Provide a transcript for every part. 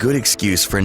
good excuse for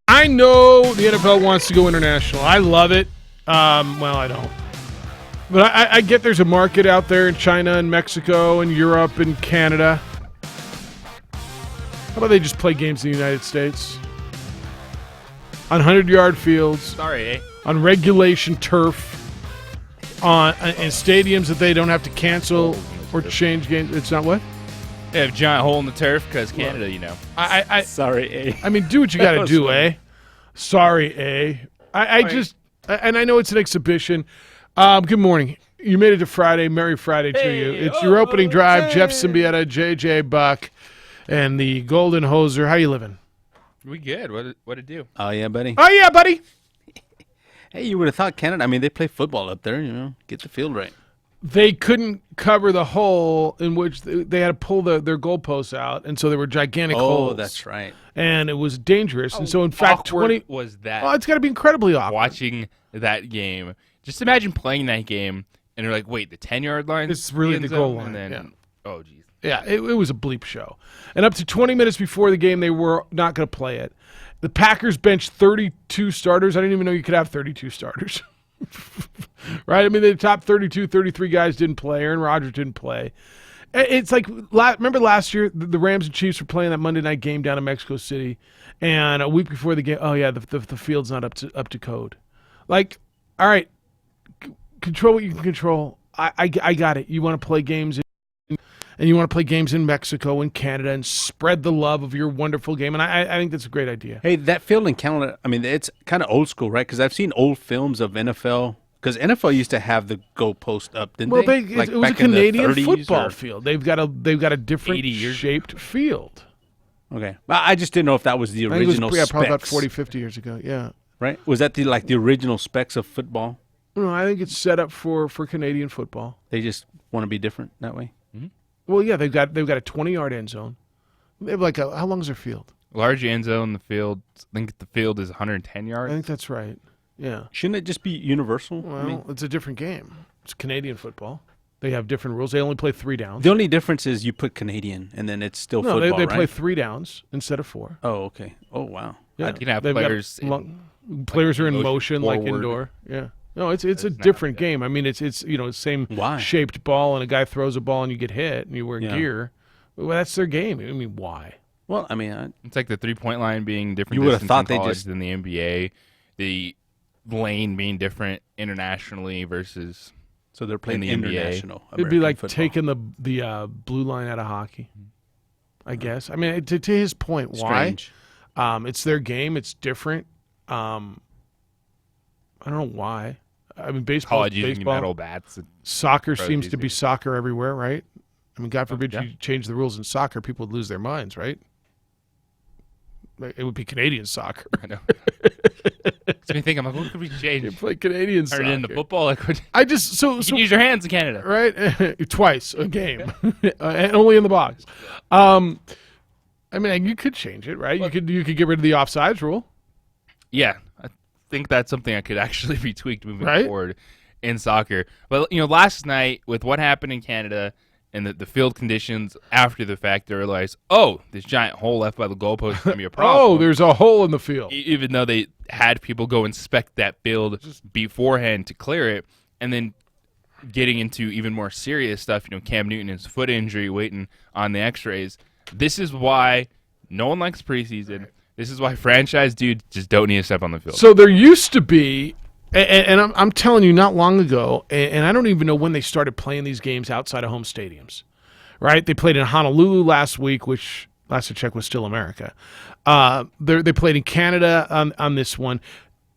I know the NFL wants to go international. I love it. Well, I don't. But I get there's a market out there in China and Mexico and Europe and Canada. How about they just play games in the United States? On 100-yard fields. Sorry, eh? On regulation turf. In stadiums that they don't have to cancel or change games. It's not what? They have a giant hole in the turf because Canada, you know. Sorry, eh? I mean, do what you got to do, eh? Sorry, eh? And I know it's an exhibition. Good morning. You made it to Friday. Merry Friday to you. It's your opening drive. Jeff Symbieta, JJ Buck, and the Golden Hoser. How you living? We good. What it do? Oh, yeah, buddy. Oh, yeah, buddy. Hey, you would have thought Canada. I mean, they play football up there, you know. Get the field right. They couldn't cover the hole in which they had to pull their goalposts out, and so there were gigantic holes. Oh, that's right. And it was dangerous. And so, in fact, was that? Oh, it's got to be incredibly awkward. Watching that game. Just imagine playing that game, and you're like, wait, the 10-yard line? It's really the goal line. And then, yeah. Oh, geez. Yeah, it was a bleep show. And up to 20 minutes before the game, they were not going to play it. The Packers benched 32 starters. I didn't even know you could have 32 starters. Right? I mean, the top 32, 33 guys didn't play. Aaron Rodgers didn't play. It's like, remember last year, the Rams and Chiefs were playing that Monday night game down in Mexico City, and a week before the game, oh, yeah, the field's not up to code. Like, all right, control what you can control. I got it. You want to play games and you want to play games in Mexico and Canada and spread the love of your wonderful game, and I think that's a great idea. Hey, that field in Canada, I mean, it's kind of old school, right? Because I've seen old films of NFL. Because NFL used to have the goalpost up, didn't they? Well, it was a Canadian football field. They've got a different shaped field. Okay. I just didn't know if that was the original specs. Probably about 40, 50 years ago, yeah. Right? Was that the original specs of football? No, I think it's set up for Canadian football. They just want to be different that way? Mm-hmm. Well, yeah, they've got a 20-yard end zone. They have how long is their field? Large end zone, the field. I think the field is 110 yards. I think that's right. Yeah. Shouldn't it just be universal? Well, it's a different game. It's Canadian football. They have different rules. They only play 3 downs. The only difference is you put Canadian, and then it's still No, football, they right? play 3 downs instead of 4. Oh, okay. Oh, wow. Yeah, You can have they've got players players are in motion motion like forward. indoor. Yeah. No, it's a not different like that. game. I mean, it's same Why? shaped ball, and a guy throws a ball and you get hit and you wear Yeah. gear. Well, that's their game. I mean, why? Well, I mean, It's like the 3-point line being different You would've distance thought in they college just- than the NBA. The lane being different internationally versus so they're playing in the NBA. international. It'd be American like football. taking the blue line out of hockey. I guess. I mean, to his point, why? Strange. It's their game. It's different. I don't know why. I mean, baseball. college using baseball. metal bats. Soccer Pros seems these to be days. soccer everywhere, right? I mean, God forbid yeah. you change the rules in soccer, people would lose their minds, right? Like, it would be Canadian soccer. I know. So me think, I'm like, what could we You change? play Canadian Turn soccer. it into football. Like, what, I just you can use your hands in Canada. right twice a game, and only in the box. I mean, you could change it, right? You could get rid of the offsides rule. Yeah, I think that's something that could actually be tweaked moving Right? forward in soccer. But last night with what happened in Canada and the field conditions after the fact, they realized, oh, this giant hole left by the goalpost is going to be a problem. Oh, there's a hole in the field. Even though they had people go inspect that field beforehand to clear it, and then getting into even more serious stuff, Cam Newton and his foot injury waiting on the x-rays. This is why no one likes preseason. This is why franchise dudes just don't need to step on the field. So there used to be, and I'm telling you, not long ago, and I don't even know when they started playing these games outside of home stadiums, right? They played in Honolulu last week, which last I checked was still America. They played in Canada on this one.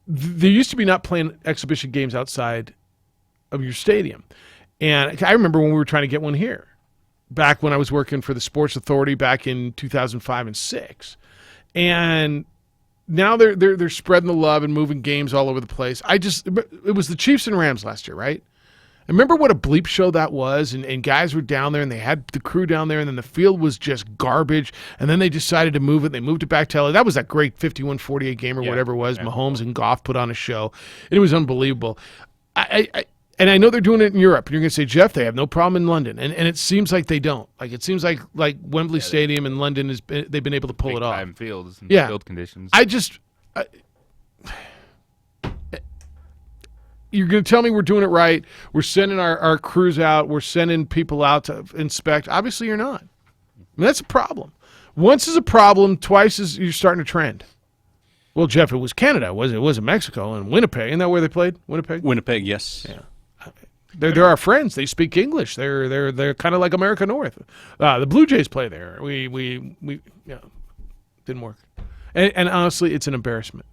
There used to be not playing exhibition games outside of your stadium. And I remember when we were trying to get one here, back when I was working for the Sports Authority back in 2005 and 6. And now they're spreading the love and moving games all over the place. It was the Chiefs and Rams last year, right? I remember what a bleep show that was, and guys were down there, and they had the crew down there, and then the field was just garbage, and then they decided to move it. They moved it back to LA. That was that great 51-48 game or whatever it was. Yeah. Mahomes and Goff put on a show. It was unbelievable. And I know they're doing it in Europe, and you're going to say, Jeff, they have no problem in London, and it seems like they don't. Like it seems like Wembley Stadium in London they've been able to pull it off. Big-time fields and Yeah. field conditions. You're going to tell me we're doing it right. We're sending our crews out. We're sending people out to inspect. Obviously, you're not. I mean, that's a problem. Once is a problem, twice is you're starting to trend. Well, Jeff, it was Canada. It wasn't Mexico and Winnipeg. Isn't that where they played? Winnipeg? Winnipeg, yes. Yeah. They're our friends. They speak English. They're kind of like America North. The Blue Jays play there. We didn't work. And honestly, it's an embarrassment.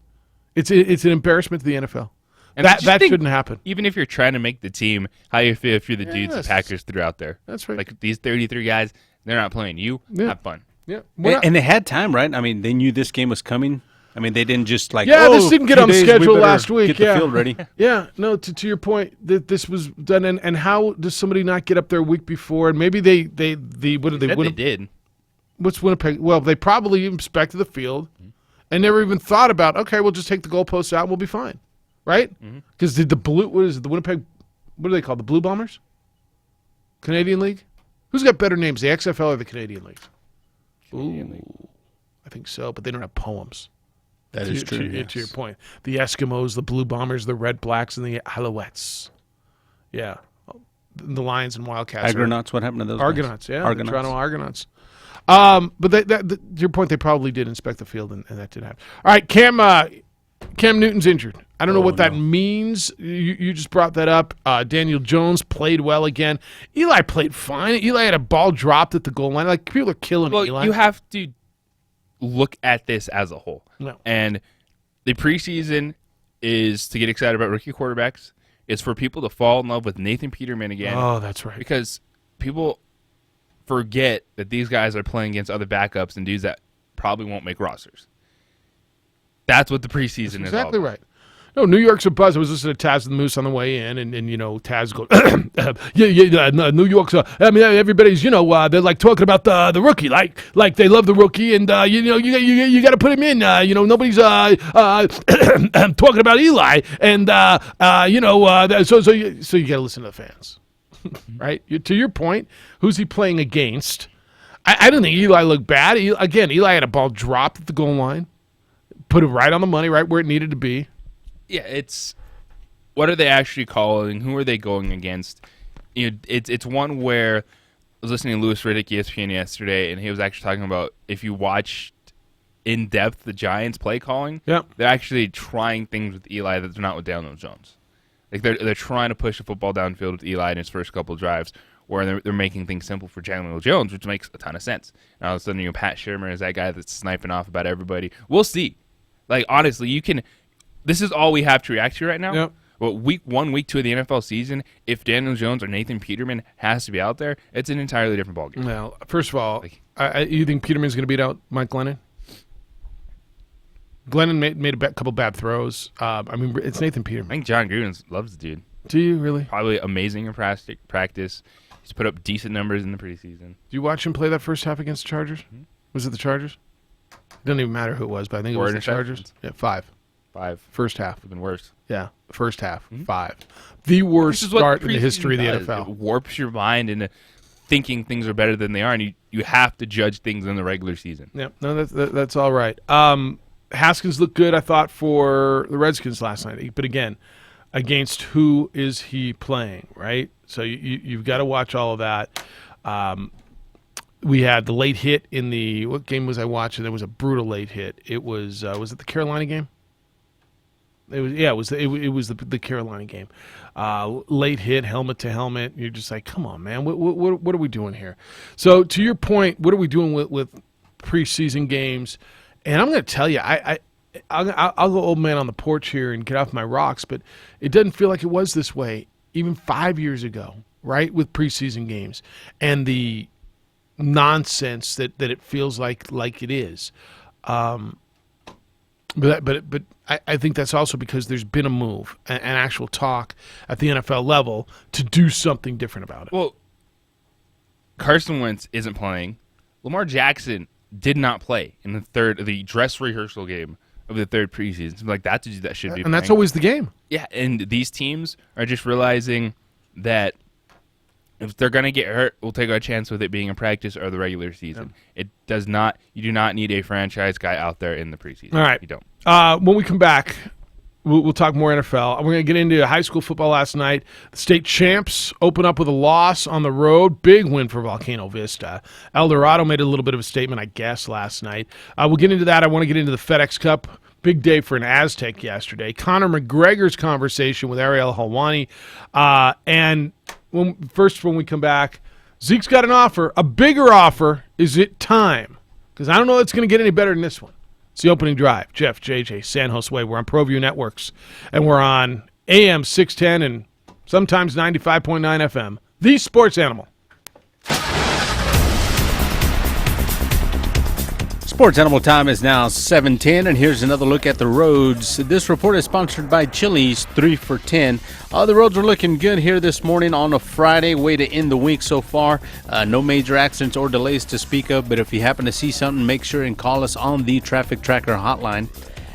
It's an embarrassment to the NFL. And That just think, shouldn't happen. Even if you're trying to make the team, how you feel if you're the dudes the Yes. Packers threw out there. That's right. Like these 33 guys, they're not playing. You Yeah. have fun. Yeah. And they had time, right? I mean, they knew this game was coming. I mean, they didn't just like, Yeah, oh, this didn't get 2 on the days, we schedule better last week, Get yeah. the field ready. Yeah, no. To your point, that this was done, and how does somebody not get up there a week before? And maybe they what did they? They did. What's Winnipeg? Well, they probably inspected the field and never even thought about. Okay, we'll just take the goalposts out and we'll be fine, right? Because the blue, what is it? The Winnipeg? What are they called? The Blue Bombers? Canadian League? Who's got better names, the XFL or the Canadian League? Ooh, I think so, but they don't have poems. That is true. To your point, the Eskimos, the Blue Bombers, the Red Blacks, and the Alouettes. Yeah, the Lions and Wildcats. Argonauts, what happened to those guys? Argonauts, yeah, Argonauts. the Toronto Argonauts. But to your point, they probably did inspect the field, and that did happen. All right, Cam Newton's injured. I don't know what that means. You just brought that up. Daniel Jones played well again. Eli played fine. Eli had a ball dropped at the goal line. Like people are killing Well, Eli. you have to look at this as a whole. No. And the preseason is to get excited about rookie quarterbacks. It's for people to fall in love with Nathan Peterman again. Oh, that's right. Because people forget that these guys are playing against other backups and dudes that probably won't make rosters. That's what the preseason is all Exactly about. right. No, New York's a buzz. I was listening to Taz and the Moose on the way in, and Taz goes, New York's. I mean, everybody's, they're like talking about the rookie, like they love the rookie, and you got to put him in. Nobody's talking about Eli, and so you got to listen to the fans. right? To your point, who's he playing against? I don't think Eli looked bad. Eli had a ball dropped at the goal line, put it right on the money, right where it needed to be. Yeah, it's what are they actually calling? Who are they going against? It's one where I was listening to Louis Riddick ESPN yesterday, and he was actually talking about if you watched in depth the Giants play calling, they're actually trying things with Eli that's not with Daniel Jones. Like they're trying to push the football downfield with Eli in his first couple of drives, where they're making things simple for Daniel Jones, which makes a ton of sense. And all of a sudden, Pat Shurmur is that guy that's sniping off about everybody. We'll see. Like honestly, this is all we have to react to right now. Yep. Well, week 1, week 2 of the NFL season, if Daniel Jones or Nathan Peterman has to be out there, it's an entirely different ballgame. Well, first of all, you think Peterman's going to beat out Mike Glennon? Glennon made a couple bad throws. It's Nathan I Peterman. think John Gruden loves the dude. Do you really? Probably amazing in practice. He's put up decent numbers in the preseason. Do you watch him play that first half against the Chargers? Was it the Chargers? Doesn't even matter who it was, but I think it was the Chargers. Yeah, 5. 5. First half. Would have been worse. Yeah, first half, 5. The worst start in the history of the does. NFL. It warps your mind into thinking things are better than they are, and you have to judge things in the regular season. Yeah, no, that's all right. Haskins looked good, I thought, for the Redskins last night. But again, against who is he playing, right? So you've got to watch all of that. We had the late hit in what game was I watching? There was a brutal late hit. It was it the Carolina game? It was the Carolina game. Late hit, helmet to helmet. You're just like, come on, man. What are we doing here? So to your point, what are we doing with preseason games? And I'm going to tell you, I'll go old man on the porch here and get off my rocks, but it doesn't feel like it was this way even 5 years ago, right, with preseason games and the nonsense that it feels like it is. But I think that's also because there's been a move, an actual talk at the NFL level to do something different about it. Well, Carson Wentz isn't playing. Lamar Jackson did not play in the dress rehearsal game of the third preseason. Something like that should be playing. And that's always the game. Yeah, and these teams are just realizing that if they're going to get hurt, we'll take our chance with it being a practice or the regular season. You do not need a franchise guy out there in the preseason. All right. You don't. When we come back, we'll talk more NFL. We're going to get into high school football last night. The state champs open up with a loss on the road. Big win for Volcano Vista. El Dorado made a little bit of a statement, I guess, last night. We'll get into that. I want to get into the FedEx Cup. Big day for an Aztec yesterday. Conor McGregor's conversation with Ariel Helwani. And when we come back, Zeke's got an offer, a bigger offer. Is it time? Because I don't know it's going to get any better than this one. It's the opening drive. Jeff, JJ, San Jose. We're on ProView Networks, and we're on AM 610 and sometimes 95.9 FM. The Sports Animal. Sports Animal time is now 7:10, and here's another look at the roads. This report is sponsored by Chili's 3 for $10. The roads are looking good here this morning on a Friday. Way to end the week so far. No major accidents or delays to speak of, but if you happen to see something, make sure and call us on the Traffic Tracker hotline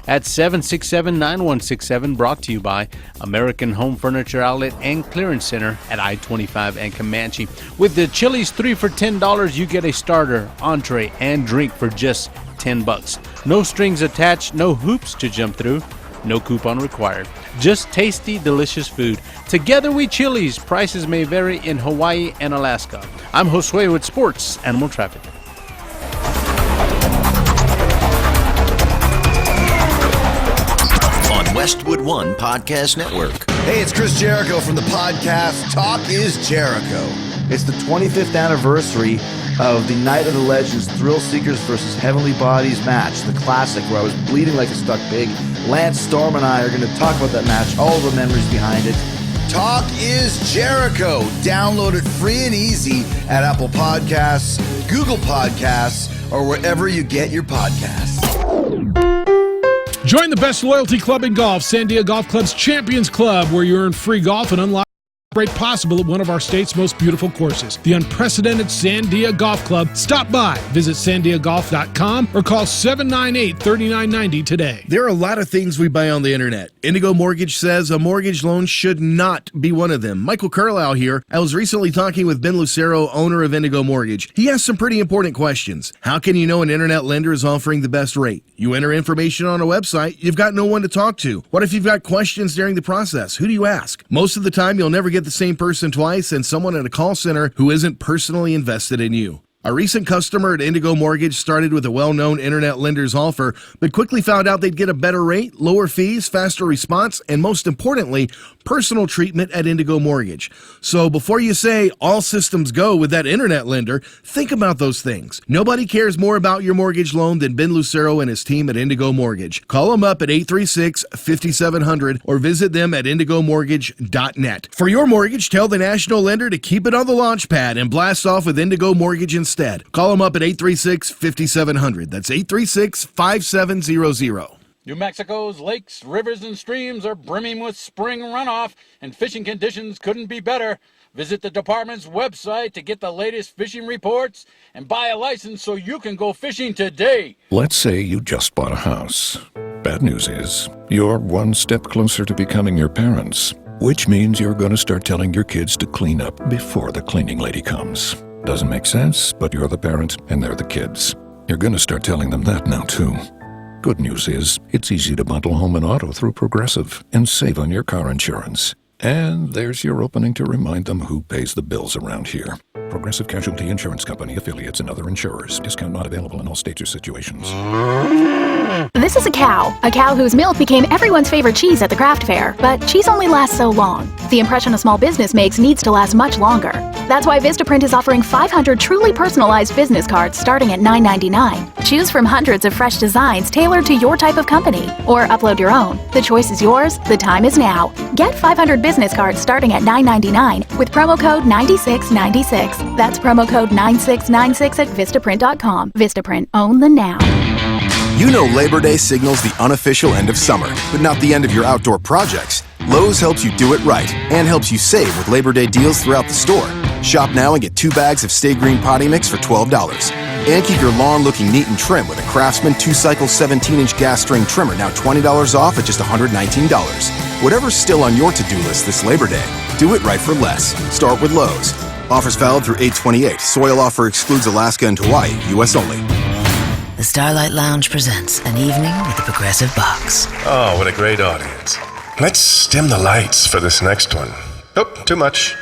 at 767-9167, brought to you by American Home Furniture Outlet and Clearance Center at I-25 and Comanche. With the Chili's 3 for $10, you get a starter, entree, and drink for just $10. No strings attached, no hoops to jump through, no coupon required. Just tasty, delicious food. Together we Chili's. Prices may vary in Hawaii and Alaska. I'm Josue with Sports Animal Traffic. Westwood One Podcast Network. Hey, it's Chris Jericho from the podcast Talk is Jericho. It's the 25th anniversary of the Night of the Legends Thrill Seekers versus Heavenly Bodies match, the classic where I was bleeding like a stuck pig. Lance Storm and I are going to talk about that match, all the memories behind it. Talk is Jericho. Download it free and easy at Apple Podcasts, Google Podcasts, or wherever you get your podcasts. Join the best loyalty club in golf, Sandia Golf Club's Champions Club, where you earn free golf and unlock Break possible at one of our state's most beautiful courses, the unprecedented Sandia Golf Club. Stop by, visit sandiagolf.com or call 798-3990 today. There are a lot of things we buy on the internet. Indigo Mortgage says a mortgage loan should not be one of them. Michael Carlisle here. I was recently talking with Ben Lucero, owner of Indigo Mortgage. He asked some pretty important questions. How can you know an internet lender is offering the best rate? You enter information on a website, you've got no one to talk to. What if you've got questions during the process? Who do you ask? Most of the time, you'll never get the same person twice and someone at a call center who isn't personally invested in you. A recent customer at Indigo Mortgage started with a well-known internet lender's offer, but quickly found out they'd get a better rate, lower fees, faster response, and most importantly, personal treatment at Indigo Mortgage. So before you say all systems go with that internet lender, think about those things. Nobody cares more about your mortgage loan than Ben Lucero and his team at Indigo Mortgage. Call them up at 836-5700 or visit them at indigomortgage.net. For your mortgage, tell the national lender to keep it on the launch pad and blast off with Indigo Mortgage instead. Call them up at 836-5700. That's 836-5700. New Mexico's lakes, rivers, and streams are brimming with spring runoff, and fishing conditions couldn't be better. Visit the department's website to get the latest fishing reports and buy a license so you can go fishing today. Let's say you just bought a house. Bad news is, you're one step closer to becoming your parents, which means you're going to start telling your kids to clean up before the cleaning lady comes. Doesn't make sense, but you're the parent and they're the kids. You're going to start telling them that now, too. Good news is, it's easy to bundle home and auto through Progressive and save on your car insurance. And there's your opening to remind them who pays the bills around here. Progressive Casualty Insurance Company, affiliates, and other insurers. Discount not available in all states or situations. This is a cow whose milk became everyone's favorite cheese at the craft fair. But cheese only lasts so long. The impression a small business makes needs to last much longer. That's why Vistaprint is offering 500 truly personalized business cards starting at $9.99. Choose from hundreds of fresh designs tailored to your type of company, or upload your own. The choice is yours. The time is now. Get 500 business cards starting at $9.99 with promo code 9696. That's promo code 9696 at Vistaprint.com. Vistaprint. Own the now. You know Labor Day signals the unofficial end of summer, but not the end of your outdoor projects. Lowe's helps you do it right and helps you save with Labor Day deals throughout the store. Shop now and get 2 bags of Stay Green potty mix for $12. And keep your lawn looking neat and trim with a Craftsman 2-cycle 17-inch gas string trimmer, now $20 off at just $119. Whatever's still on your to-do list this Labor Day, do it right for less. Start with Lowe's. Offers valid through 8/28. Soil offer excludes Alaska and Hawaii. U.S. only. The Starlight Lounge presents an evening with the Progressive Box. Oh, what a great audience. Let's dim the lights for this next one. Oh, too much.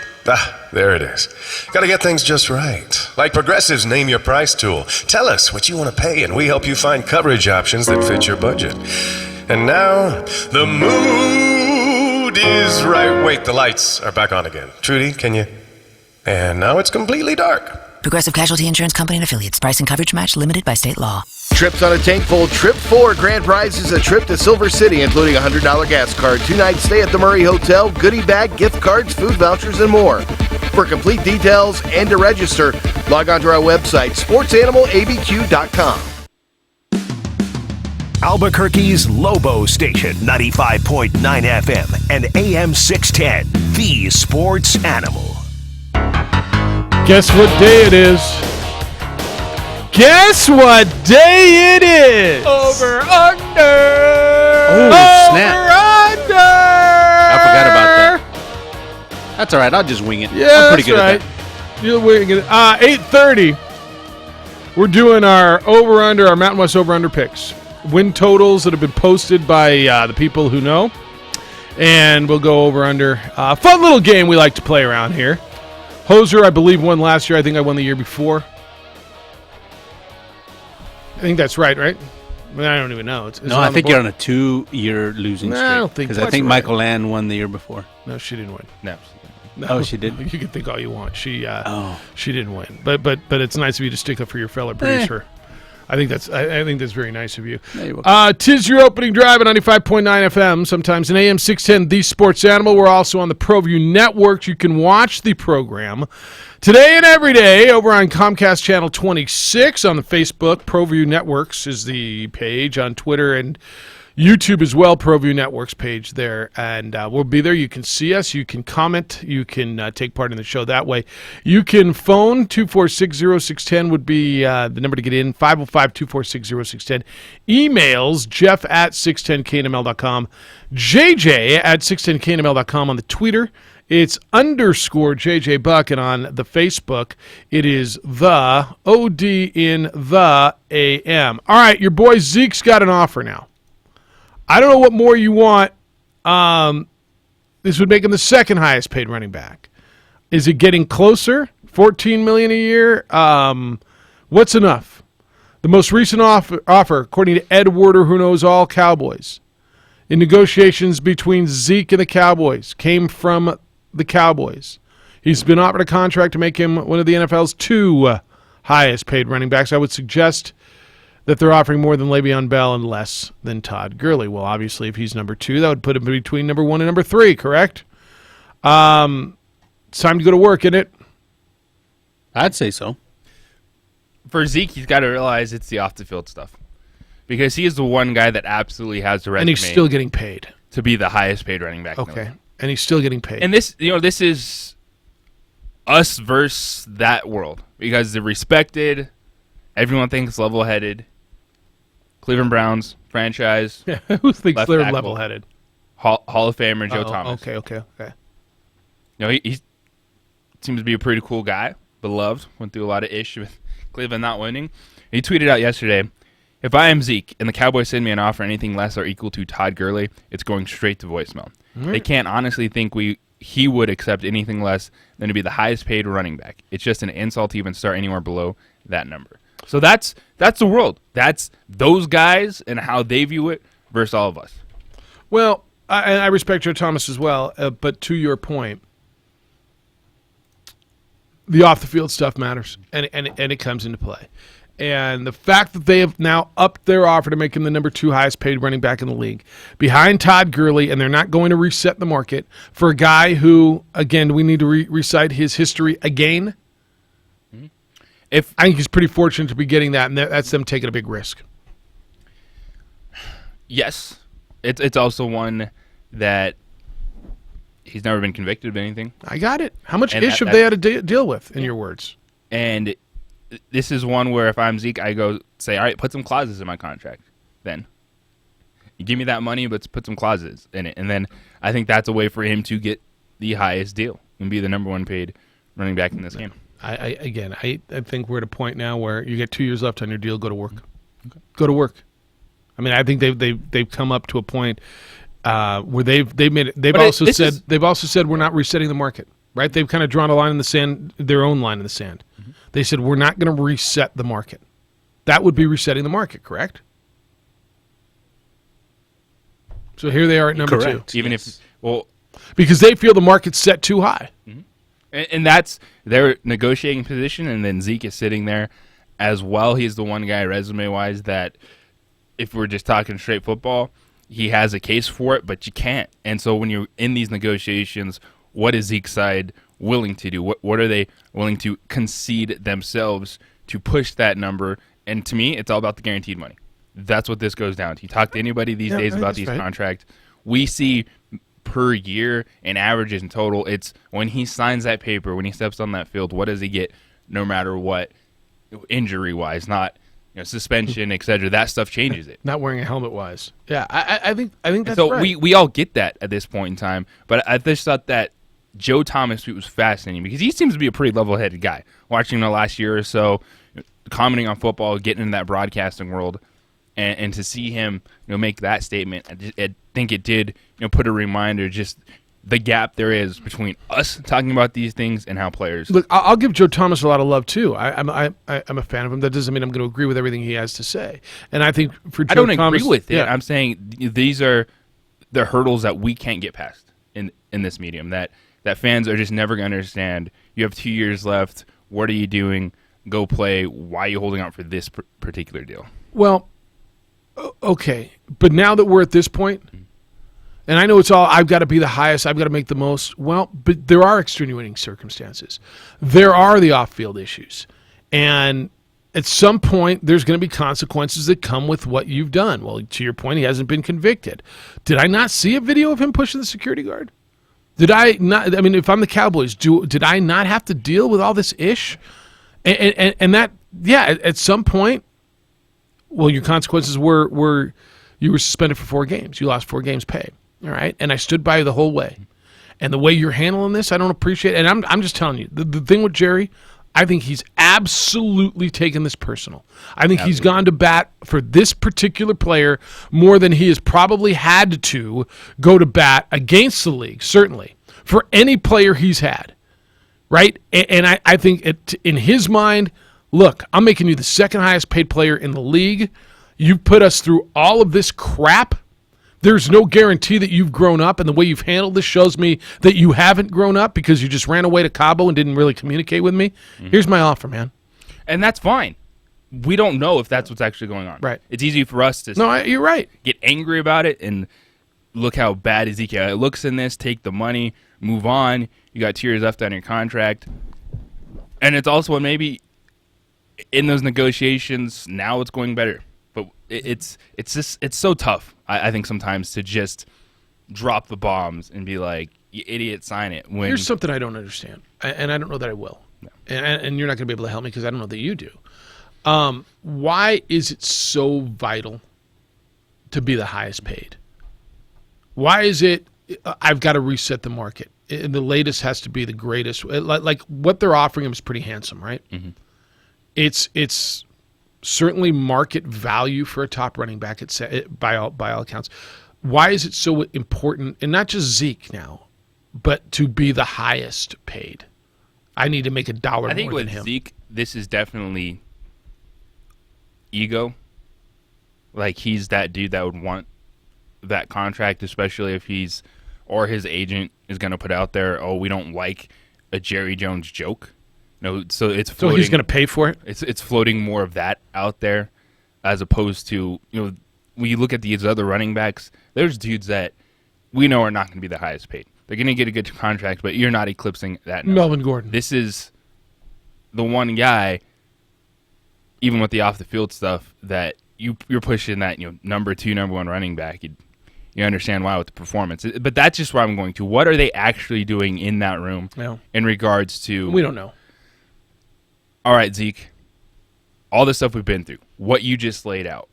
There it is. Gotta get things just right. Like Progressive's Name Your Price tool. Tell us what you want to pay, and we help you find coverage options that fit your budget. And now, the mood is right. Wait, the lights are back on again. Trudy, can you? And now it's completely dark. Progressive Casualty Insurance Company and Affiliates. Price and coverage match limited by state law. Trips on a tank full. Trip 4. Grand prize is a trip to Silver City, including a $100 gas card, 2-night stay at the Murray Hotel, goodie bag, gift cards, food vouchers, and more. For complete details and to register, log on to our website, sportsanimалabq.com. Albuquerque's Lobo Station, 95.9 FM and AM 610, the Sports Animal. Guess what day it is? Guess what day it is? Over under. Oh, snap. Under. I forgot about that. That's all right. I'll just wing it. Yeah, I'm pretty good right. at that. You're winging it. 8:30. We're doing our over-under, our Mountain West over-under picks. Win totals that have been posted by the people who know. And we'll go over-under. Fun little game we like to play around here. Hoser, I believe, won last year. I think I won the year before. I think that's right? I mean, I don't even know. No, I think you're on a 2-year losing streak. I don't think because I think Michael Land won the year before. No, she didn't win. No. Oh, she didn't? You can think all you want. She didn't win. But it's nice of you to stick up for your fellow producer. I think that's very nice of you. Tis your opening drive at 95.9 FM, sometimes in AM 610, The Sports Animal. We're also on the ProView Network. You can watch the program today and every day over on Comcast Channel 26 on the Facebook. ProView Networks is the page on Twitter and YouTube as well, ProView Network's page there, and we'll be there. You can see us, you can comment, you can take part in the show that way. You can phone 246-0610 would be the number to get in, 505-246-0610. Emails, Jeff at 610knml.com, JJ at 610knml.com on the Twitter. It's _JJ Buck, and on the Facebook, it is the OD in the AM. All right, your boy Zeke's got an offer now. I don't know what more you want. This would make him the second highest paid running back. Is it getting closer? $14 million a year? What's enough? The most recent offer, according to Ed Werder, who knows all Cowboys, in negotiations between Zeke and the Cowboys, came from the Cowboys. He's been offered a contract to make him one of the NFL's 2 highest paid running backs. I would suggest that they're offering more than Le'Veon Bell and less than Todd Gurley. Well, obviously, if he's number 2, that would put him between number 1 and number 3, correct? It's time to go to work, isn't it? I'd say so. For Zeke, he's got to realize it's the off-the-field stuff. Because he is the one guy that absolutely has the resume. And he's still getting paid. To be the highest paid running back. Okay. And he's still getting paid. And this is us versus that world. Because they're respected. Everyone thinks level-headed. Cleveland Browns franchise. Who thinks they're level-headed? Hall of Famer Joe Thomas. Okay. He seems to be a pretty cool guy. Beloved. Went through a lot of issues with Cleveland not winning. He tweeted out yesterday, "If I am Zeke and the Cowboys send me an offer anything less or equal to Todd Gurley, it's going straight to voicemail. Right. They can't honestly think he would accept anything less than to be the highest paid running back. It's just an insult to even start anywhere below that number." So that's the world. That's those guys and how they view it versus all of us. Well, I respect Joe Thomas as well, but to your point, the off-the-field stuff matters, and it comes into play. And the fact that they have now upped their offer to make him the number 2 highest paid running back in the league, behind Todd Gurley, and they're not going to reset the market for a guy who, again, we need to recite his history again. I think he's pretty fortunate to be getting that, and that's them taking a big risk. Yes. It's also one that he's never been convicted of anything. I got it. How much ish have they had to deal with, in your words? And this is one where if I'm Zeke, I go say, all right, put some clauses in my contract then. You give me that money, but put some clauses in it. And then I think that's a way for him to get the highest deal and be the number 1 paid running back in this game. I think we're at a point now where you get 2 years left on your deal. Go to work. Okay. Go to work. I mean, I think they've come up to a point where they've made it. They've also said we're not resetting the market. Right? They've kind of drawn a line in the sand, their own line in the sand. Mm-hmm. They said we're not going to reset the market. That would be resetting the market, correct? So here they are at number 2. Even if because they feel the market's set too high. Mm-hmm. And that's their negotiating position, and then Zeke is sitting there as well. He's the one guy resume-wise that, if we're just talking straight football, he has a case for it, but you can't. And so when you're in these negotiations, what is Zeke's side willing to do? What are they willing to concede themselves to push that number? And to me, it's all about the guaranteed money. That's what this goes down to. You talk to anybody these days about these contracts, we see per year in averages in total, it's when he signs that paper, when he steps on that field, what does he get no matter what, injury-wise, not suspension, etc. That stuff changes it. Not wearing a helmet-wise. Yeah, I think that's so right. we all get that at this point in time, but I just thought that Joe Thomas tweet was fascinating because he seems to be a pretty level-headed guy. Watching the last year or so, commenting on football, getting into that broadcasting world, and to see him make that statement, I think it did put a reminder just the gap there is between us talking about these things and how players. Look, I'll give Joe Thomas a lot of love too. I'm a fan of him. That doesn't mean I'm going to agree with everything he has to say. And I think for Joe Thomas, I don't agree with it. I'm saying these are the hurdles that we can't get past in this medium. That fans are just never going to understand. You have 2 years left. What are you doing? Go play. Why are you holding out for this particular deal? Well, okay, but now that we're at this point. And I know it's all, I've got to be the highest, I've got to make the most. Well, but there are extenuating circumstances. There are the off-field issues. And at some point, there's going to be consequences that come with what you've done. Well, to your point, he hasn't been convicted. Did I not see a video of him pushing the security guard? Did I not? I mean, if I'm the Cowboys, did I not have to deal with all this ish? And that, yeah, at some point, well, your consequences were you were suspended for 4 games. You lost 4 games pay. All right, and I stood by you the whole way. And the way you're handling this, I don't appreciate. And I'm just telling you, the thing with Jerry, I think he's absolutely taken this personal. I think he's gone to bat for this particular player more than he has probably had to go to bat against the league, certainly, for any player he's had, right? And I think in his mind, look, I'm making you the second highest paid player in the league. You've put us through all of this crap. There's no guarantee that you've grown up, and the way you've handled this shows me that you haven't grown up because you just ran away to Cabo and didn't really communicate with me. Here's my offer, man. And that's fine. We don't know if that's what's actually going on. Right. It's easy for us to you're right. Get angry about it and look how bad Ezekiel looks in this, take the money, move on. You got 2 years left on your contract. And it's also maybe in those negotiations, now it's going better. But it's so tough, I think, sometimes to just drop the bombs and be like, you idiot, sign it. Here's something I don't understand, and I don't know that I will. No. And you're not going to be able to help me because I don't know that you do. Why is it so vital to be the highest paid? Why is it I've got to reset the market? And the latest has to be the greatest. Like what they're offering him is pretty handsome, right? Mm-hmm. It's certainly market value for a top running back by all accounts. Why is it so important, and not just Zeke now, but to be the highest paid? I need to make $1 more than him. I think with Zeke, this is definitely ego. Like, he's that dude that would want that contract, especially if his agent is going to put out there, oh, we don't like a Jerry Jones joke. No, so it's floating, so he's going to pay for it. It's floating more of that out there, as opposed to, when you look at these other running backs, there's dudes that we know are not going to be the highest paid. They're going to get a good contract, but you're not eclipsing that number. Melvin Gordon. This is the one guy, even with the off the field stuff, that you're pushing that number 2, number 1 running back. You understand why with the performance, but that's just where I'm going to. What are they actually doing in that room in regards to? We don't know. All right, Zeke, all the stuff we've been through, what you just laid out,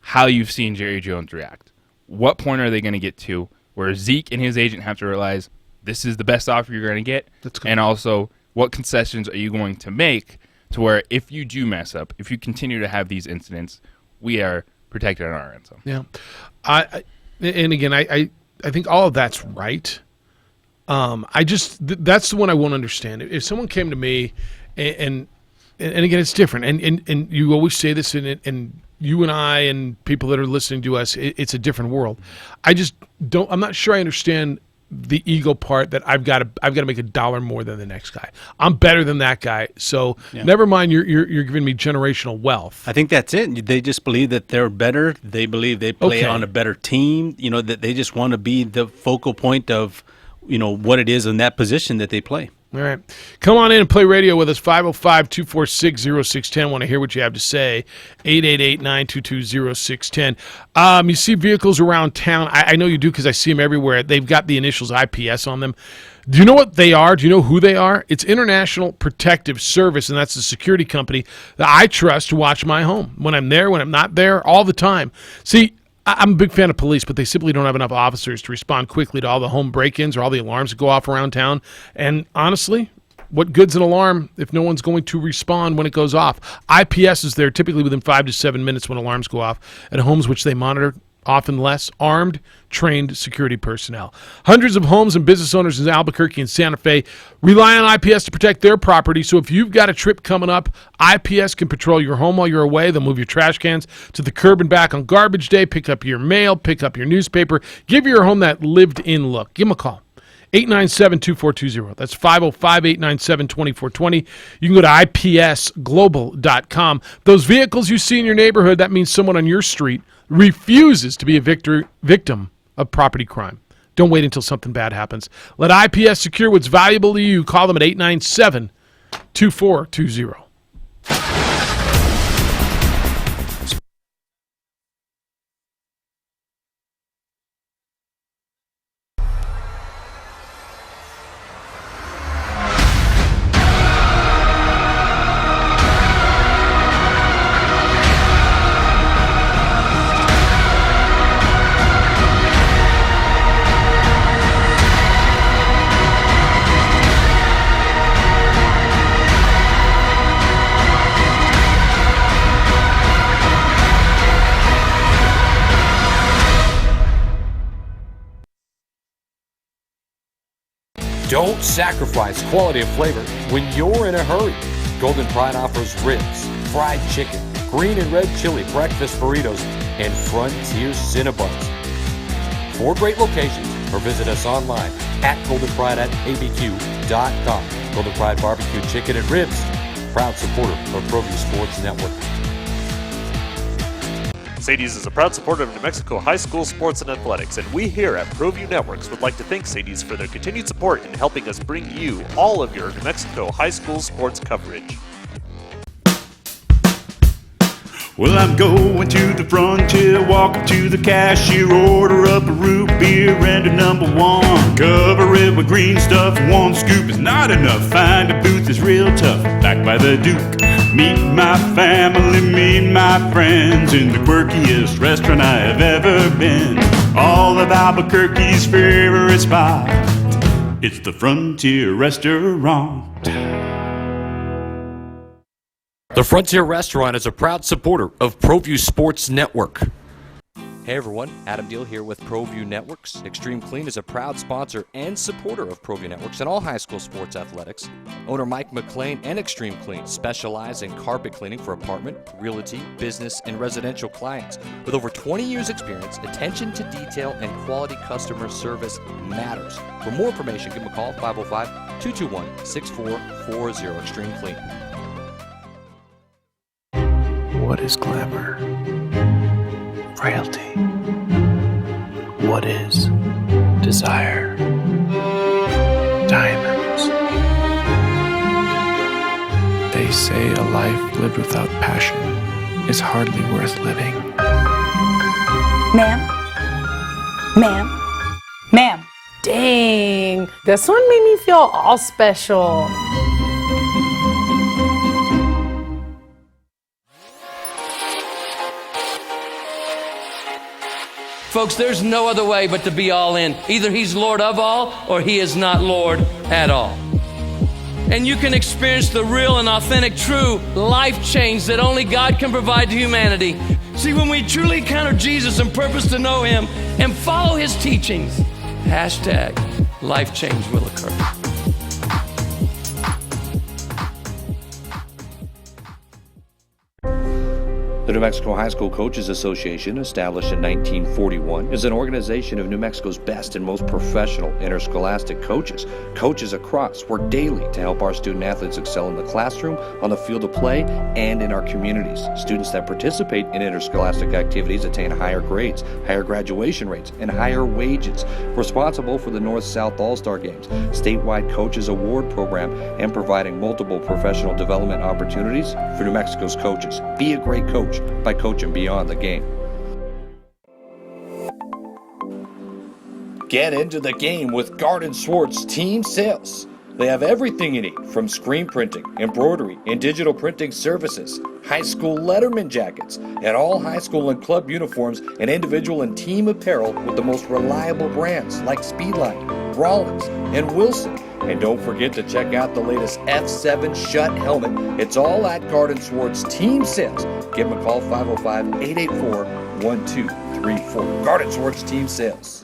how you've seen Jerry Jones react, what point are they going to get to where Zeke and his agent have to realize this is the best offer you're going to get, and also what concessions are you going to make to where if you do mess up, if you continue to have these incidents, we are protected on our end. So. Yeah. And again, I think all of that's right. That's the one I won't understand. If someone came to me and again, it's different. And you always say this, and you and I and people that are listening to us, it's a different world. I'm not sure I understand the ego part that I've got to make $1 more than the next guy. I'm better than that guy. So never mind. You're giving me generational wealth. I think that's it. They just believe that they're better. They believe they play on a better team. That they just want to be the focal point of, what it is in that position that they play. All right. Come on in and play radio with us, 505-246-0610. Want to hear what you have to say, 888-922-0610. You see vehicles around town. I know you do because I see them everywhere. They've got the initials IPS on them. Do you know what they are? Do you know who they are? It's International Protective Service, and that's the security company that I trust to watch my home. When I'm there, when I'm not there, all the time. See, I'm a big fan of police, but they simply don't have enough officers to respond quickly to all the home break-ins or all the alarms that go off around town. And honestly, what good's an alarm if no one's going to respond when it goes off? IPS is there typically within 5 to 7 minutes when alarms go off at homes which they monitor, often less armed, trained security personnel. Hundreds of homes and business owners in Albuquerque and Santa Fe rely on IPS to protect their property. So if you've got a trip coming up, IPS can patrol your home while you're away. They'll move your trash cans to the curb and back on garbage day, pick up your mail, pick up your newspaper, give your home that lived-in look. Give them a call. 897-2420. That's 505-897-2420. You can go to ipsglobal.com. Those vehicles you see in your neighborhood, that means someone on your street refuses to be a victim of property crime. Don't wait until something bad happens. Let IPS secure what's valuable to you. Call them at 897-2420. Don't sacrifice quality and flavor when you're in a hurry. Golden Pride offers ribs, fried chicken, green and red chili breakfast burritos, and Frontier Cinnabons. 4 great locations, or visit us online at goldenpride@abq.com. Golden Pride Barbecue Chicken and Ribs, proud supporter of ProView Sports Network. Sadie's is a proud supporter of New Mexico high school sports and athletics, and we here at ProView Networks would like to thank Sadie's for their continued support in helping us bring you all of your New Mexico high school sports coverage. Well, I'm going to the frontier, walking to the cashier, order up a root beer and a number 1. Cover it with green stuff, 1 scoop is not enough. Find a booth is real tough, back by the Duke. Meet my family, meet my friends in the quirkiest restaurant I have ever been. All of Albuquerque's favorite spot, it's the Frontier Restaurant. The Frontier Restaurant is a proud supporter of ProView Sports Network. Hey everyone, Adam Deal here with ProView Networks. Extreme Clean is a proud sponsor and supporter of ProView Networks and all high school sports athletics. Owner Mike McLean and Extreme Clean specialize in carpet cleaning for apartment, realty, business, and residential clients. With over 20 years experience, attention to detail and quality customer service matters. For more information, give them a call, 505-221-6440, Extreme Clean. What is glamour? Frailty. What is desire? Diamonds. They say a life lived without passion is hardly worth living. Ma'am? Ma'am? Ma'am? Dang, this one made me feel all special. Folks, there's no other way but to be all in. Either he's Lord of all or he is not Lord at all. And you can experience the real and authentic, true life change that only God can provide to humanity. See, when we truly encounter Jesus and purpose to know him and follow his teachings, hashtag life change will occur. The New Mexico High School Coaches Association, established in 1941, is an organization of New Mexico's best and most professional interscholastic coaches. Coaches across work daily to help our student athletes excel in the classroom, on the field of play, and in our communities. Students that participate in interscholastic activities attain higher grades, higher graduation rates, and higher wages. Responsible for the North-South All-Star Games, statewide Coaches Award Program, and providing multiple professional development opportunities for New Mexico's coaches. Be a great coach by coaching beyond the game. Get into the game with Garden Swartz Team Sales. They have everything you need, from screen printing, embroidery, and digital printing services, high school letterman jackets, and all high school and club uniforms, and individual and team apparel with the most reliable brands like Speedline, Rollins, and Wilson. And don't forget to check out the latest F7 Shut helmet. It's all at Garden Swartz Team Sales. Give them a call, 505-884-1234. Garden Swartz Team Sales.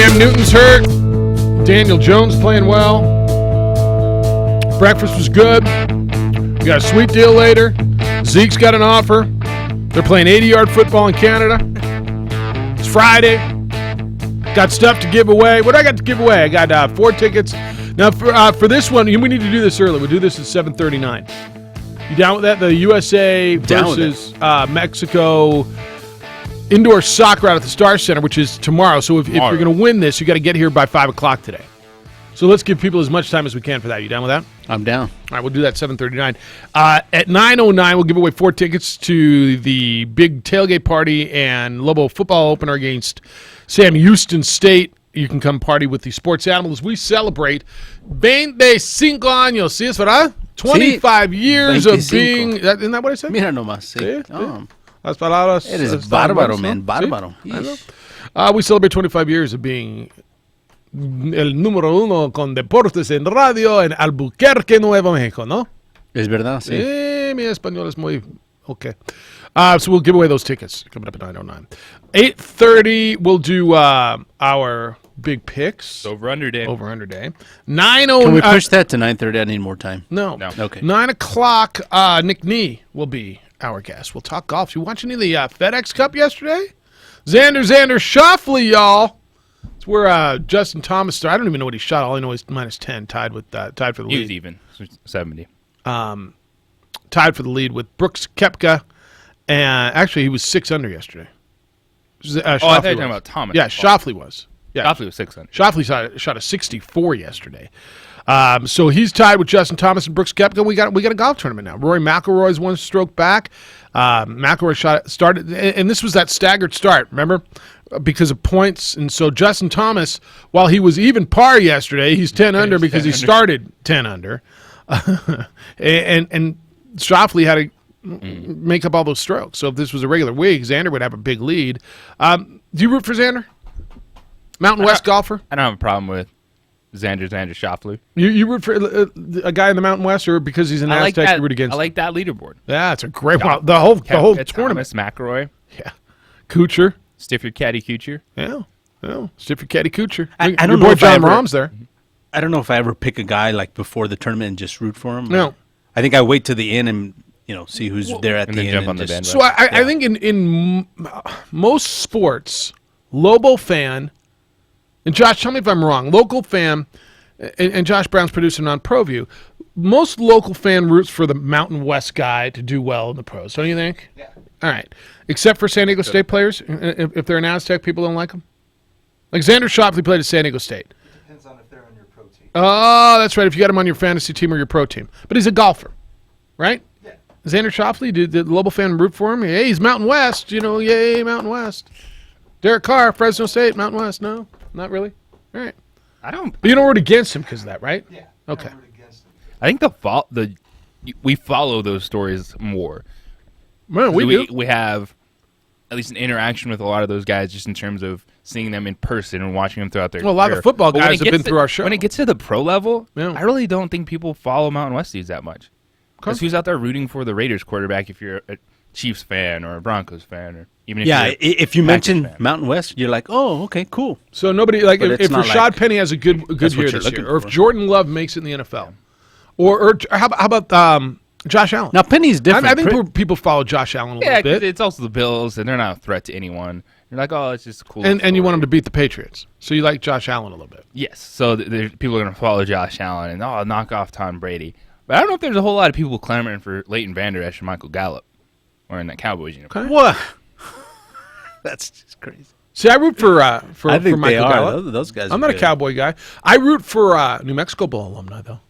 Cam Newton's hurt. Daniel Jones playing well. Breakfast was good. We got a sweet deal later. Zeke's got an offer. They're playing 80-yard football in Canada. It's Friday. Got stuff to give away. What do I got to give away? I got 4 tickets. Now, for this one, we need to do this early. We'll do this at 7:39. You down with that? The USA versus Mexico indoor soccer out at the Star Center, which is tomorrow. So if you're going to win this, you got to get here by 5 o'clock today. So let's give people as much time as we can for that. You down with that? I'm down. All right, we'll do that 7:39. At 9:09, we'll give away 4 tickets to the big tailgate party and Lobo football opener against Sam Houston State. You can come party with the Sports Animals. We celebrate 25 años. ¿Sí es verdad? 25 years 25. of being... Isn't that what I said? Mira nomás. Sí. Sí, Oh. sí. Las palabras... Eres están bárbaro, buenas, man. ¿no? Bárbaro. Sí, I know. We celebrate 25 years of being el número 1 con deportes en radio en Albuquerque, Nuevo México, ¿no? Es verdad, sí. Mi español es muy... Okay. So we'll give away those tickets coming up at 9:09. 8:30, we'll do our big picks. Over-under day. Over-under day. 9:09. Can we push that to 9:30? I need more time. No. Okay. 9 o'clock, Nick Nee will be our guest. We'll talk golf. You watch any of the FedEx Cup yesterday? Xander Schauffele, y'all. It's where Justin Thomas started. I don't even know what he shot. All I know is -10, tied for the lead. He was even, 70. Tied for the lead with Brooks Koepka, and actually he was 6 under yesterday. I thought you were talking about Thomas. Yeah, Schauffele was. Yeah, Schauffele was 6 under. Schauffele shot a 64 yesterday. So he's tied with Justin Thomas and Brooks Koepka. We got a golf tournament now. Rory McIlroy's 1 stroke back. McIlroy started, and this was that staggered start. Remember, because of points, and so Justin Thomas, while he was even par yesterday, he's 10 under because he started 10 under, and Schauffele had to make up all those strokes. So if this was a regular week, Xander would have a big lead. Do you root for Xander? Mountain West golfer? I don't have a problem with Xander Schauffele. You root for a guy in the Mountain West, or because he's an Aztec, you root against I him? like that leaderboard. Yeah, it's a great one. The whole tournament. Thomas, McIlroy. Yeah. Kuchar. Stiff your caddy Kuchar. Yeah. Stiff your caddy Kuchar. I Your don't know boy if John Rahm's there. I don't know if I ever pick a guy like before the tournament and just root for him. No. I think I wait to the end and see who's there at and the then end. jump on the just- bandwagon. So I think in most sports, Lobo fan, and Josh, tell me if I'm wrong, local fan, and Josh Brown's producing on ProView, most local fan roots for the Mountain West guy to do well in the pros, don't you think? Yeah. All right. Except for San Diego State players, if they're an Aztec, people don't like them? Like Xander Schauffele played at San Diego State. Depends on if they're on your pro team. Oh, that's right, if you got him on your fantasy team or your pro team. But he's a golfer, right? Yeah. Xander Schauffele, did the Lobo fan root for him? Hey, he's Mountain West, yay, Mountain West. Derek Carr, Fresno State, Mountain West, no? Not really? All right. But you don't root against him because of that, right? Yeah. Okay. I think we follow those stories more. Well, we do. We have at least an interaction with a lot of those guys just in terms of seeing them in person and watching them throughout their Well, a lot of career. football But when guys it have gets been through our show. When it gets to the pro level, Yeah. I really don't think people follow Mountain West dudes that much. Because who's out there rooting for the Raiders quarterback if you're a Chiefs fan or a Broncos fan, or even if Yeah, you're if you a Packers mention fan. Mountain West, you're like, oh, okay, cool. So nobody, like, But if it's not Rashad like- Penny has a good That's what year you're this looking year, or if for. Jordan Love makes it in the NFL, or how about Josh Allen? Now, Penny's different. I think people follow Josh Allen a Yeah, little 'cause bit. it's also the Bills, and they're not a threat to anyone. You're like, oh, it's just a cool. And you want story. him to beat the Patriots. So you like Josh Allen a little bit. Yes, so people are going to follow Josh Allen and knock off Tom Brady. But I don't know if there's a whole lot of people clamoring for Leighton Vander Esch and Michael Gallup wearing that Cowboys uniform. What? That's just crazy. See, I root for I think for they Michael are. Gallup. Those guys I'm are not a good. Cowboy guy. I root for New Mexico Bowl alumni, though.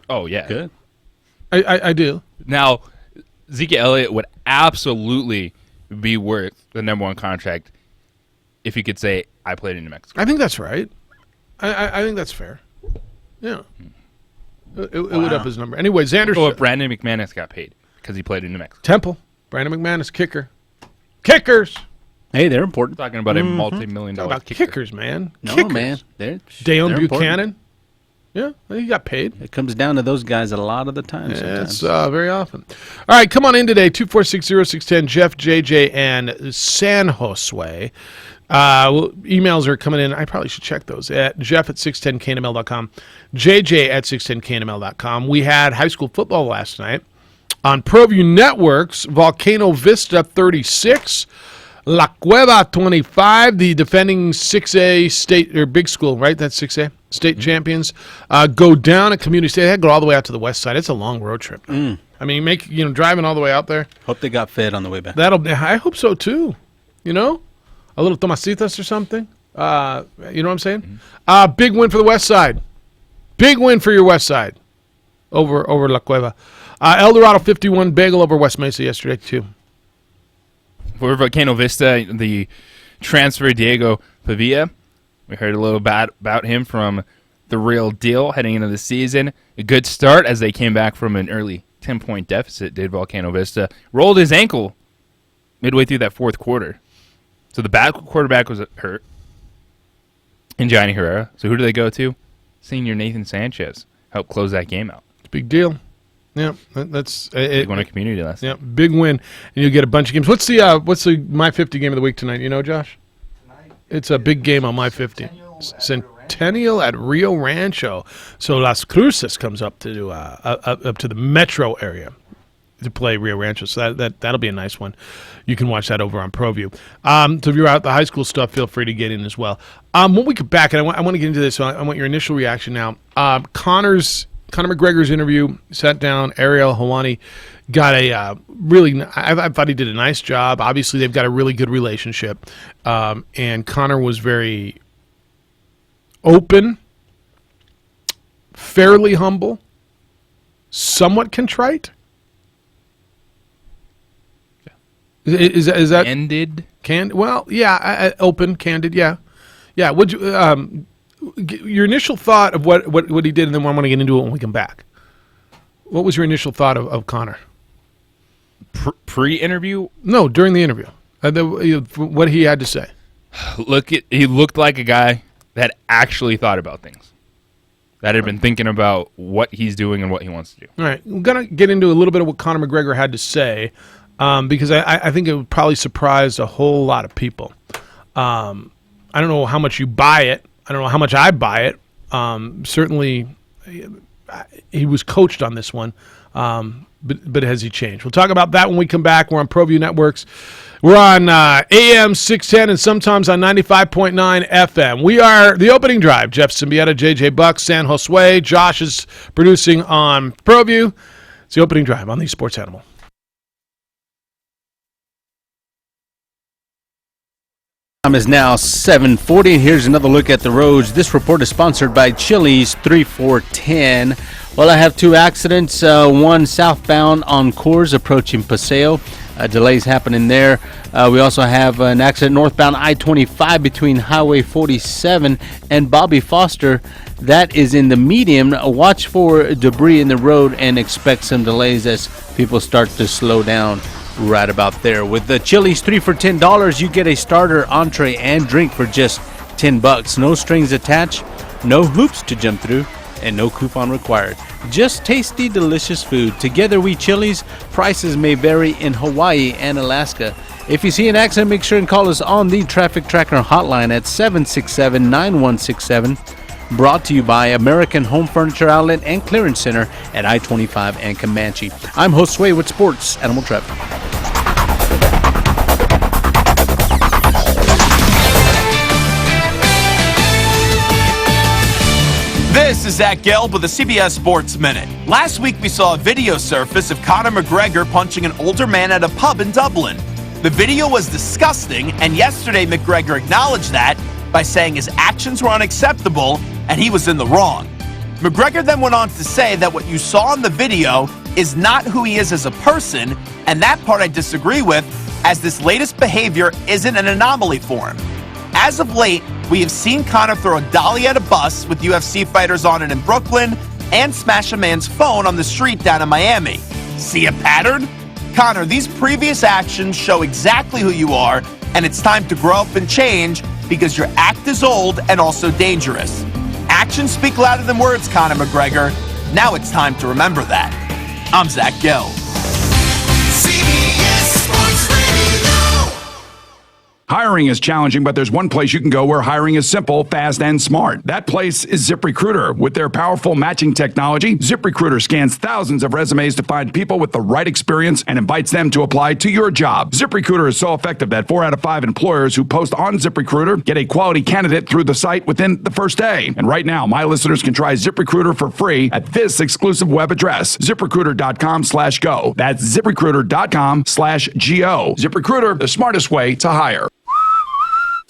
Oh, yeah. Good. I do. Now, Zeke Elliott would absolutely be worth the #1 contract if he could say, I played in New Mexico. I think that's right. I think that's fair. Yeah. It would up his number. Anyway, Xander Oh, Brandon McManus got paid because he played in New Mexico. Temple. Brandon McManus, kicker. Kickers. Hey, they're important. Talking about a multi-million Talk dollar about kickers, man. No, Kickers. man. They're Dale they're Buchanan. important. Yeah, he got paid. It comes down to those guys a lot of the time. It's sometimes. very often. All right, come on in today, 2460610, Jeff, JJ, and San Josue. Emails are coming in. I probably should check those at jeff@610knml.com, jj@610knml.com. We had high school football last night on ProView Networks. Volcano Vista 36, La Cueva 25. The defending 6A state or big school, right? That's 6A state champions. Go down at Community State. They had to go all the way out to the west side. It's a long road trip. I mean, driving all the way out there. Hope they got fed on the way back. I hope so too. A little tomasitas or something. You know what I'm saying? Big win for the West Side. Big win for your West Side over La Cueva. El Dorado 51 bagel over West Mesa yesterday too. For Volcano Vista, the transfer Diego Pavia, we heard a little about him from The Real Deal heading into the season. A good start as they came back from an early 10-point deficit, did Volcano Vista. Rolled his ankle midway through that fourth quarter. So the backup quarterback was hurt, and Johnny Herrera. So who do they go to? Senior Nathan Sanchez helped close that game out. It's a big deal. Yeah, that's big one in community last night. Yeah, big win, and you'll get a bunch of games. What's the My 50 game of the week tonight? You know, Josh? It's a big game on My 50. Centennial at Rio Rancho. So Las Cruces comes up to up to the metro area to play Rio Rancho. So that'll be a nice one. You can watch that over on ProView. So if you're out the high school stuff, feel free to get in as well. When we get back, and I want to get into this, so I want your initial reaction now. Conor McGregor's interview, sat down, Ariel Helwani got a really, I thought he did a nice job. Obviously, they've got a really good relationship. And Conor was very open, fairly humble, somewhat contrite. Is that ended? Well, yeah, open, candid, yeah. Would you your initial thought of what he did, and then I want to get into it when we come back. What was your initial thought of Conor? Pre-interview? No, during the interview. What he had to say. He looked like a guy that actually thought about things. That had been thinking about what he's doing and what he wants to do. All right, we're gonna get into a little bit of what Conor McGregor had to say. Because I think it would probably surprise a whole lot of people. I don't know how much you buy it. I don't know how much I buy it. Certainly, he was coached on this one, but has he changed? We'll talk about that when we come back. We're on ProView Networks. We're on AM 610 and sometimes on 95.9 FM. We are The Opening Drive. Jeff Symbieta, JJ Buck, San Josue. Josh is producing on ProView. It's The Opening Drive on the Sports Animal. Time is now 7:40, and here's another look at the roads. This report is sponsored by Chili's 3410. Well, I have two accidents, one southbound on Coors approaching Paseo. Delays happening there. We also have an accident northbound I-25 between Highway 47 and Bobby Foster. That is in the medium. Watch for debris in the road and expect some delays as people start to slow down right about there. With the Chili's 3 for $10, you get a starter, entree, and drink for just $10. No strings attached, no hoops to jump through, and no coupon required. Just tasty, delicious food. Together we Chili's. Prices may vary in Hawaii and Alaska. If you see an accident, make sure and call us on the Traffic Tracker hotline at 767-9167. Brought to you by American Home Furniture Outlet and Clearance Center at I-25 and Comanche. I'm Josue with Sports Animal Traffic. This is Zach Gelb with the CBS Sports Minute. Last week we saw a video surface of Conor McGregor punching an older man at a pub in Dublin. The video was disgusting, and yesterday McGregor acknowledged that by saying his actions were unacceptable and he was in the wrong. McGregor then went on to say that what you saw in the video is not who he is as a person, and that part I disagree with, as this latest behavior isn't an anomaly for him. As of late, we have seen Conor throw a dolly at a bus with UFC fighters on it in Brooklyn and smash a man's phone on the street down in Miami. See a pattern? Conor, these previous actions show exactly who you are, and it's time to grow up and change because your act is old and also dangerous. Actions speak louder than words, Conor McGregor. Now it's time to remember that. I'm Zach Gelb. Hiring Hiring is challenging, but there's one place you can go where hiring is simple, fast, and smart. That place is ZipRecruiter. With their powerful matching technology, ZipRecruiter scans thousands of resumes to find people with the right experience and invites them to apply to your job. ZipRecruiter is so effective that 4 out of 5 employers who post on ZipRecruiter get a quality candidate through the site within the first day. And right now, my listeners can try ZipRecruiter for free at this exclusive web address, ZipRecruiter.com/go. That's ZipRecruiter.com/go. ZipRecruiter, the smartest way to hire.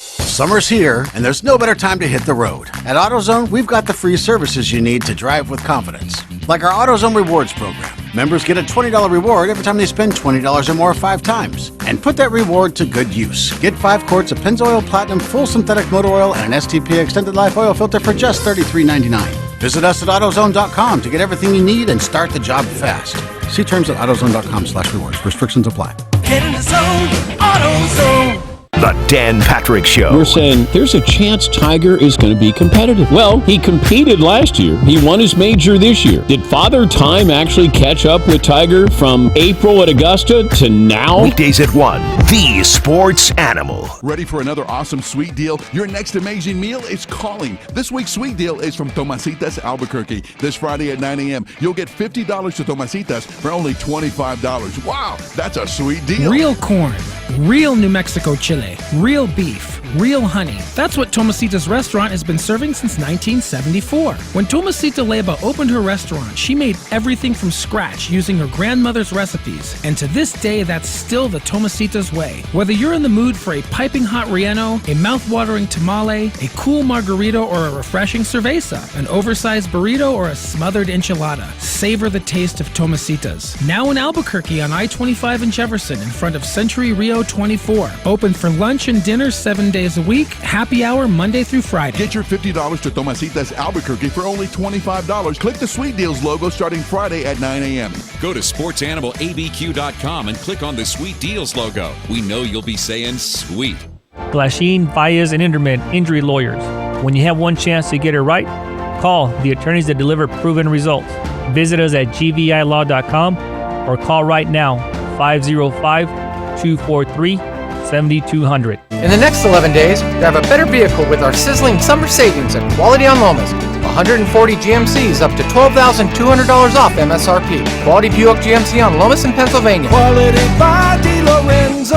Summer's here, and there's no better time to hit the road. At AutoZone, we've got the free services you need to drive with confidence. Like our AutoZone Rewards program. Members get a $20 reward every time they spend $20 or more 5 times. And put that reward to good use. Get 5 quarts of Pennzoil Platinum Full Synthetic Motor Oil and an STP Extended Life Oil Filter for just $33.99. Visit us at AutoZone.com to get everything you need and start the job fast. See terms at AutoZone.com/rewards. Restrictions apply. Get in the zone, AutoZone. The Dan Patrick Show. We're saying there's a chance Tiger is going to be competitive. Well, he competed last year. He won his major this year. Did Father Time actually catch up with Tiger from April at Augusta to now? Weekdays at 1, the Sports Animal. Ready for another awesome sweet deal? Your next amazing meal is calling. This week's sweet deal is from Tomasitas Albuquerque. This Friday at 9 a.m., you'll get $50 to Tomasitas for only $25. Wow, that's a sweet deal. Real corn, real New Mexico chili, real beef, real honey. That's what Tomasita's restaurant has been serving since 1974. When Tomasita Leyva opened her restaurant, she made everything from scratch using her grandmother's recipes. And to this day, that's still the Tomasita's way. Whether you're in the mood for a piping hot relleno, a mouth-watering tamale, a cool margarita, or a refreshing cerveza, an oversized burrito, or a smothered enchilada, savor the taste of Tomasita's. Now in Albuquerque on I-25 and Jefferson in front of Century Rio 24. Open for lunch and dinner 7 days a week, happy hour Monday through Friday. Get your $50 to Tomasitas Albuquerque for only $25. Click the Sweet Deals logo starting Friday at 9 a.m. Go to sportsanimalabq.com and click on the Sweet Deals logo. We know you'll be saying sweet. Glasheen, Baez, and Inderman Injury Lawyers. When you have one chance to get it right, call the attorneys that deliver proven results. Visit us at gvilaw.com or call right now 505-243-7200. In the next 11 days, drive a better vehicle with our sizzling summer savings at Quality on Lomas. 140 GMCs up to $12,200 off MSRP. Quality Buick GMC on Lomas in Pennsylvania. Quality by DiLorenzo.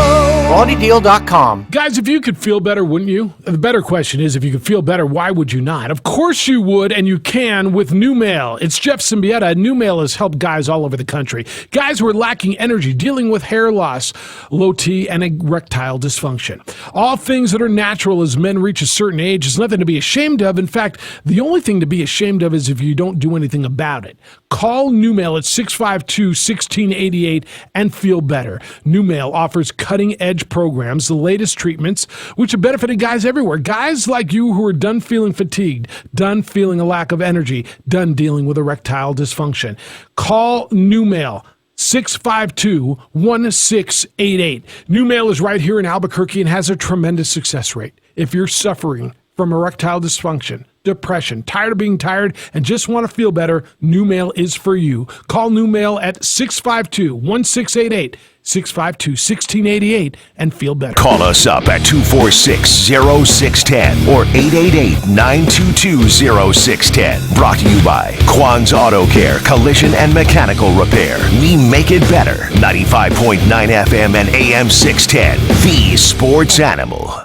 QualityDeal.com. Guys, if you could feel better, wouldn't you? The better question is, if you could feel better, why would you not? Of course you would, and you can with NuMale. It's Jeff Symbieta. NuMale has helped guys all over the country. Guys who are lacking energy, dealing with hair loss, low T, and erectile dysfunction. All things that are natural as men reach a certain age is nothing to be ashamed of. In fact, the only thing to be ashamed of is if you don't do anything about it. Call NuMale at 652-1688 and feel better. NuMale offers cutting-edge programs, the latest treatments, which have benefited guys everywhere. Guys like you who are done feeling fatigued, done feeling a lack of energy, done dealing with erectile dysfunction. Call NuMale. 652-1688. NuMale is right here in Albuquerque and has a tremendous success rate. If you're suffering from erectile dysfunction, depression, tired of being tired, and just want to feel better, NuMale is for you. Call NuMale at 652-1688, 652-1688, and feel better. Call us up at 246-0610 or 888-922-0610. Brought to you by Quan's Auto Care, Collision and Mechanical Repair. We make it better. 95.9 FM and AM 610. The Sports Animal.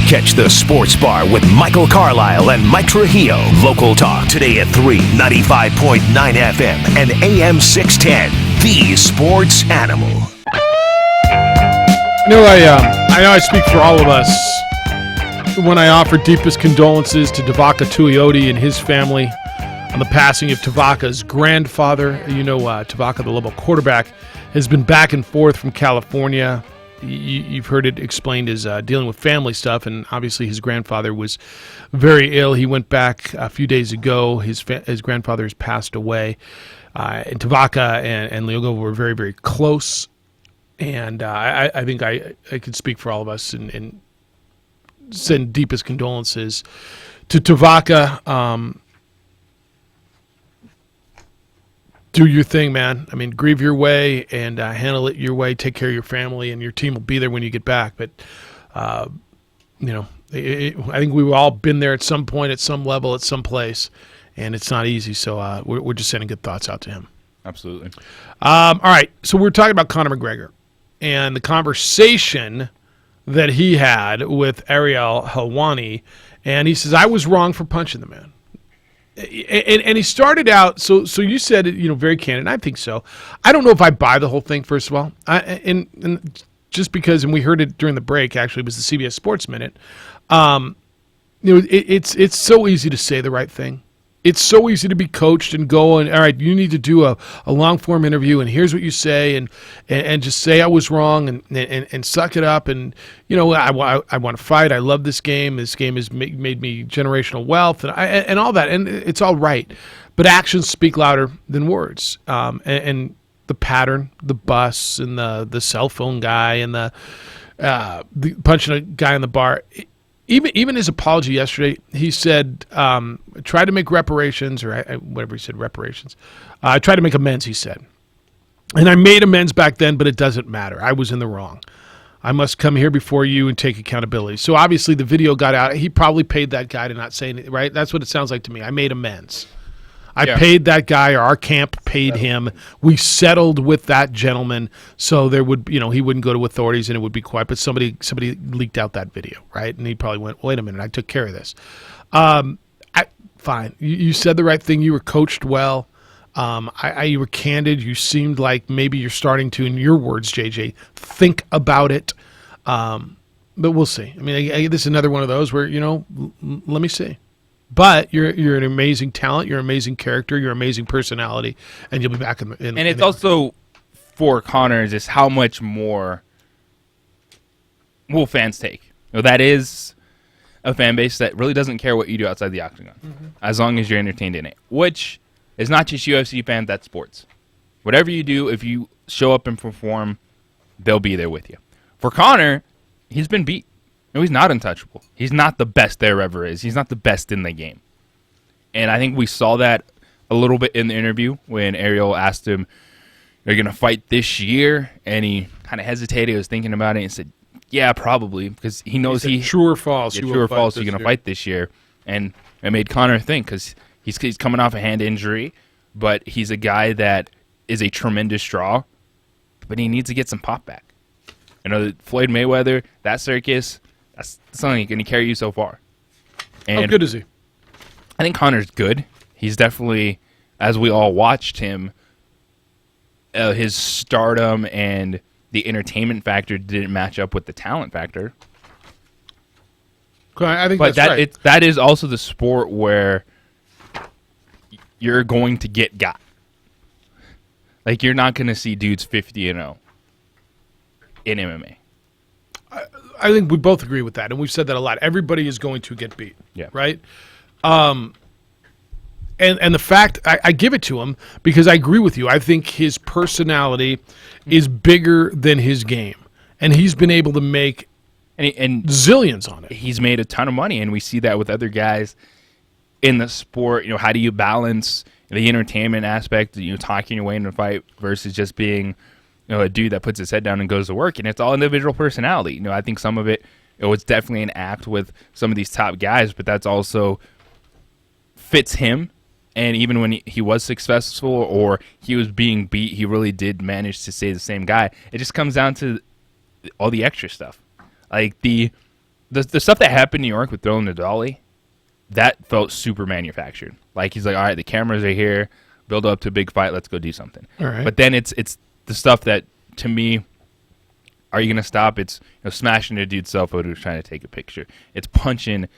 Catch the Sports Bar with Michael Carlisle and Mike Trujillo. Local talk today at 3, 95.9 FM and AM 610. The Sports Animal. I know I speak for all of us when I offer deepest condolences to Tavaka Tuioti and his family on the passing of Tavaka's grandfather. You know, Tavaka, the Lobo quarterback, has been back and forth from California. You've heard it explained as dealing with family stuff, and obviously his grandfather was very ill. He went back a few days ago. His grandfather has passed away. And Tavaka and Lyogo were very, very close. And I think I could speak for all of us and send deepest condolences to Tavaka. do your thing, man. I mean, grieve your way and handle it your way. Take care of your family, and your team will be there when you get back. But, I think we've all been there at some point, at some level, at some place, and it's not easy. So we're just sending good thoughts out to him. Absolutely. All right, so we're talking about Conor McGregor and the conversation that he had with Ariel Helwani, and he says, I was wrong for punching the man. And he started out, so you said it, very candid, and I think so. I don't know if I buy the whole thing, first of all. And just because, and we heard it during the break, actually, it was the CBS Sports Minute. It's so easy to say the right thing. It's so easy to be coached and go and, all right, you need to do a long-form interview, and here's what you say, and just say I was wrong, and suck it up, and, I want to fight. I love this game. This game has made me generational wealth, and all that, and it's all right. But actions speak louder than words, and the pattern, the bus, and the cell phone guy, and the punching a guy in the bar. Even his apology yesterday, he said, try to make reparations, or whatever he said, reparations. I tried to make amends, he said. And I made amends back then, but it doesn't matter. I was in the wrong. I must come here before you and take accountability. So obviously the video got out. He probably paid that guy to not say anything, right? That's what it sounds like to me. I made amends. I paid that guy, or our camp paid him. We settled with that gentleman, so there would, he wouldn't go to authorities and it would be quiet. But somebody leaked out that video, right? And he probably went, wait a minute, I took care of this. Fine. You said the right thing. You were coached well. You were candid. You seemed like maybe you're starting to, in your words, JJ, think about it. But we'll see. I mean, this is another one of those where, let me see. But you're an amazing talent. You're an amazing character. You're an amazing personality, and you'll be back in. And it's also for Conor is how much more will fans take. That is a fan base that really doesn't care what you do outside the octagon, as long as you're entertained in it. Which is not just UFC fans. That's sports. Whatever you do, if you show up and perform, they'll be there with you. For Conor, he's been beat. No, he's not untouchable. He's not the best there ever is. He's not the best in the game. And I think we saw that a little bit in the interview when Ariel asked him, are you going to fight this year? And he kind of hesitated. He was thinking about it and said, yeah, probably. Because he knows true or false. Yeah, true or false, you're going to fight this year. And it made Conor think, because he's coming off a hand injury, but he's a guy that is a tremendous draw, but he needs to get some pop back. Floyd Mayweather, that circus, that's only going to carry you so far. And how good is he? I think Conor's good. He's definitely, as we all watched him, his stardom and the entertainment factor didn't match up with the talent factor. I think that's right. That is also the sport where you're going to get got. Like, you're not going to see dudes 50-0 in MMA. I think we both agree with that, and we've said that a lot. Everybody is going to get beat, right? And the fact, I give it to him because I agree with you. I think his personality is bigger than his game, and he's been able to make and zillions on it. He's made a ton of money, and we see that with other guys in the sport. How do you balance the entertainment aspect, talking your way into a fight versus just being a dude that puts his head down and goes to work? And it's all individual personality. I think some of it, it's definitely an act with some of these top guys, but that's also fits him. And even when he was successful or he was being beat, he really did manage to stay the same guy. It just comes down to all the extra stuff. Like the stuff that happened in New York with throwing the dolly, that felt super manufactured. Like, he's like, all right, the cameras are here, build up to a big fight, let's go do something. All right. But then it's the stuff that, to me, are you going to stop? It's smashing a dude's cell phone who's trying to take a picture. It's punching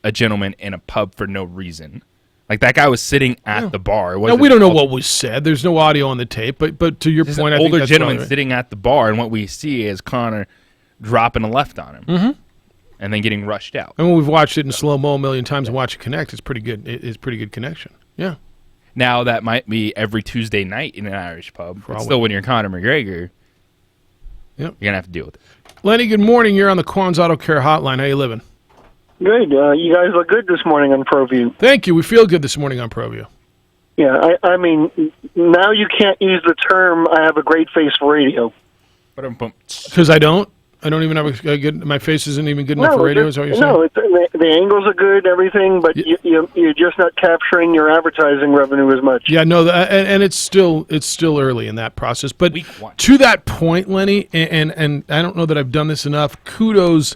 a gentleman in a pub for no reason. Like, that guy was sitting at the bar. Now, we don't know what was said. There's no audio on the tape. But to your point, I think older that's gentleman right. sitting at the bar, and what we see is Conor dropping a left on him, and then getting rushed out. And when we've watched it in slow-mo a million times and watch it connect, it's pretty good. It's pretty good connection. Yeah. Now, that might be every Tuesday night in an Irish pub. But still, when you're Conor McGregor, you're going to have to deal with it. Lenny, good morning. You're on the Quan's Auto Care Hotline. How you living? Good. You guys look good this morning on ProView. Thank you. We feel good this morning on ProView. Yeah, I mean, now you can't use the term, I have a great face for radio. Because I don't even have a good. My face isn't even good enough for radio. Is that what you're saying? No, the angles are good, everything, but you're just not capturing your advertising revenue as much. Yeah, no, and it's still early in that process. But to that point, Lenny, and I don't know that I've done this enough. Kudos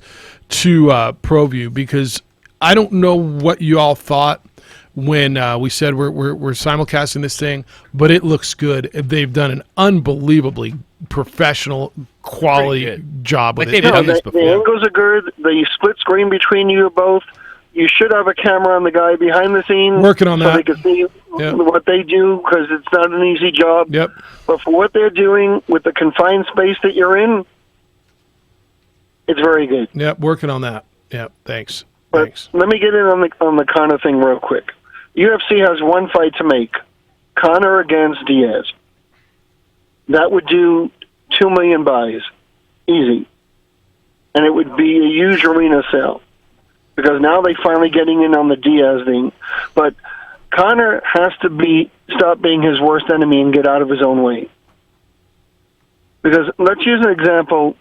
to ProView, because I don't know what you all thought when we said we're simulcasting this thing, but it looks good. They've done an unbelievably professional quality job with it. The angles are good. The split screen between you both. You should have a camera on the guy behind the scenes. Working on so that. they can see what they do, because it's not an easy job. Yep. But for what they're doing with the confined space that you're in, it's very good. Yep, working on that. Yep, thanks. But let me get in on the Conor thing real quick. UFC has one fight to make. Conor against Diaz. That would do 2 million buys. Easy. And it would be a huge arena sale. Because now they're finally getting in on the Diaz thing. But Conor has to stop being his worst enemy and get out of his own way. Because let's use an example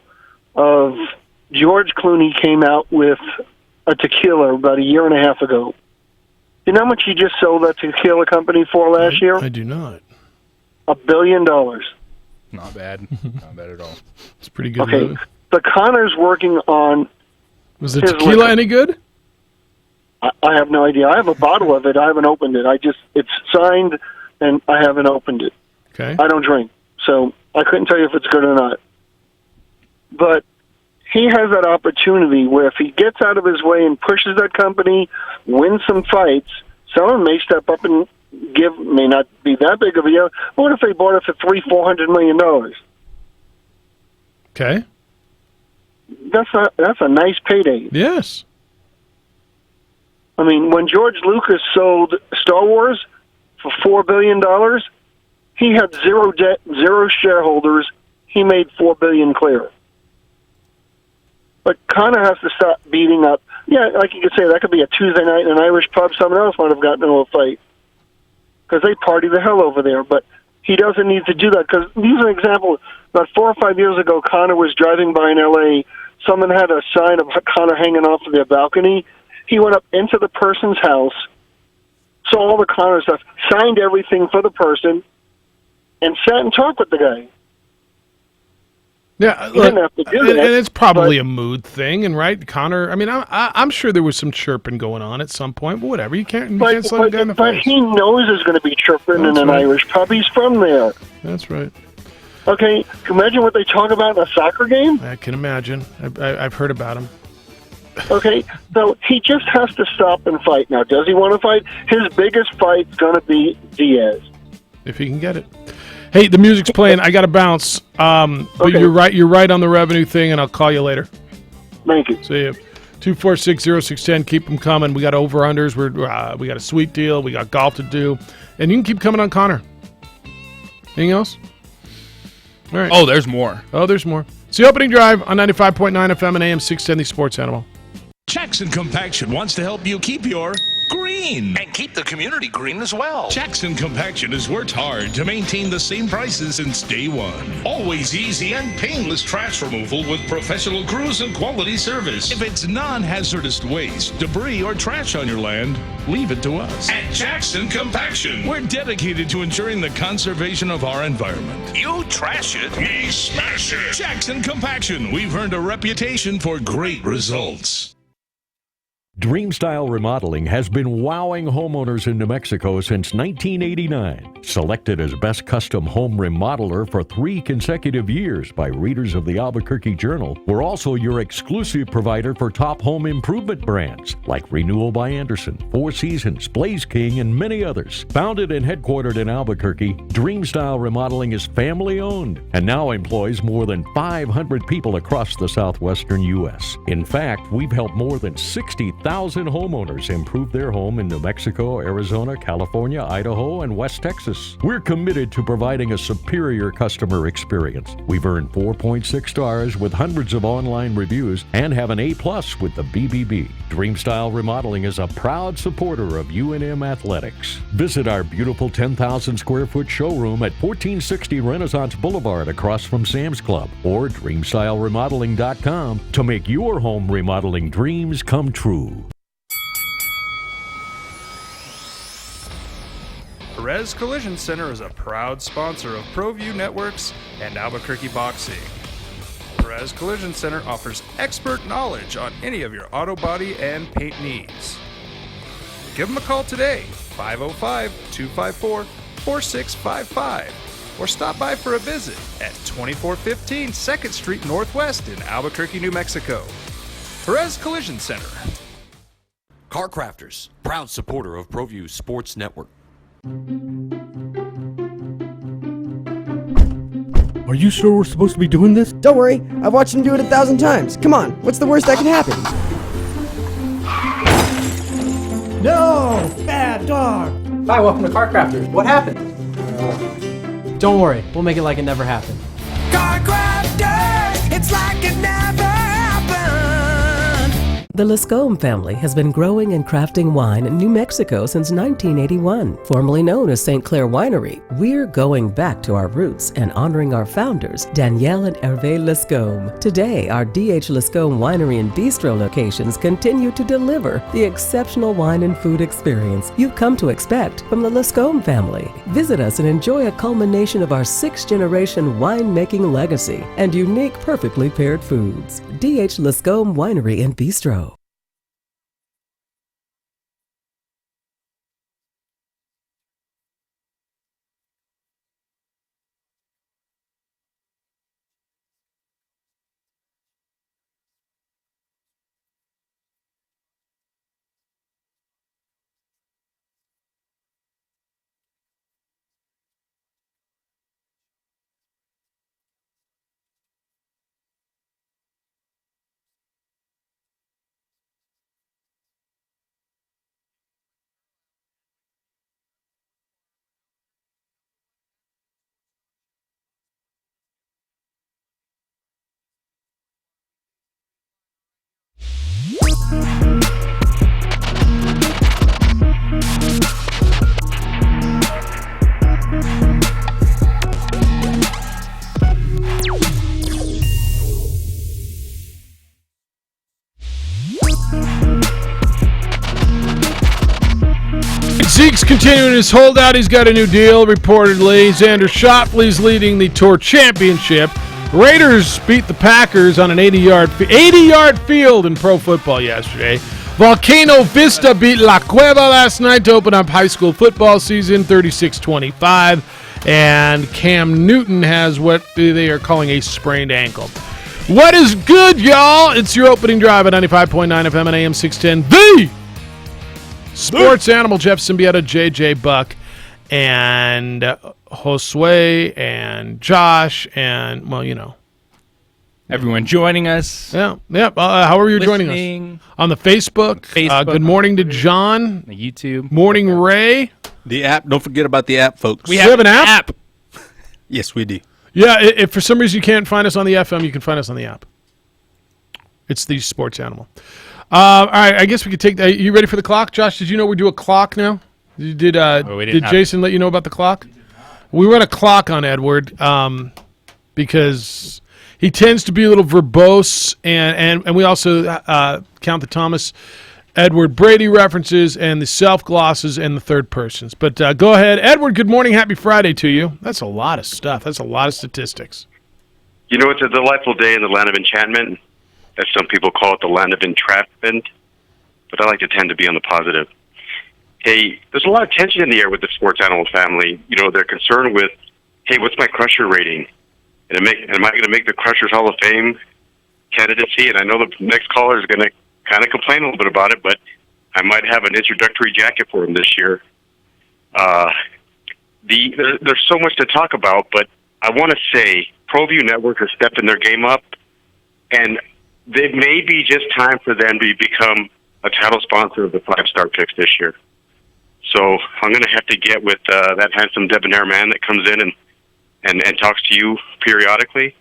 of George Clooney came out with a tequila about a year and a half ago. You know how much he just sold that tequila company for last year? I do not. $1 billion. Not bad. Not bad at all. It's pretty good. Okay, move. the Conor's working on. Was the his tequila liquor. any good? I have no idea. I have a bottle of it. I haven't opened it. It's signed, and I haven't opened it. Okay. I don't drink, so I couldn't tell you if it's good or not. But he has that opportunity where if he gets out of his way and pushes that company, wins some fights, someone may step up and may not be that big of a deal. What if they bought it for $300-400 million? Okay. That's a nice payday. Yes. I mean, when George Lucas sold Star Wars for $4 billion, he had zero debt, zero shareholders. He made $4 billion clear. But Conor has to stop beating up. Yeah, like you could say, that could be a Tuesday night in an Irish pub. Someone else might have gotten into a fight because they party the hell over there. But he doesn't need to do that, because use an example. About 4 or 5 years ago, Conor was driving by in L.A. Someone had a sign of Conor hanging off of their balcony. He went up into the person's house, saw all the Conor stuff, signed everything for the person, and sat and talked with the guy. Yeah, He didn't have to do and that, it's probably a mood thing, and right, Conor. I mean, I'm sure there was some chirping going on at some point, but whatever. You can't slap a guy in the But face. he knows there's going to be chirping That's in an right. Irish pub. He's from there. That's right. Okay, can you imagine what they talk about in a soccer game? I can imagine. I've heard about him. Okay, so he just has to stop and fight. Now, does he want to fight? His biggest fight's going to be Diaz. If he can get it. Hey, the music's playing. I got to bounce. But Okay. you're right. You're right on the revenue thing, and I'll call you later. Thank you. See you. 246-0610. Keep them coming. We got over-unders. We got a sweet deal. We got golf to do. And you can keep coming on Conor. Anything else? All right. Oh, there's more. Oh, there's more. It's the opening drive on 95.9 FM and AM 610, the Sports Animal. Jackson Compaction wants to help you keep your green. And keep the community green as well. Jackson Compaction has worked hard to maintain the same prices since day one. Always easy and painless trash removal with professional crews and quality service. If it's non-hazardous waste, debris, or trash on your land, leave it to us. At Jackson Compaction, we're dedicated to ensuring the conservation of our environment. You trash it, we smash it. Jackson Compaction, we've earned a reputation for great results. Dreamstyle Remodeling has been wowing homeowners in New Mexico since 1989. Selected as Best Custom Home Remodeler for 3 consecutive years by readers of the Albuquerque Journal, we're also your exclusive provider for top home improvement brands like Renewal by Anderson, Four Seasons, Blaze King, and many others. Founded and headquartered in Albuquerque, Dreamstyle Remodeling is family-owned and now employs more than 500 people across the southwestern U.S. In fact, we've helped more than 60,000 10,000 homeowners improved their home in New Mexico, Arizona, California, Idaho, and West Texas. We're committed to providing a superior customer experience. We've earned 4.6 stars with hundreds of online reviews and have an A+ with the BBB. Dreamstyle Remodeling is a proud supporter of UNM Athletics. Visit our beautiful 10,000 square foot showroom at 1460 Renaissance Boulevard across from Sam's Club or DreamStyleRemodeling.com to make your home remodeling dreams come true. Perez Collision Center is a proud sponsor of ProView Networks and Albuquerque Boxing. Perez Collision Center offers expert knowledge on any of your auto body and paint needs. Give them a call today, 505-254-4655, or stop by for a visit at 2415 2nd Street Northwest in Albuquerque, New Mexico. Perez Collision Center. Car Crafters, proud supporter of ProView Sports Network. Are you sure we're supposed to be doing this? Don't worry, I've watched him do it 1,000 times. Come on, what's the worst that can happen? No! Bad dog! Hi, welcome to Car Crafters. What happened? Don't worry, we'll make it like it never happened. Car Crafters, it's like it never happened. The Lascombe family has been growing and crafting wine in New Mexico since 1981. Formerly known as St. Clair Winery, we're going back to our roots and honoring our founders, Danielle and Hervé Lascombe. Today, our D.H. Lascombe Winery and Bistro locations continue to deliver the exceptional wine and food experience you've come to expect from the Lascombe family. Visit us and enjoy a culmination of our 6th-generation winemaking legacy and unique, perfectly paired foods. D.H. Lascombe Winery and Bistro. Zeke's continuing his holdout. He's got a new deal, reportedly. Xander Schauffele's leading the Tour Championship. Raiders beat the Packers on an 80-yard field in pro football yesterday. Volcano Vista beat La Cueva last night to open up high school football season, 36-25. And Cam Newton has what they are calling a sprained ankle. What is good, y'all? It's your opening drive at 95.9 FM and AM 610. The Sports Animal. Jeff Symbieta, JJ Buck, and Josue, and Josh, and, well, you know. Everyone joining us. Yeah. How are you joining us? On the Facebook. Good morning to John. The YouTube. Morning, Ray. The app. Don't forget about the app, folks. We have an app? Yes, we do. Yeah, if for some reason you can't find us on the FM, you can find us on the app. It's the Sports Animal. All right, I guess we could take that. You ready for the clock? Josh, did you know we do a clock now? Did Jason let you know about the clock? We run a clock on Edward because he tends to be a little verbose, and we also count the Thomas Edward Brady references and the self-glosses and the third persons. But go ahead. Edward, good morning. Happy Friday to you. That's a lot of stuff. That's a lot of statistics. You know, it's a delightful day in the land of enchantment, as some people call it, the land of entrapment, but I like to tend to be on the positive. Hey, there's a lot of tension in the air with the Sports Animal family. You know, they're concerned with, hey, what's my Crusher rating? And am I going to make the Crushers Hall of Fame candidacy? And I know the next caller is going to kind of complain a little bit about it, but I might have an introductory jacket for him this year. There's so much to talk about, but I want to say ProView Network has stepped in their game up, and it may be just time for them to become a a title sponsor of the 5-star picks this year. So I'm going to have to get with that handsome debonair man that comes in and talks to you periodically.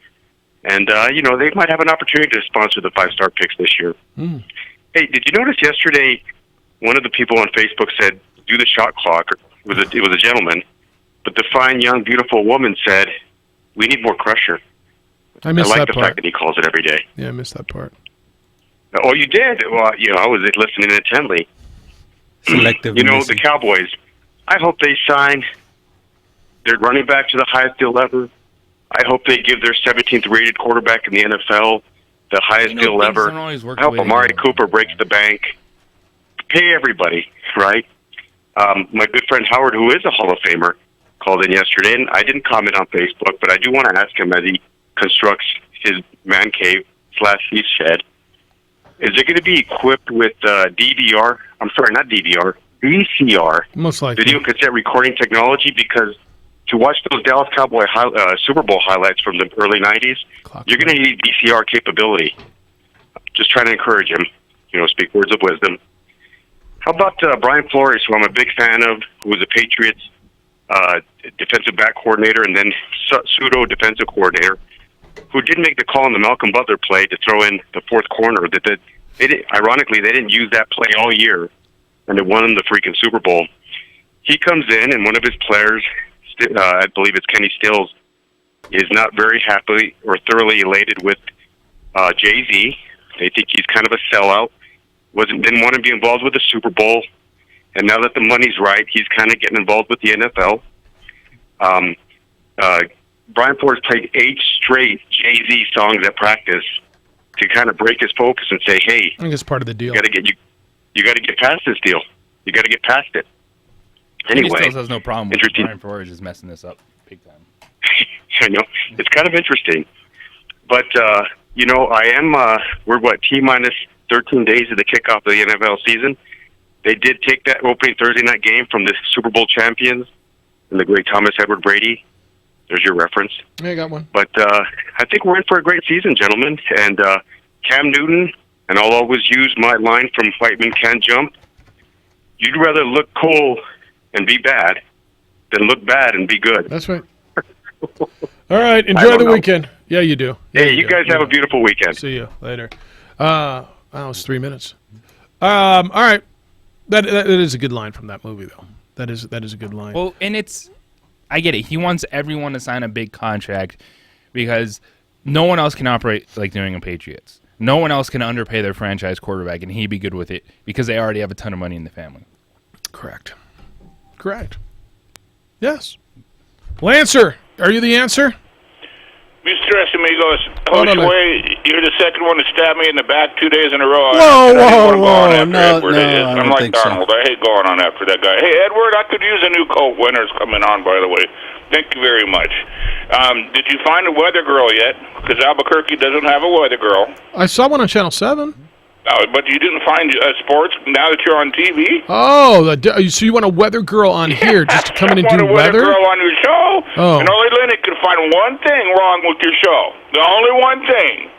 And, they might have an opportunity to sponsor the 5-star picks this year. Mm. Hey, did you notice yesterday one of the people on Facebook said, do the shot clock? It was a gentleman. But the fine, young, beautiful woman said, we need more Crusher. I missed like that the part. fact that he calls it every day. Yeah, I missed that part. Oh, you did? Well, I was listening intently. Selective. The Cowboys, I hope they sign their running back to the highest deal ever. I hope they give their 17th rated quarterback in the NFL the highest deal ever. I hope Amari Cooper breaks the bank. Pay everybody, right? My good friend Howard, who is a Hall of Famer, called in yesterday, and I didn't comment on Facebook, but I do want to ask him as he constructs his man cave / heath shed, is it going to be equipped with DVR? I'm sorry, not DVR, VCR. Most likely. Video cassette recording technology, because to watch those Dallas Cowboy Super Bowl highlights from the early 90s, you're going to need VCR capability. Just trying to encourage him, speak words of wisdom. How about Brian Flores, who I'm a big fan of, who was a Patriots defensive back coordinator and then pseudo defensive coordinator, who did make the call on the Malcolm Butler play to throw in the fourth corner. Ironically, they didn't use that play all year, and it won them the freaking Super Bowl. He comes in, and one of his players, I believe it's Kenny Stills, is not very happy or thoroughly elated with Jay-Z. They think he's kind of a sellout. Didn't want to be involved with the Super Bowl, and now that the money's right, he's kind of getting involved with the NFL. Brian Flores played 8 straight Jay-Z songs at practice to kind of break his focus and say, "Hey, I think it's part of the deal. You got to get past this deal. You got to get past it." Anyway, he still has no problem with Brian Flores just messing this up big time. I know it's kind of interesting, but I am. We're T-minus 13 days of the kickoff of the NFL season. They did take that opening Thursday night game from the Super Bowl champions and the great Thomas Edward Brady. There's your reference. Yeah, I got one. But I think we're in for a great season, gentlemen. And Cam Newton, and I'll always use my line from Whiteman Can't Jump, you'd rather look cool and be bad than look bad and be good. That's right. All right, enjoy the weekend. Yeah, you do. Hey, you guys have a beautiful weekend. See you later. It's 3 minutes. All right. That is a good line from that movie, though. That is a good line. Well, and I get it. He wants everyone to sign a big contract because no one else can operate like New England Patriots. No one else can underpay their franchise quarterback, and he'd be good with it because they already have a ton of money in the family. Correct. Yes. Lancer, are you the answer? Mr. Amigos, Josue, you're the second one to stab me in the back 2 days in a row. Whoa, no, I'm like Darnold. I hate going on after that guy. Hey, Edward, I could use a new coat. Winter's coming on, by the way. Thank you very much. Did you find a weather girl yet? Because Albuquerque doesn't have a weather girl. I saw one on Channel 7. But you didn't find sports now that you're on TV? Oh, so you want a weather girl on here just to come in and do weather? I want a weather girl on your show. Oh. And only Lenny could find one thing wrong with your show. The only one thing,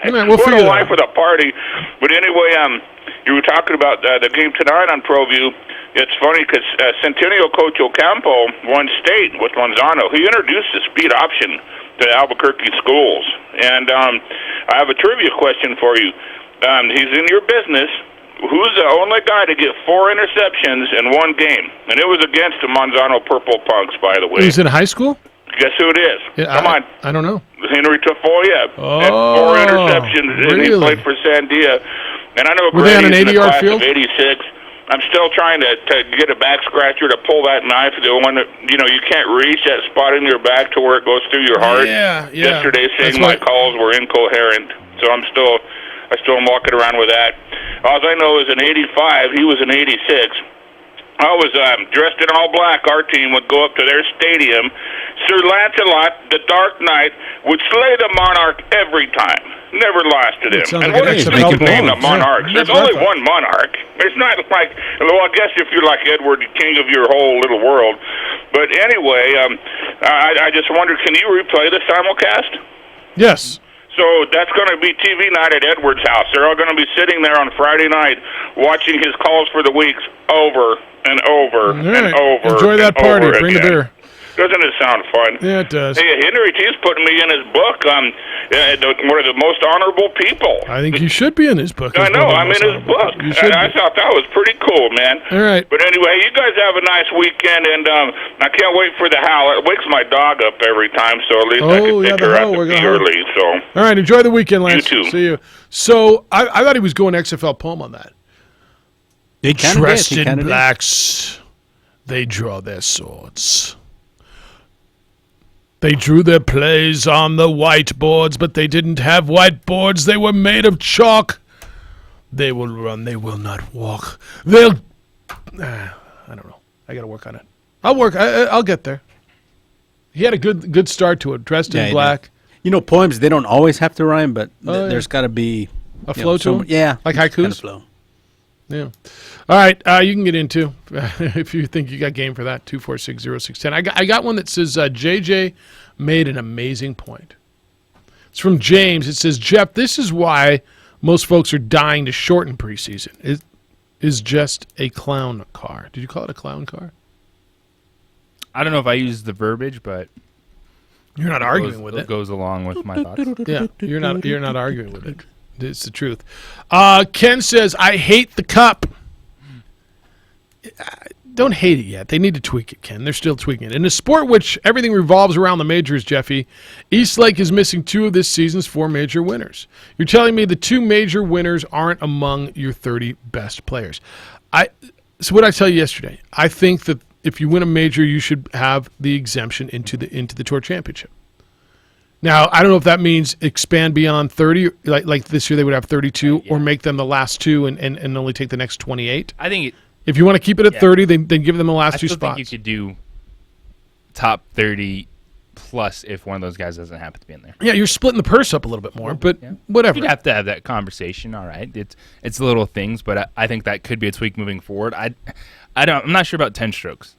We'll what a life with a party. But anyway, you were talking about the game tonight on ProView. It's funny because Centennial coach Ocampo won state with Manzano. He introduced the speed option to Albuquerque schools. And I have a trivia question for you. He's in your business. Who's the only guy to get 4 interceptions in one game? And it was against the Manzano Purple Punks, by the way. Is it high school? Guess who it is? Yeah, Come on. I don't know. Henry Tafoya had 4 interceptions, and he played for Sandia. And I know Were they on an Grady's in the 80-yard class field? of 86. I'm still trying to get a back scratcher to pull that knife. The one that, you can't reach that spot in your back to where it goes through your heart. Yeah. Yesterday saying my calls were incoherent. So I still am walking around with that. All I know is in 85, he was in 86. I was dressed in all black. Our team would go up to their stadium. Sir Lancelot, the Dark Knight, would slay the monarch every time. Never lost to them. And what a stupid name, the Monarchs. There's only one monarch. It's not like, I guess if you're like Edward, king of your whole little world. But anyway, I just wondered, can you replay the simulcast? Yes. So that's going to be TV night at Edwards' house. They're all going to be sitting there on Friday night watching his calls for the weeks over and over and over. Enjoy that and party. over Bring the again. beer. Doesn't it sound fun? Yeah, it does. Hey, Henry T's putting me in his book. One of the most honorable people. I think you should be in his book. I know. I'm in his book. You should I thought that was pretty cool, man. All right. But anyway, you guys have a nice weekend, and I can't wait for the howl. It wakes my dog up every time, so at least I can take her out to pee early. So. All right. Enjoy the weekend, Lance. You too. See you. So I thought he was going XFL poem on that. He kinda Dressed did. He in kinda did. blacks, they draw their swords. They drew their plays on the whiteboards, but they didn't have whiteboards. They were made of chalk. They will run, they will not walk. They'll... I don't know. I got to work on it. I'll work. I'll get there. He had a good start to it, dressed in he black. did. You know, poems, they don't always have to rhyme, but there's got to be... A flow to them? Yeah. Like kind haikus? of flow. Yeah. All right. You can get into if you think you got game for that. 2460610. I got one that says JJ made an amazing point. It's from James. It says, Jeff, this is why most folks are dying to shorten preseason. It is just a clown car. Did you call it a clown car? I don't know if I use the verbiage, but you're not arguing with it. It goes along with my thoughts. Yeah, you're not arguing with it. It's the truth. Ken says, I hate the cup. Don't hate it yet. They need to tweak it, Ken. They're still tweaking it. In a sport which everything revolves around the majors, Jeffy, Eastlake is missing 2 of this season's 4 major winners. You're telling me the 2 major winners aren't among your 30 best players. So what I tell you yesterday, I think that if you win a major, you should have the exemption into the Tour Championship. Now, I don't know if that means expand beyond 30, like this year they would have 32, or make them the last 2 and only take the next 28. I think if you want to keep it at 30, then give them the last 2 spots. I think you could do top 30 plus if one of those guys doesn't happen to be in there. Yeah, you're splitting the purse up a little bit more, but whatever. You'd have to have that conversation. All right, it's little things, but I think that could be a tweak moving forward. I'm not sure about 10 strokes.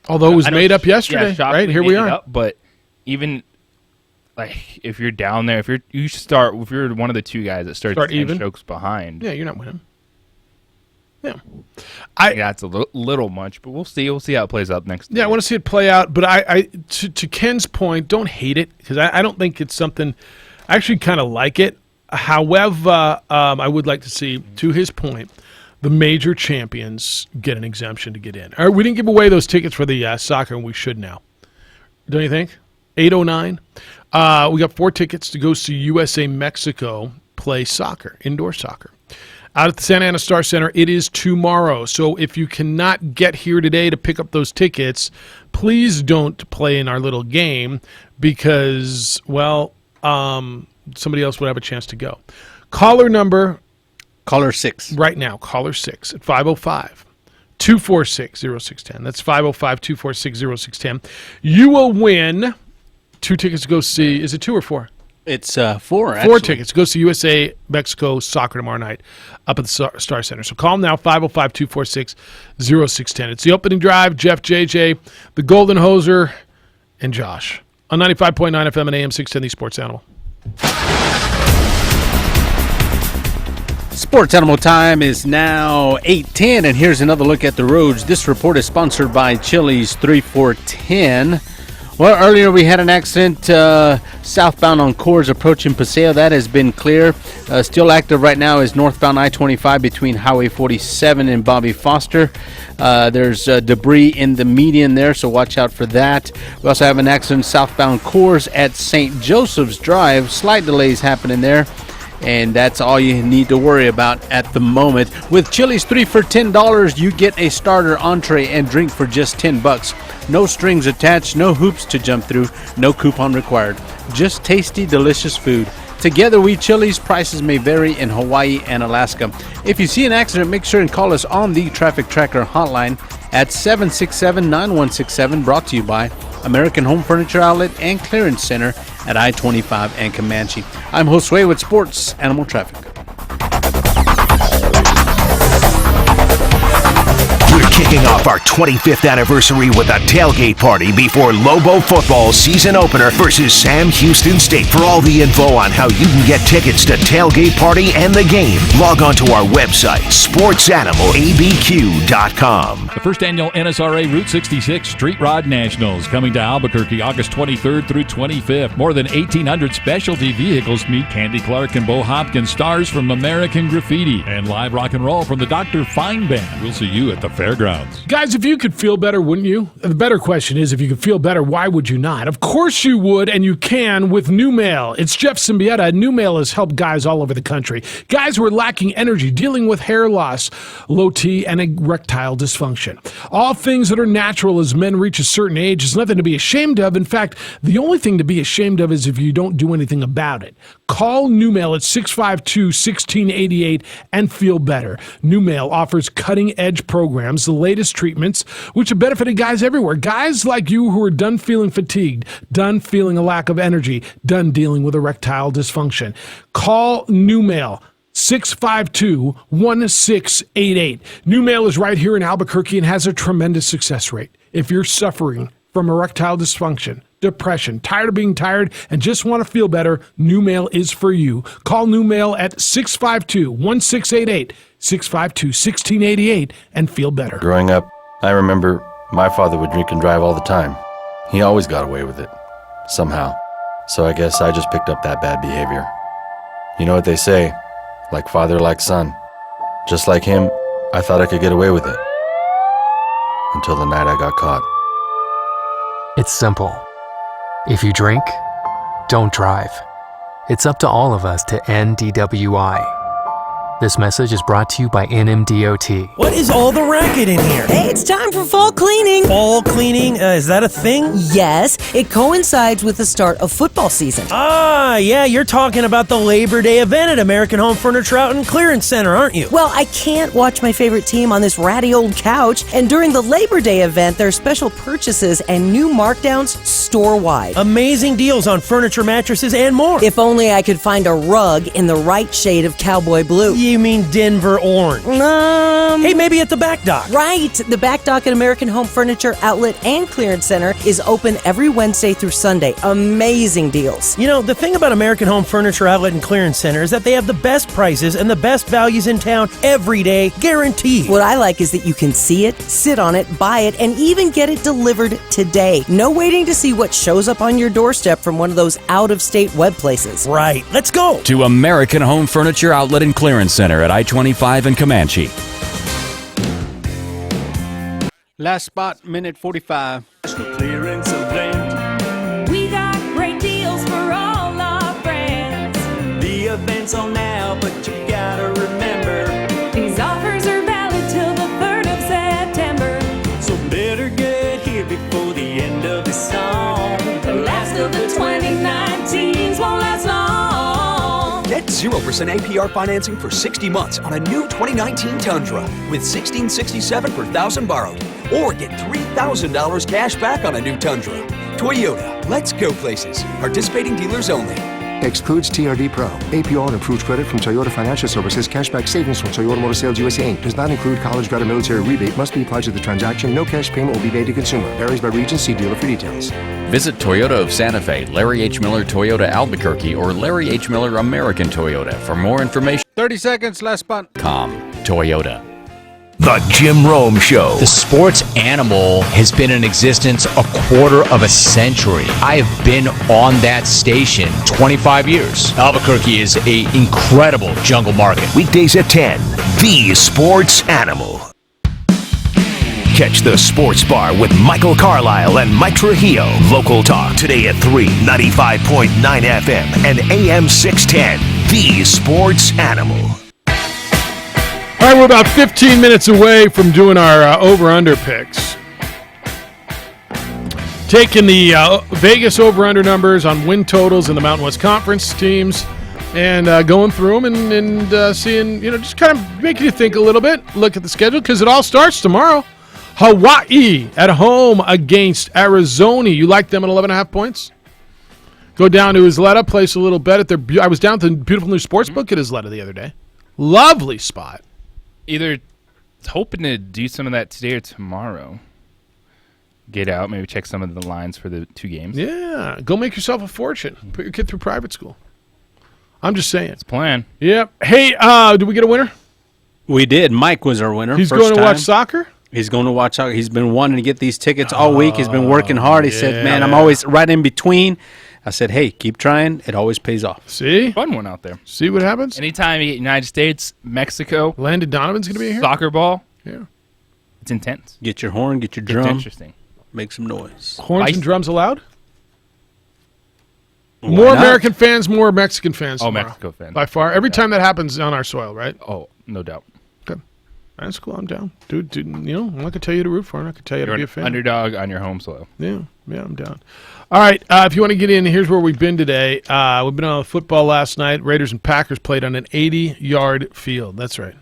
Although it was made up yesterday, right? Here we are. But even like if you're down there, if you're one of the 2 guys that starts 10 even strokes behind, yeah, you're not winning. Yeah, that's a little much, but we'll see. We'll see how it plays out next. Yeah, I want to see it play out. But to Ken's point, don't hate it because I don't think it's something. I actually kind of like it. However, I would like to see, to his point, the major champions get an exemption to get in. All right, we didn't give away those tickets for the soccer, and we should now. Don't you think? 809. We got 4 tickets to go see USA Mexico play soccer, indoor soccer. Out at the Santa Ana Star Center, it is tomorrow. So if you cannot get here today to pick up those tickets, please don't play in our little game because, well, somebody else would have a chance to go. Caller 6. Right now, caller 6 at 505-246-0610. That's 505-246-0610. You will win 2 tickets to go see. Is it 2 or 4? It's 4, actually. 4 tickets to go see USA Mexico soccer tomorrow night up at the Star Center. So call them now, 505-246-0610. It's the opening drive. Jeff, JJ, the Golden Hoser, and Josh on 95.9 FM and AM 610, the Sports Animal. Sports Animal time is now 8:10, and here's another look at the roads. This report is sponsored by Chili's 3410. Well, earlier we had an accident southbound on Coors approaching Paseo. That has been clear. Still active right now is northbound I-25 between Highway 47 and Bobby Foster. There's debris in the median there, so watch out for that. We also have an accident southbound Coors at St. Joseph's Drive. Slight delays happening there. And that's all you need to worry about at the moment. With Chili's 3 for $10, you get a starter, entree, and drink for just $10. No strings attached, no hoops to jump through, no coupon required. Just tasty, delicious food. Together we Chili's. Prices may vary in Hawaii and Alaska. If you see an accident, make sure and call us on the Traffic Tracker hotline at 767-9167. Brought to you by American Home Furniture Outlet and Clearance Center at I-25 and Comanche. I'm Josue with Sports Animal Traffic. The Kicking off our 25th anniversary with a tailgate party before Lobo football season opener versus Sam Houston State. For all the info on how you can get tickets to tailgate party and the game, log on to our website, sportsanimalabq.com. The first annual NSRA Route 66 Street Rod Nationals coming to Albuquerque August 23rd through 25th. More than 1,800 specialty vehicles meet Candy Clark and Bo Hopkins, stars from American Graffiti, and live rock and roll from the Dr. Fine Band. We'll see you at the fairgrounds. Guys, if you could feel better, wouldn't you? The better question is, if you could feel better, why would you not? Of course you would, and you can with NuMale. It's Jeff Symbieta. NuMale has helped guys all over the country. Guys who are lacking energy, dealing with hair loss, low T, and erectile dysfunction. All things that are natural as men reach a certain age is nothing to be ashamed of. In fact, the only thing to be ashamed of is if you don't do anything about it. Call NuMale at 652-1688 and feel better. NuMale offers cutting-edge programs, the latest treatments, which have benefited guys everywhere. Guys like you who are done feeling fatigued, done feeling a lack of energy, done dealing with erectile dysfunction. Call NuMale. 652-1688. NuMale is right here in Albuquerque and has a tremendous success rate. If you're suffering from erectile dysfunction, depression, tired of being tired, and just want to feel better, NuMale is for you. Call NuMale at 652-1688, 652-1688, and feel better. Growing up, I remember my father would drink and drive all the time. He always got away with it, somehow. So I guess I just picked up that bad behavior. You know what they say, like father, like son. Just like him, I thought I could get away with it. Until the night I got caught. It's simple. If you drink, don't drive. It's up to all of us to end DWI. This message is brought to you by NMDOT. What is all the racket in here? Hey, it's time for fall cleaning. Fall cleaning? Is that a thing? Yes, it coincides with the start of football season. Ah, yeah, you're talking about the Labor Day event at American Home Furniture out in Clearance Center, aren't you? Well, I can't watch my favorite team on this ratty old couch, and during the Labor Day event, there are special purchases and new markdowns store-wide. Amazing deals on furniture, mattresses, and more. If only I could find a rug in the right shade of cowboy blue. You mean Denver orange? Hey, maybe at the back dock. Right. The back dock at American Home Furniture Outlet and Clearance Center is open every Wednesday through Sunday. Amazing deals. You know, the thing about American Home Furniture Outlet and Clearance Center is that they have the best prices and the best values in town every day, guaranteed. What I like is that you can see it, sit on it, buy it, and even get it delivered today. No waiting to see what shows up on your doorstep from one of those out-of-state web places. Right. Let's go. To American Home Furniture Outlet and Clearance Center at I-25 and Comanche. Last spot, minute 45. Clearance event. We got great deals for all our friends. The event's on now, but you gotta remember, these offers are valid till the 3rd of September. So better get here before the end of the song. The last of the 2019s won't last long. Get 0% APR financing for 60 months on a new 2019 Tundra with $1,667 per thousand borrowed. Or get $3,000 cash back on a new Tundra. Toyota, let's go places. Participating dealers only. Excludes TRD Pro. APR and approved credit from Toyota Financial Services. Cashback savings from Toyota Motor Sales USA Inc. Does not include college grad or military rebate. Must be applied to the transaction. No cash payment will be made to consumer. Varies by region. See dealer for details. Visit Toyota of Santa Fe, Larry H. Miller Toyota Albuquerque, or Larry H. Miller American Toyota for more information. 30 seconds, last spot. Toyota. The Jim Rome Show. The sports animal has been in existence a quarter of a century. I have been on that station 25 years. Albuquerque is an incredible jungle market. Weekdays at 10, The Sports Animal. Catch the Sports Bar with Michael Carlisle and Mike Trujillo. Local talk today at 3, 95.9 FM and AM 610. The Sports Animal. All right, we're about 15 minutes away from doing our over-under picks. Taking the Vegas over-under numbers on win totals in the Mountain West Conference teams and going through them and seeing, just kind of making you think a little bit, look at the schedule, because it all starts tomorrow. Hawaii at home against Arizona. You like them at 11.5 points? Go down to Isleta, place a little bet at their. I was down at the beautiful new sports book at Isleta the other day. Lovely spot. Either was hoping to do some of that today or tomorrow. Get out, maybe check some of the lines for the 2 games. Yeah, go make yourself a fortune. Put your kid through private school. I'm just saying. It's a plan. Yep. Hey, did we get a winner? We did. Mike was our winner. He's first going to watch time. soccer? He's going to watch soccer. He's been wanting to get these tickets all week. He's been working hard. He said, man, I'm always right in between. I said, hey, keep trying. It always pays off. See? Fun one out there. See what happens? Anytime you get United States, Mexico. Landon Donovan's going to be here? Soccer ball. Yeah. It's intense. Get your horn, get your It's drum. interesting. Make some noise. Horns and drums allowed? Why More not? American fans, more Mexican fans. Oh, tomorrow. Mexico fans. By far. Every time that happens on our soil, right? Oh, no doubt. Good. That's cool. I'm down. Dude, I'm not going to tell you to root for. I'm not going to tell you You're to be an a fan. underdog on your home soil. Yeah, I'm down. All right, if you want to get in, here's where we've been today. We've been on football last night. Raiders and Packers played on an 80-yard field. That's right.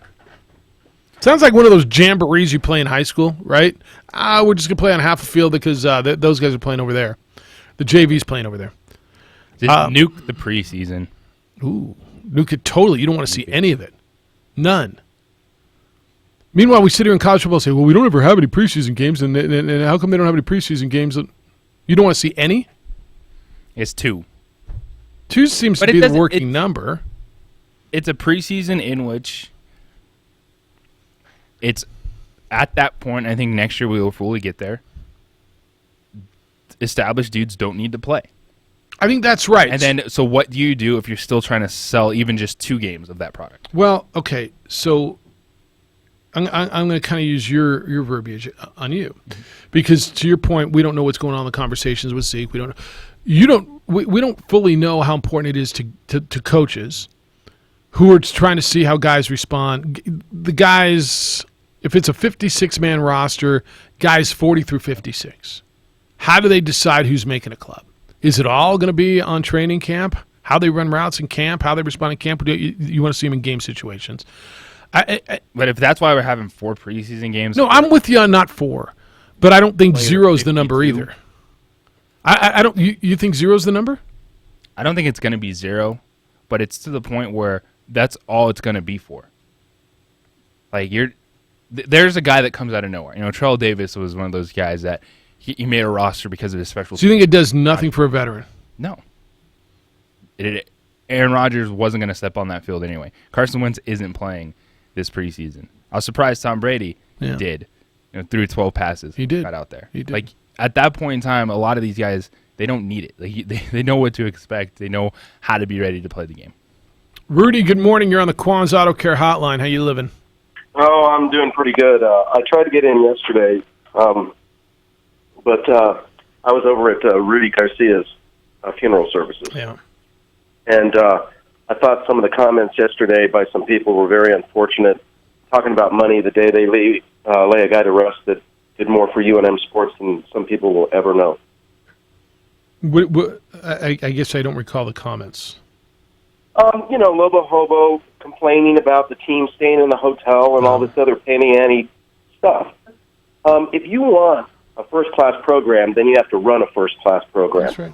Sounds like one of those jamborees you play in high school, right? We're just going to play on half a field because those guys are playing over there. The JV's playing over there. Just nuke the preseason. Ooh, nuke it totally. You don't want to see any of it. None. Meanwhile, we sit here in college football and say, well, we don't ever have any preseason games, and how come they don't have any preseason games? You don't want to see any? It's 2. 2 seems to be the working number. It's a preseason in which it's at that point, I think next year we will fully get there. Established dudes don't need to play. I think that's right. And then, so what do you do if you're still trying to sell even just 2 games of that product? Well, okay, so I'm going to kind of use your verbiage on you, because to your point, we don't know what's going on in the conversations with Zeke. We don't fully know how important it is to coaches who are trying to see how guys respond. The guys, if it's a 56-man roster, guys 40 through 56. How do they decide who's making a club? Is it all going to be on training camp? How they run routes in camp? How they respond in camp? You want to see them in game situations. But if that's why we're having 4 preseason games. No, I'm with you on not 4, but I don't think 0 is the number either. I don't. You think 0 is the number? I don't think it's going to be 0, but it's to the point where that's all it's going to be for. Like there's a guy that comes out of nowhere. Terrell Davis was one of those guys that he made a roster because of his special. So you think it does nothing for a veteran? No. Aaron Rodgers wasn't going to step on that field anyway. Carson Wentz isn't playing this preseason. I was surprised Tom Brady did. Threw 12 passes. He did. Got out there. He did. Like at that point in time, a lot of these guys, they don't need it. Like they know what to expect. They know how to be ready to play the game. Rudy, good morning. You're on the Quan's Auto Care Hotline. How you living? Oh, I'm doing pretty good. I tried to get in yesterday, but I was over at Rudy Garcia's funeral services. Yeah. And I thought some of the comments yesterday by some people were very unfortunate, talking about money the day they lay a guy to rest that did more for UNM sports than some people will ever know. I guess I don't recall the comments. Lobo Hobo complaining about the team staying in the hotel and all this other penny-ante stuff. If you want a first-class program, then you have to run a first-class program. That's right.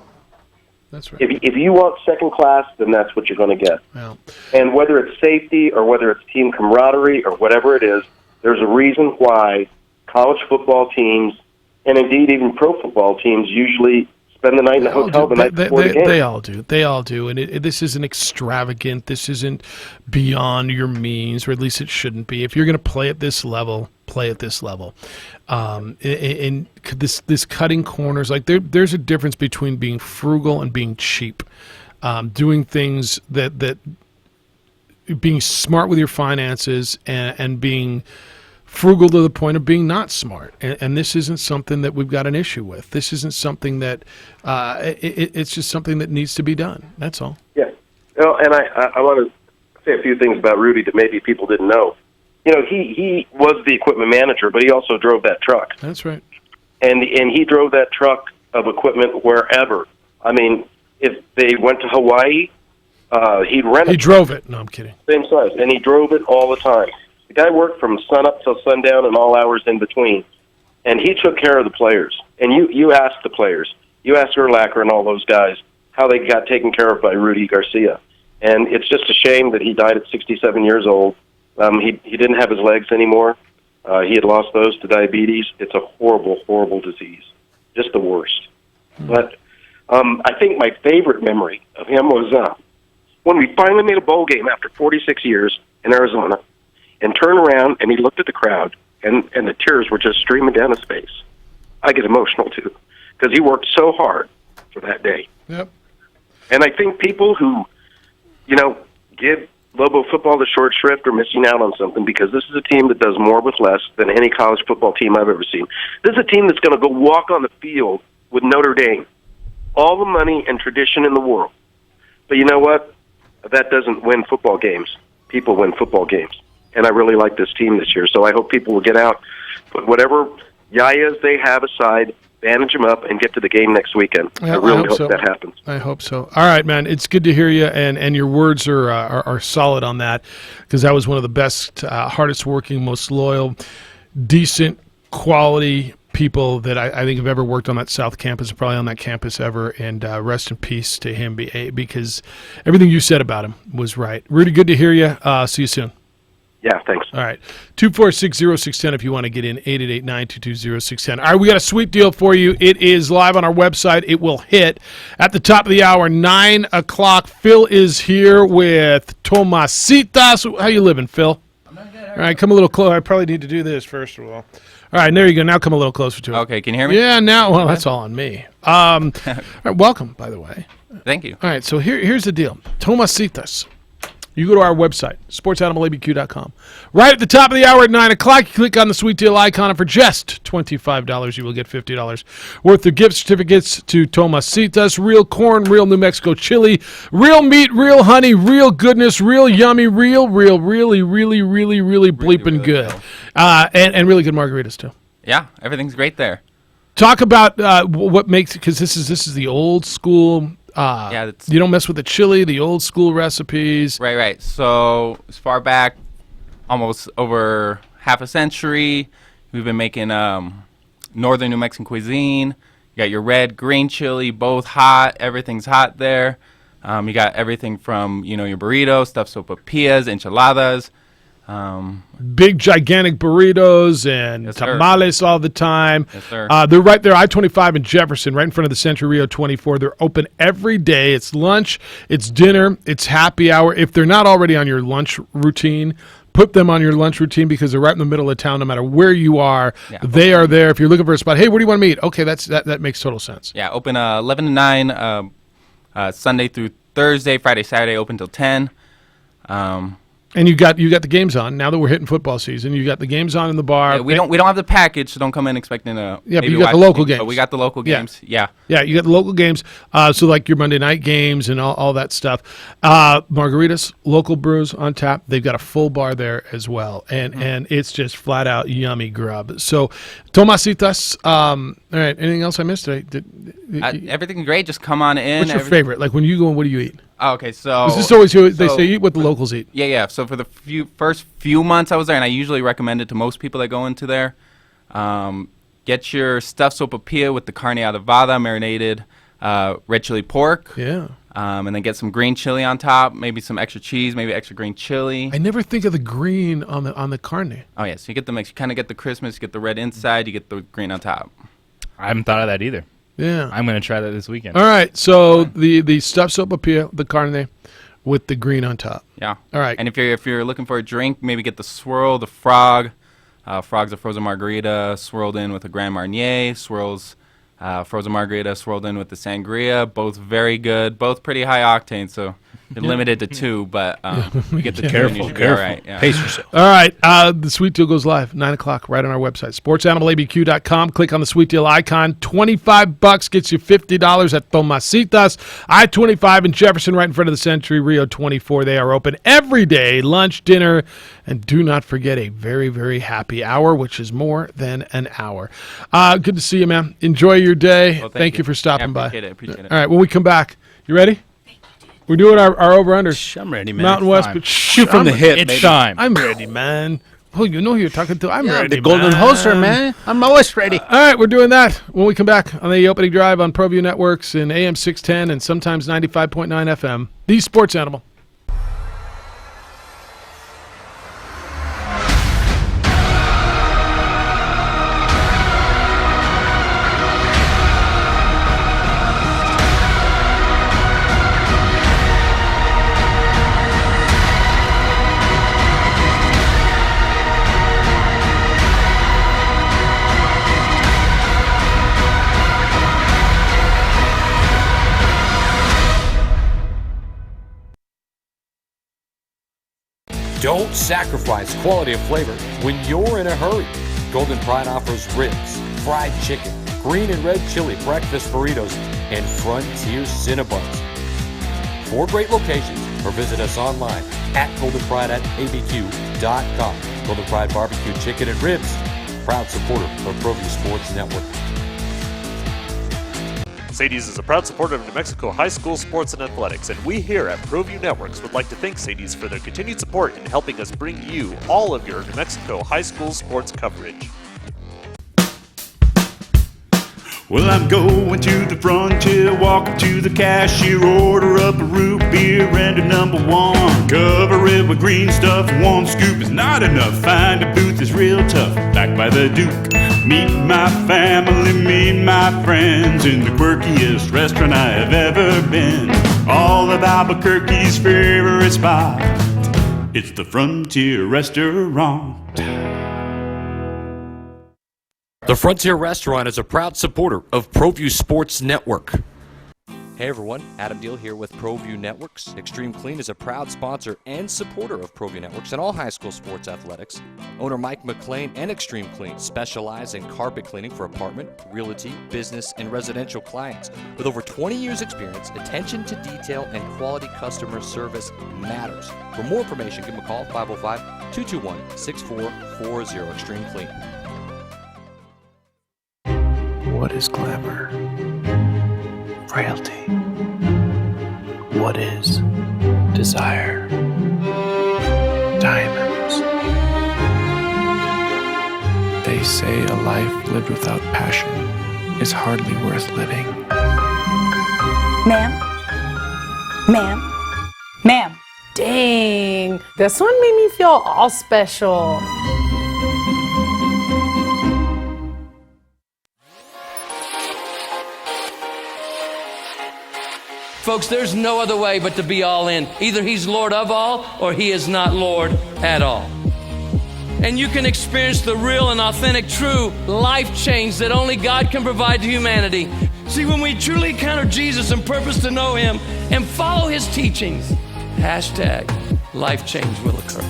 That's right. If you want second class, then that's what you're going to get. Well, and whether it's safety or whether it's team camaraderie or whatever it is, there's a reason why college football teams, and indeed even pro football teams, usually spend the night in the hotel the night before the game. They all do. They all do. And this isn't extravagant. This isn't beyond your means, or at least it shouldn't be. If you're going to play at this level, play at this level. And this cutting corners, like there's a difference between being frugal and being cheap. Doing things that being smart with your finances and being frugal to the point of being not smart. And this isn't something that we've got an issue with. This isn't something that it's just something that needs to be done. That's all. Yeah. Well, and I want to say a few things about Rudy that maybe people didn't know. He was the equipment manager, but he also drove that truck. That's right. And he drove that truck of equipment wherever. I mean, if they went to Hawaii, he'd rent it. He drove it. No, I'm kidding. Same size. And he drove it all the time. The guy worked from sun up till sundown and all hours in between. And he took care of the players. And you asked the players. You asked Urlacher and all those guys how they got taken care of by Rudy Garcia. And it's just a shame that he died at 67 years old. He didn't have his legs anymore. He had lost those to diabetes. It's a horrible, horrible disease, just the worst. But I think my favorite memory of him was when we finally made a bowl game after 46 years in Arizona, and turned around and he looked at the crowd, and the tears were just streaming down his face. I get emotional, too, because he worked so hard for that day. Yep. And I think people who, give Lobo football the short shrift are missing out on something, because this is a team that does more with less than any college football team I've ever seen. This is a team that's going to go walk on the field with Notre Dame. All the money and tradition in the world. But you know what? That doesn't win football games. People win football games. And I really like this team this year, so I hope people will get out, put whatever yayas they have aside, bandage them up, and get to the game next weekend. Yeah, I really hope so. that happens. I hope so. All right, man. It's good to hear you, and your words are solid on that, because that was one of the best, hardest working, most loyal, decent, quality people that I think have ever worked on that South campus, probably on that campus ever, and rest in peace to him, because everything you said about him was right. Rudy, good to hear you. See you soon. Yeah, thanks. All right. 246-0610 if you want to get in, 888-922-0610. All right, we got a sweet deal for you. It is live on our website. It will hit at the top of the hour, 9 o'clock. Phil is here with Tomasitas. How you living, Phil? I'm not good. All right, come a little closer. I probably need to do this first of all. All right, there you go. Now come a little closer to it. Okay, can you hear me? Yeah, now, well, that's all on me. All right, welcome, by the way. Thank you. All right, so here's the deal. Tomasitas. You go to our website, sportsanimalabq.com. Right at the top of the hour at 9 o'clock, you click on the sweet deal icon, and for just $25, you will get $50 worth of gift certificates to Tomasitas. Real corn, real New Mexico chili, real meat, real honey, real goodness, real yummy, really bleeping good. And really good margaritas, too. Yeah, everything's great there. Talk about what makes it, because this is the old school. You don't mess with the chili, the old school recipes. Right. So as far back, almost over half a century, we've been making northern New Mexican cuisine. You got your red, green chili, both hot. Everything's hot there. You got everything from your burritos, stuffed sopapillas, enchiladas. Big gigantic burritos and tamales all the time. Yes, sir. They're right there, I-25 in Jefferson, right in front of the Century Rio 24. They're open every day. It's lunch, it's dinner, it's happy hour. If they're not already on your lunch routine, put them on your lunch routine, because they're right in the middle of town. No matter where you are, they are there. If you're looking for a spot, hey, where do you want to meet? Okay, that makes total sense. Yeah, open 11 to 9, Sunday through Thursday, Friday, Saturday, open till 10. And you got the games on now that we're hitting football season. You got the games on in the bar. Yeah, we don't have the package, so don't come in expecting a. Yeah, but you got the local games. But we got the local games. Yeah. Yeah, you got the local games. So like your Monday night games and all that stuff. Margaritas, local brews on tap. They've got a full bar there as well, and it's just flat out yummy grub. So Tomasitas. All right. Anything else I missed today? Everything's great. Just come on in. What's your favorite? Like when you go in, what do you eat? Oh, okay, so this is always they say eat what the locals eat. Yeah. So for the first few months I was there, and I usually recommend it to most people that go into there, get your stuffed sopapilla with the carne adobada, marinated red chili pork. Yeah. And then get some green chili on top, maybe some extra cheese, maybe extra green chili. I never think of the green on the carne. Oh yeah, so you get the mix. You kind of get the Christmas, you get the red inside, you get the green on top. I haven't thought of that either. Yeah. I'm going to try that this weekend. All right. So the stuffed sopapilla, the carne, with the green on top. Yeah. All right. And if you're looking for a drink, maybe get the swirl, the frog. Frog's a frozen margarita swirled in with a Grand Marnier. Swirls, frozen margarita swirled in with the sangria. Both very good. Both pretty high octane. So you're limited to 2, but you get the two and you should be all right. Yeah. Pace yourself. All right. The sweet deal goes live 9 o'clock right on our website, sportsanimalabq.com. Click on the sweet deal icon. $25 gets you $50 at Tomasitas. I-25 in Jefferson, right in front of the Century Rio 24. They are open every day, lunch, dinner, and do not forget a very, very happy hour, which is more than an hour. Good to see you, man. Enjoy your day. Well, thank you for stopping by. Appreciate it. All right. When we come back, you ready? We're doing our over-unders. I'm ready, man. Mountain West, but shoot from the hip. It's time. I'm ready, man. Oh, you know who you're talking to. I'm ready, the golden hoser, man. I'm always ready. All right, we're doing that when we come back on the opening drive on ProView Networks and AM 610 and sometimes 95.9 FM. The Sports Animal. Don't sacrifice quality of flavor when you're in a hurry. Golden Pride offers ribs, fried chicken, green and red chili breakfast burritos, and Frontier Cinnabons. 4 great locations, or visit us online at goldenpride@abq.com. Golden Pride Barbecue Chicken and Ribs, proud supporter of ProView Sports Network. Sadie's is a proud supporter of New Mexico high school sports and athletics, and we here at ProView Networks would like to thank Sadie's for their continued support in helping us bring you all of your New Mexico high school sports coverage. Well, I'm going to the frontier, walking to the cashier, order up a root beer and a number 1. Cover it with green stuff, 1 scoop is not enough. Find a booth is real tough, back by the Duke. Meet my family, meet my friends in the quirkiest restaurant I have ever been. All of Albuquerque's favorite spot, it's the Frontier Restaurant. The Frontier Restaurant is a proud supporter of ProView Sports Network. Hey everyone, Adam Deal here with ProView Networks. Extreme Clean is a proud sponsor and supporter of ProView Networks and all high school sports athletics. Owner Mike McLean and Extreme Clean specialize in carpet cleaning for apartment, realty, business, and residential clients. With over 20 years experience, attention to detail and quality customer service matters. For more information, give them a call, 505-221-6440, Extreme Clean. What is glamour? Frailty. What is desire? Diamonds. They say a life lived without passion is hardly worth living. Ma'am? Ma'am? Ma'am? Dang, this one made me feel all special. Folks, there's no other way but to be all in. Either he's Lord of all or he is not Lord at all. And you can experience the real and authentic, true life change that only God can provide to humanity. See, when we truly encounter Jesus and purpose to know him and follow his teachings, hashtag life change will occur.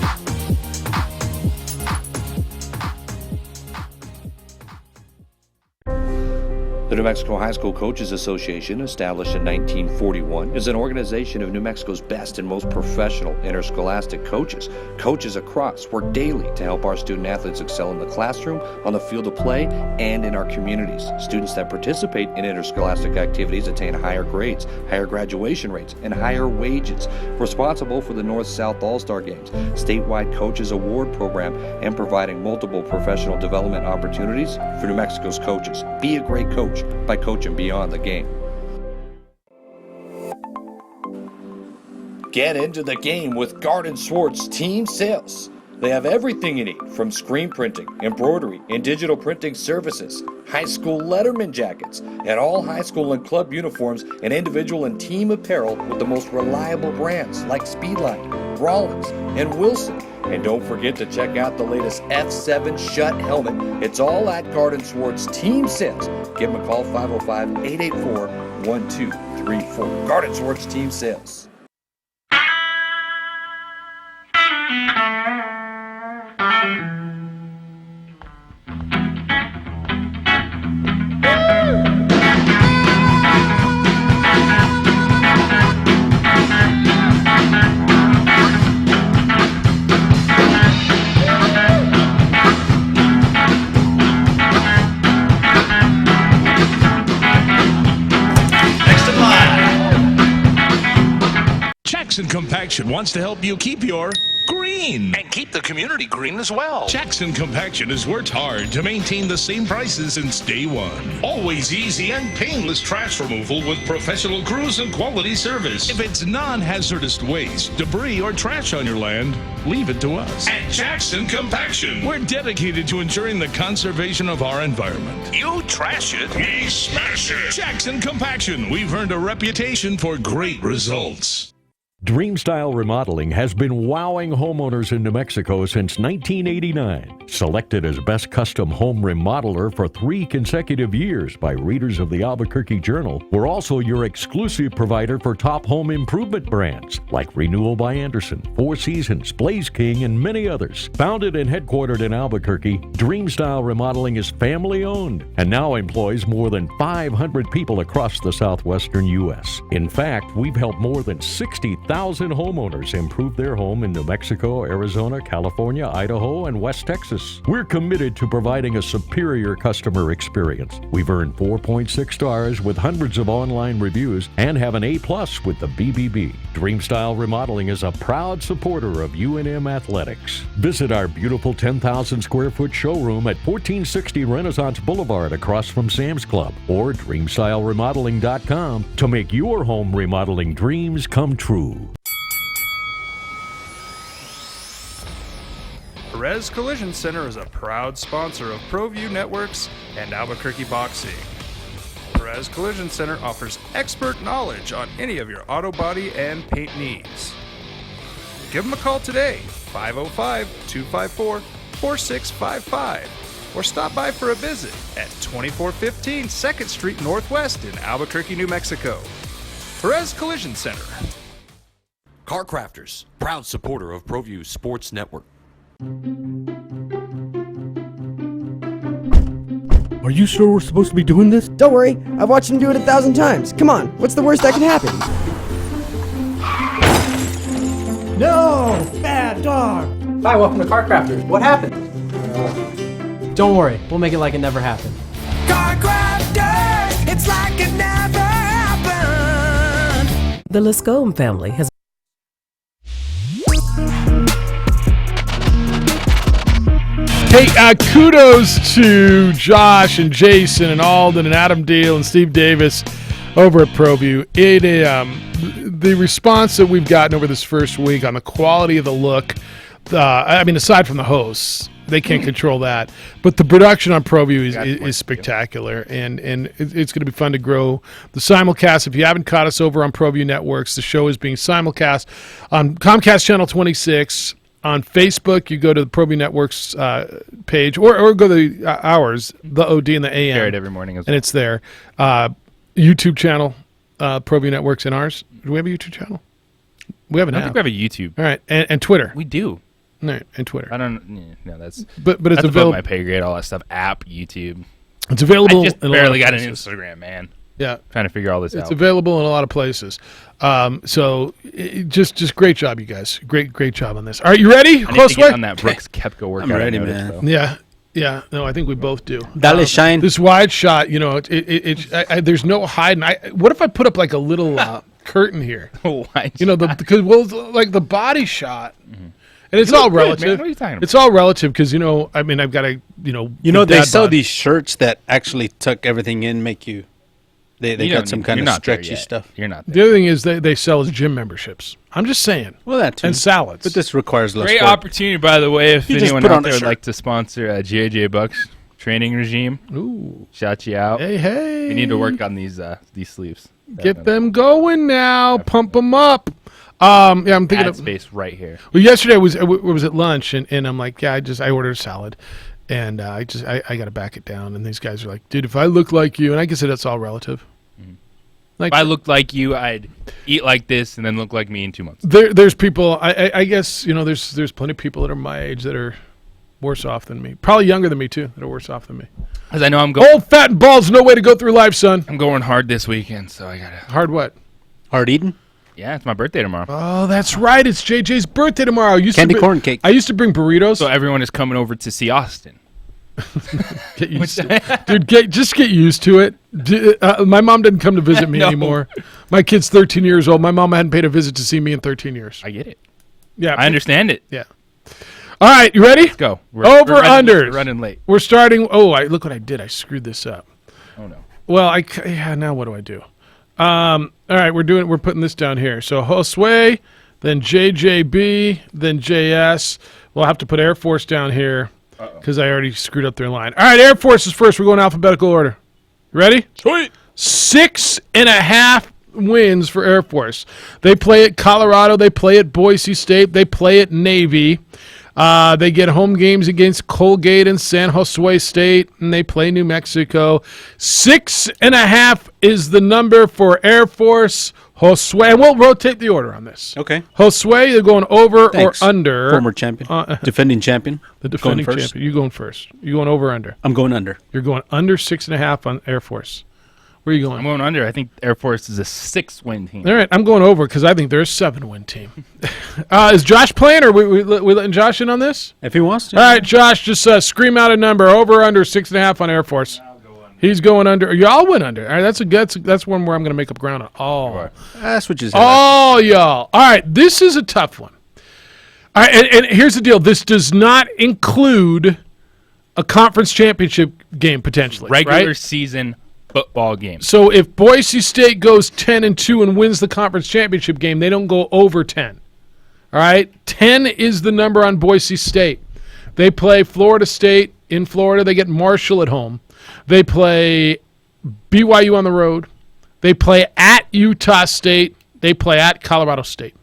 The New Mexico High School Coaches Association, established in 1941, is an organization of New Mexico's best and most professional interscholastic coaches. Coaches across work daily to help our student athletes excel in the classroom, on the field of play, and in our communities. Students that participate in interscholastic activities attain higher grades, higher graduation rates, and higher wages. Responsible for the North-South All-Star Games, statewide Coaches Award Program, and providing multiple professional development opportunities for New Mexico's coaches. Be a great coach by coaching beyond the game. Get into the game with Garden Swartz Team Sales. They have everything you need, from screen printing, embroidery, and digital printing services, high school letterman jackets, and all high school and club uniforms, and individual and team apparel with the most reliable brands like Speedline, Rollins, and Wilson. And don't forget to check out the latest F7 Shut helmet. It's all at Garden Swartz Team Sales. Give them a call, 505-884-1234. Garden Swartz Team Sales. Jackson Compaction wants to help you keep your green. And keep the community green as well. Jackson Compaction has worked hard to maintain the same prices since day one. Always easy and painless trash removal with professional crews and quality service. If it's non-hazardous waste, debris, or trash on your land, leave it to us. At Jackson Compaction, we're dedicated to ensuring the conservation of our environment. You trash it, we smash it. Jackson Compaction, we've earned a reputation for great results. Dreamstyle Remodeling has been wowing homeowners in New Mexico since 1989. Selected as Best Custom Home Remodeler for 3 consecutive years by readers of the Albuquerque Journal, we're also your exclusive provider for top home improvement brands like Renewal by Anderson, Four Seasons, Blaze King, and many others. Founded and headquartered in Albuquerque, Dreamstyle Remodeling is family-owned and now employs more than 500 people across the southwestern U.S. In fact, we've helped more than 60,000 homeowners improve their home in New Mexico, Arizona, California, Idaho, and West Texas. We're committed to providing a superior customer experience. We've earned 4.6 stars with hundreds of online reviews and have an A+ with the BBB. Dreamstyle Remodeling is a proud supporter of UNM Athletics. Visit our beautiful 10,000 square foot showroom at 1460 Renaissance Boulevard across from Sam's Club or DreamstyleRemodeling.com to make your home remodeling dreams come true. Perez Collision Center is a proud sponsor of ProView Networks and Albuquerque Boxing. Perez Collision Center offers expert knowledge on any of your auto body and paint needs. Give them a call today, 505-254-4655, or stop by for a visit at 2415 2nd Street Northwest in Albuquerque, New Mexico. Perez Collision Center. Car Crafters, proud supporter of ProView Sports Network. Are you sure we're supposed to be doing this? Don't worry, I've watched him do it 1,000 times. Come on, what's the worst that can happen? No! Bad dog! Hi, welcome to Car Crafters. What happened? Don't worry, we'll make it like it never happened. Car Crafters! It's like it never happened! The Lascombe family has Hey, kudos to Josh and Jason and Alden and Adam Deal and Steve Davis over at ProView. The response that we've gotten over this first week on the quality of the look, I mean, aside from the hosts, they can't control that, but the production on ProView is spectacular, and it's going to be fun to grow the simulcast. If you haven't caught us over on ProView Networks, the show is being simulcast on Comcast Channel 26. On Facebook, you go to the ProView Networks page, or go to ours, the OD and the AM. Share it every morning as well. And it's there. YouTube channel, ProView Networks, and ours. Do we have a YouTube channel? We have an I don't think we have a YouTube. All right, and Twitter. We do. All right, and Twitter. I don't. No, that's. But it's that's above available. my pay grade. All that stuff. App, YouTube. It's available. I just in a lot barely of got an places. Instagram, man. Yeah, trying to figure all this out. It's available in a lot of places. Just great job, you guys. Great job on this. All right, you ready? I need to get on that Brooks Koepka workout. I'm ready, man. Yeah. No, I think we both do. Dale shine. This wide shot, there's no hiding. What if I put up like a little curtain here? Wide because like the body shot. Mm-hmm. And it's all relative. Man. What are you talking about? It's all relative because I mean, I've got to they sell these shirts that actually tuck everything in, make you. They got some kind of stretchy stuff. You're not. The other thing is they sell as gym memberships. I'm just saying. Well, that too. And salads. But this requires less Great work. opportunity, by the way, if You just anyone put out on a there would shirt. like to sponsor JJ Buck's training regime. Ooh. Shout you out. Hey. We need to work on these sleeves. Get them going now. Pump them up. I'm thinking Ad of space right here. Well, yesterday I was at lunch and I'm like, I ordered a salad, and I got to back it down. And these guys are like, dude, if I look like you, and I guess that's all relative. Like, if I looked like you, I'd eat like this and then look like me in 2 months. There's people. I guess there's plenty of people that are my age that are worse off than me. Probably younger than me too that are worse off than me. Because I know I'm going old, fat, and bald's no way to go through life, son. I'm going hard this weekend, so I gotta hard what? Hard eating. Yeah, it's my birthday tomorrow. Oh, that's right. It's JJ's birthday tomorrow. Candy corn cake. I used to bring burritos. So everyone is coming over to see Austin. Get used to it. Dude, just get used to it. My mom didn't come to visit me No. anymore. My kid's 13 years old. My mom hadn't paid a visit to see me in 13 years. I get it. Yeah. I understand it. Yeah. All right, you ready? Let's go. Over unders. We're running late. We're starting. Oh, look what I did. I screwed this up. Oh no. Well, now what do I do? All right, we're putting this down here. So Josue, then JJB, then JS. We'll have to put Air Force down here because I already screwed up their line. All right, Air Force is first. We're going alphabetical order. You ready? Sweet. 6.5 wins for Air Force. They play at Colorado. They play at Boise State. They play at Navy. They get home games against Colgate and San Jose State, and they play New Mexico. 6.5 is the number for Air Force. Josue, and we'll rotate the order on this. Okay. Josue, you're going over Thanks. or under? Former champion. Defending champion. The defending Going first. champion. You going first. You going over or under? I'm going under. You're going under 6.5 on Air Force. Where are you going? I'm going under. I think Air Force is a 6-win team. All right, I'm going over because I think they're a 7-win team. Is Josh playing, or we letting Josh in on this? If he wants to. All right, Josh, just scream out a number. Over or under 6.5 on Air Force. He's going under. Y'all went under. All right, that's one where I'm going to make up ground on. Oh, That's what you said. oh, y'all. All right, this is a tough one. All right, and here's the deal. This does not include a conference championship game potentially. Regular right? season football game. So if Boise State goes 10-2 and wins the conference championship game, they don't go over 10. All right, 10 is the number on Boise State. They play Florida State in Florida. They get Marshall at home. They play BYU on the road. They play at Utah State. They play at Colorado State.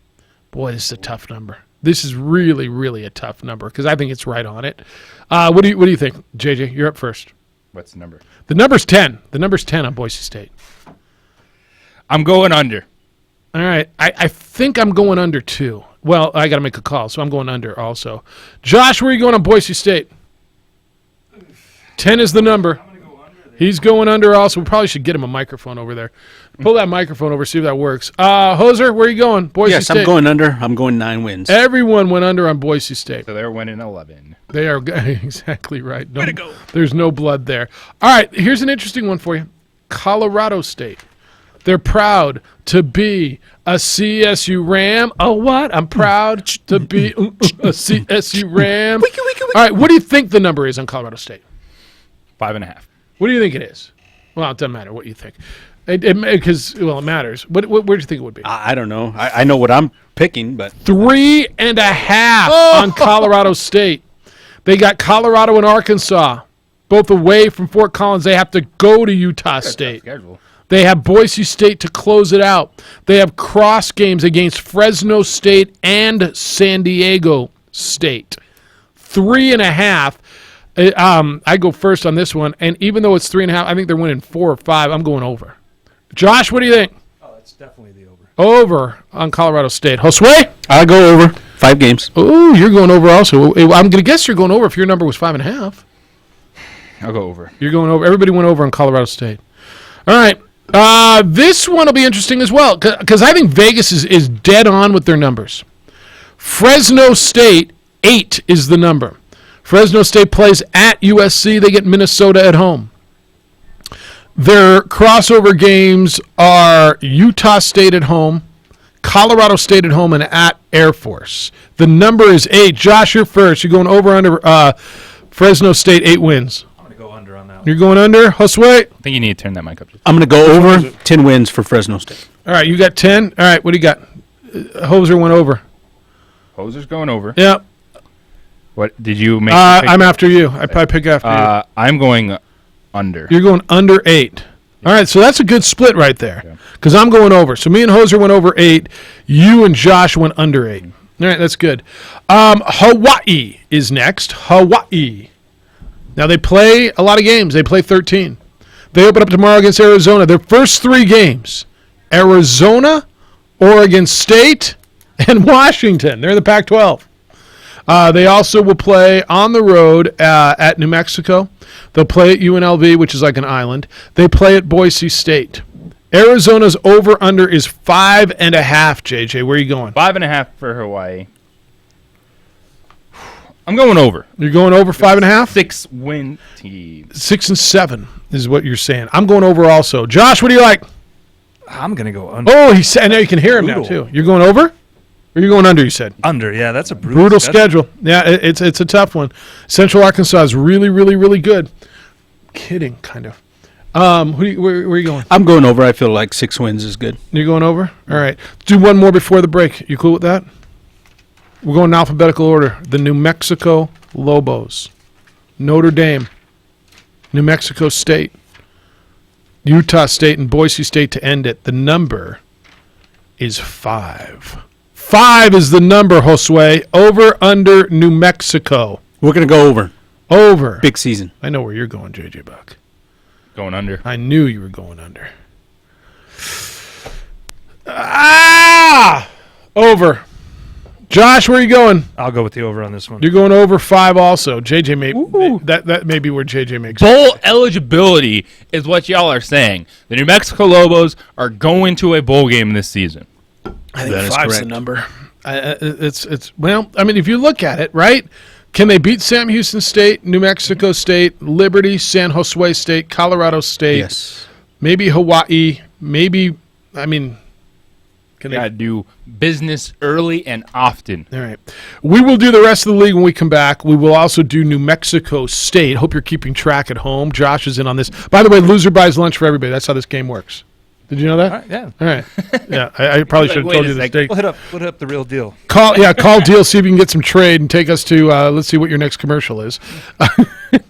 Boy, this is a tough number. This is really, really a tough number because I think it's right on it. What do you think, JJ? You're up first. What's the number? The number's 10. The number's 10 on Boise State. I'm going under. All right. I think I'm going under too. Well, I got to make a call, so I'm going under also. Josh, where are you going on Boise State? 10 is the number. He's going under also. We probably should get him a microphone over there. Pull that microphone over, see if that works. Hoser, where are you going? Boise Yes, State. I'm going under. I'm going 9 wins. Everyone went under on Boise State. So they're winning 11. They are exactly right. No, there's no blood there. All right, here's an interesting one for you. Colorado State. They're proud to be a CSU Ram. Oh, what? I'm proud to be a CSU Ram. All right, what do you think the number is on Colorado State? 5.5. What do you think it is? Well, it doesn't matter what you think. Because, it matters. Where do you think it would be? I don't know. I know what I'm picking, but 3.5 on Colorado State. They got Colorado and Arkansas, both away from Fort Collins. They have to go to Utah State. They have Boise State to close it out. They have cross games against Fresno State and San Diego State. 3.5. I go first on this one, and even though it's 3.5, I think they're winning 4 or 5. I'm going over. Josh, what do you think? Oh, it's definitely the over. Over on Colorado State. Josue? I'll go over 5 games. Oh, you're going over also. I'm going to guess you're going over if your number was 5.5. I'll go over. You're going over. Everybody went over on Colorado State. All right. This one will be interesting as well because I think Vegas is dead on with their numbers. Fresno State, 8 is the number. Fresno State plays at USC. They get Minnesota at home. Their crossover games are Utah State at home, Colorado State at home, and at Air Force. The number is 8. Josh, you're first. You're going over under Fresno State, 8 wins. I'm going to go under on that one. You're going under? Josue? I think you need to turn that mic up. I'm going to go over 10 wins for Fresno State. All right, you got 10? All right, what do you got? Hoser went over. Hoser's going over. Yep. What did you make? I'm after you. I pick after you. I'm going under. You're going under 8. All right, so that's a good split right there because I'm going over. So me and Hoser went over 8. You and Josh went under 8. All right, that's good. Hawaii is next. Hawaii. Now, they play a lot of games. They play 13. They open up tomorrow against Arizona. Their first 3 games, Arizona, Oregon State, and Washington. They're in the Pac-12. They also will play on the road at New Mexico. They'll play at UNLV, which is like an island. They play at Boise State. Arizona's over-under is 5.5, JJ. Where are you going? 5.5 for Hawaii. I'm going over. You're going over 5.5? 6-win team. 6 and 7 is what you're saying. I'm going over also. Josh, what do you like? I'm going to go under. Oh, he said. Now you can hear him now, too. You're going over? Or you're going under, you said? Under, yeah. That's a brutal schedule. Yeah, it's a tough one. Central Arkansas is really, really, really good. Kidding, kind of. Where are you going? I'm going over. I feel like 6 wins is good. You're going over? All right. Do one more before the break. You cool with that? We're going in alphabetical order. The New Mexico Lobos. Notre Dame. New Mexico State. Utah State and Boise State to end it. The number is 5. 5 is the number, Josue. Over, under, New Mexico. We're going to go over. Over. Big season. I know where you're going, JJ Buck. Going under. I knew you were going under. Over. Josh, where are you going? I'll go with the over on this one. You're going over 5 also. JJ may that may be where JJ makes bowl eligibility is what y'all are saying. The New Mexico Lobos are going to a bowl game this season. I think 5's the number. It's well, I mean, if you look at it, right? Can they beat Sam Houston State, New Mexico State, Liberty, San Jose State, Colorado State? Yes. Maybe Hawaii. Maybe, I mean, Can they do business early and often? All right. We will do the rest of the league when we come back. We will also do New Mexico State. Hope you're keeping track at home. Josh is in on this. By the way, loser buys lunch for everybody. That's how this game works. Did you know that? All right, yeah. All right. Yeah, I probably should have told you this. We'll hit up the real deal. Call Deal, see if you can get some trade and take us to, let's see what your next commercial is,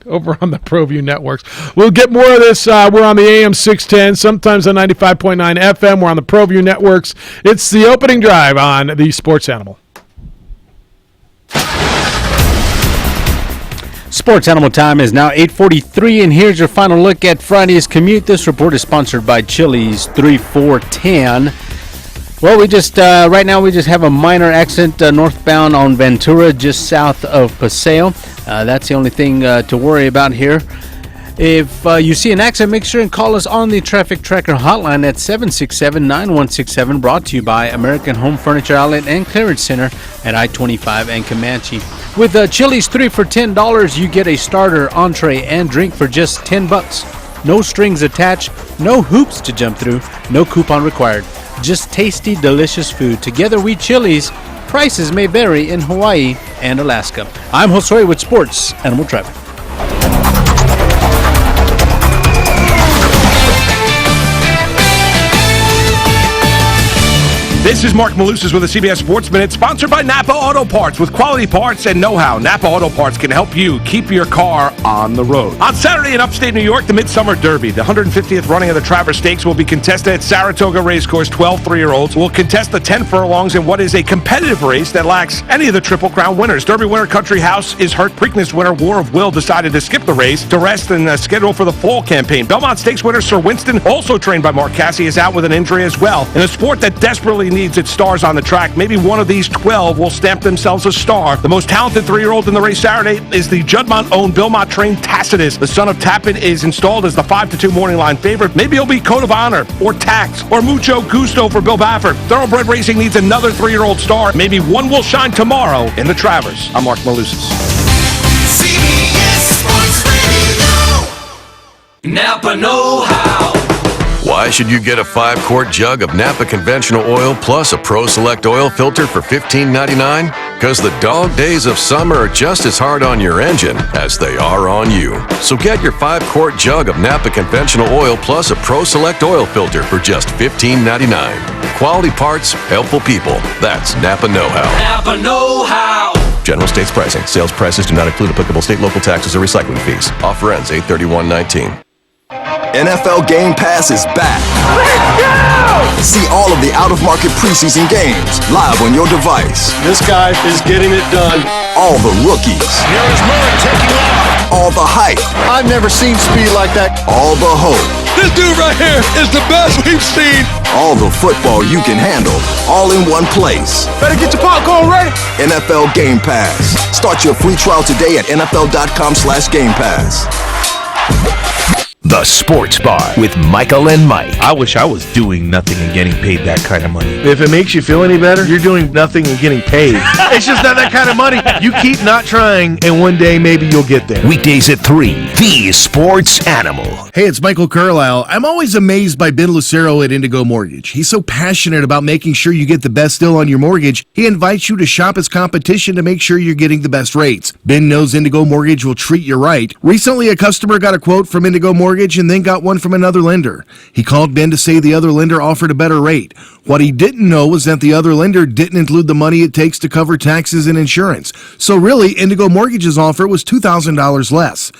over on the ProView Networks. We'll get more of this. We're on the AM 610, sometimes on 95.9 FM. We're on the ProView Networks. It's the opening drive on the Sports Animal. Sports Animal time is now 8:43, and here's your final look at Friday's commute. This report is sponsored by Chili's 3410. Well, we just right now we just have a minor accident northbound on Ventura, just south of Paseo. That's the only thing to worry about here. If you see an accident, make sure and call us on the Traffic Tracker hotline at 767-9167, brought to you by American Home Furniture Outlet and Clearance Center at I-25 and Comanche. With Chili's 3 for $10, you get a starter, entree, and drink for just $10. No strings attached, no hoops to jump through, no coupon required. Just tasty, delicious food. Together we Chili's. Prices may vary in Hawaii and Alaska. I'm Josue with Sports Animal Traffic. This is Mark Malusis with a CBS Sports Minute, sponsored by Napa Auto Parts. With quality parts and know-how, Napa Auto Parts can help you keep your car on the road. On Saturday in upstate New York, the Midsummer Derby, the 150th running of the Travers Stakes, will be contested at Saratoga Racecourse. 12 3-year-olds will contest the 10 furlongs in what is a competitive race that lacks any of the Triple Crown winners. Derby winner Country House is hurt. Preakness winner War of Will decided to skip the race to rest and schedule for the fall campaign. Belmont Stakes winner Sir Winston, also trained by Mark Casse, is out with an injury as well. In a sport that desperately needs its stars on the track, maybe one of these 12 will stamp themselves a star. The most talented 3-year-old in the race Saturday is the Juddmonte-owned Belmont-trained Tacitus. The son of Tappan is installed as the 5-2 morning line favorite. Maybe he'll be Code of Honor or Tax or Mucho Gusto for Bill Baffert. Thoroughbred Racing needs another 3-year-old star. Maybe one will shine tomorrow in the Travers. I'm Mark Malusis. CBS Sports Radio. Napa know-how. Why should you get a 5-quart jug of Napa conventional oil plus a Pro Select oil filter for $15.99? Because the dog days of summer are just as hard on your engine as they are on you. So get your 5-quart jug of Napa conventional oil plus a Pro Select oil filter for just $15.99. Quality parts, helpful people. That's Napa know-how. Napa know-how. General States pricing. Sales prices do not include applicable state, local taxes, or recycling fees. Offer ends 8/31/19. NFL Game Pass is back. Let's go! See all of the out-of-market preseason games live on your device. This guy is getting it done. All the rookies. Here is Murray taking off. All the hype. I've never seen speed like that. All the hope. This dude right here is the best we've seen. All the football you can handle, all in one place. Better get your popcorn ready. NFL Game Pass. Start your free trial today at NFL.com/Game Pass. The Sports Bar with Michael and Mike. I wish I was doing nothing and getting paid that kind of money. If it makes you feel any better, you're doing nothing and getting paid. It's just not that kind of money. You keep not trying, and one day maybe you'll get there. Weekdays at 3, the Sports Animal. Hey, it's Michael Carlisle. I'm always amazed by Ben Lucero at Indigo Mortgage. He's so passionate about making sure you get the best deal on your mortgage, he invites you to shop his competition to make sure you're getting the best rates. Ben knows Indigo Mortgage will treat you right. Recently, a customer got a quote from Indigo Mortgage and then got one from another lender. He called Ben to say the other lender offered a better rate. What he didn't know was that the other lender didn't include the money it takes to cover taxes and insurance. So really, Indigo Mortgage's offer was $2,000 less.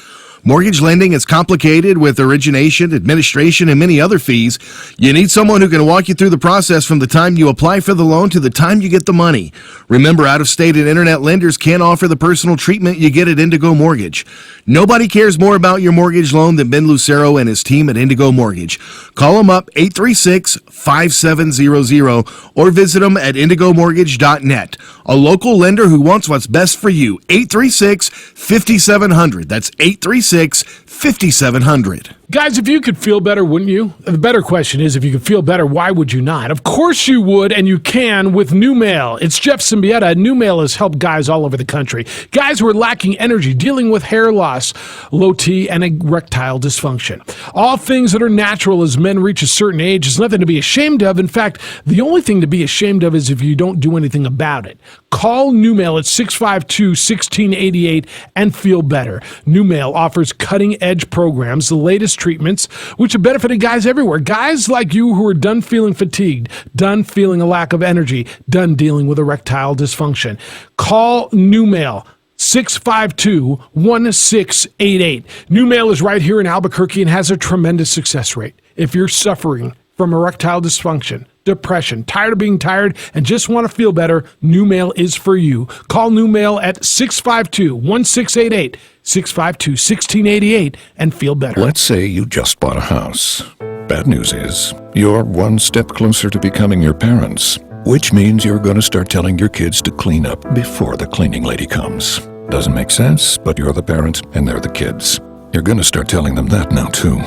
Mortgage lending is complicated with origination, administration, and many other fees. You need someone who can walk you through the process from the time you apply for the loan to the time you get the money. Remember, out-of-state and internet lenders can't offer the personal treatment you get at Indigo Mortgage. Nobody cares more about your mortgage loan than Ben Lucero and his team at Indigo Mortgage. Call them up 836-5700 or visit them at indigomortgage.net. A local lender who wants what's best for you. 836-5700. That's 836-5700. Guys, if you could feel better, wouldn't you? The better question is, if you could feel better, why would you not? Of course you would, and you can with NuMale. It's Jeff Symbieta. NuMale has helped guys all over the country. Guys who are lacking energy, dealing with hair loss, low T, and erectile dysfunction. All things that are natural as men reach a certain age is nothing to be ashamed of. In fact, the only thing to be ashamed of is if you don't do anything about it. Call NuMale at 652-1688 and feel better. NuMale offers cutting-edge programs, the latest treatments, which have benefited guys everywhere. Guys like you who are done feeling fatigued, done feeling a lack of energy, done dealing with erectile dysfunction. Call NuMale. 652-1688. NuMale is right here in Albuquerque and has a tremendous success rate. If you're suffering from erectile dysfunction, depression, tired of being tired, and just want to feel better, NuMale is for you. Call NuMale at 652-1688, 652-1688, and feel better. Let's say you just bought a house. Bad news is, you're one step closer to becoming your parents, which means you're going to start telling your kids to clean up before the cleaning lady comes. Doesn't make sense, but you're the parent and they're the kids. You're going to start telling them that now, too.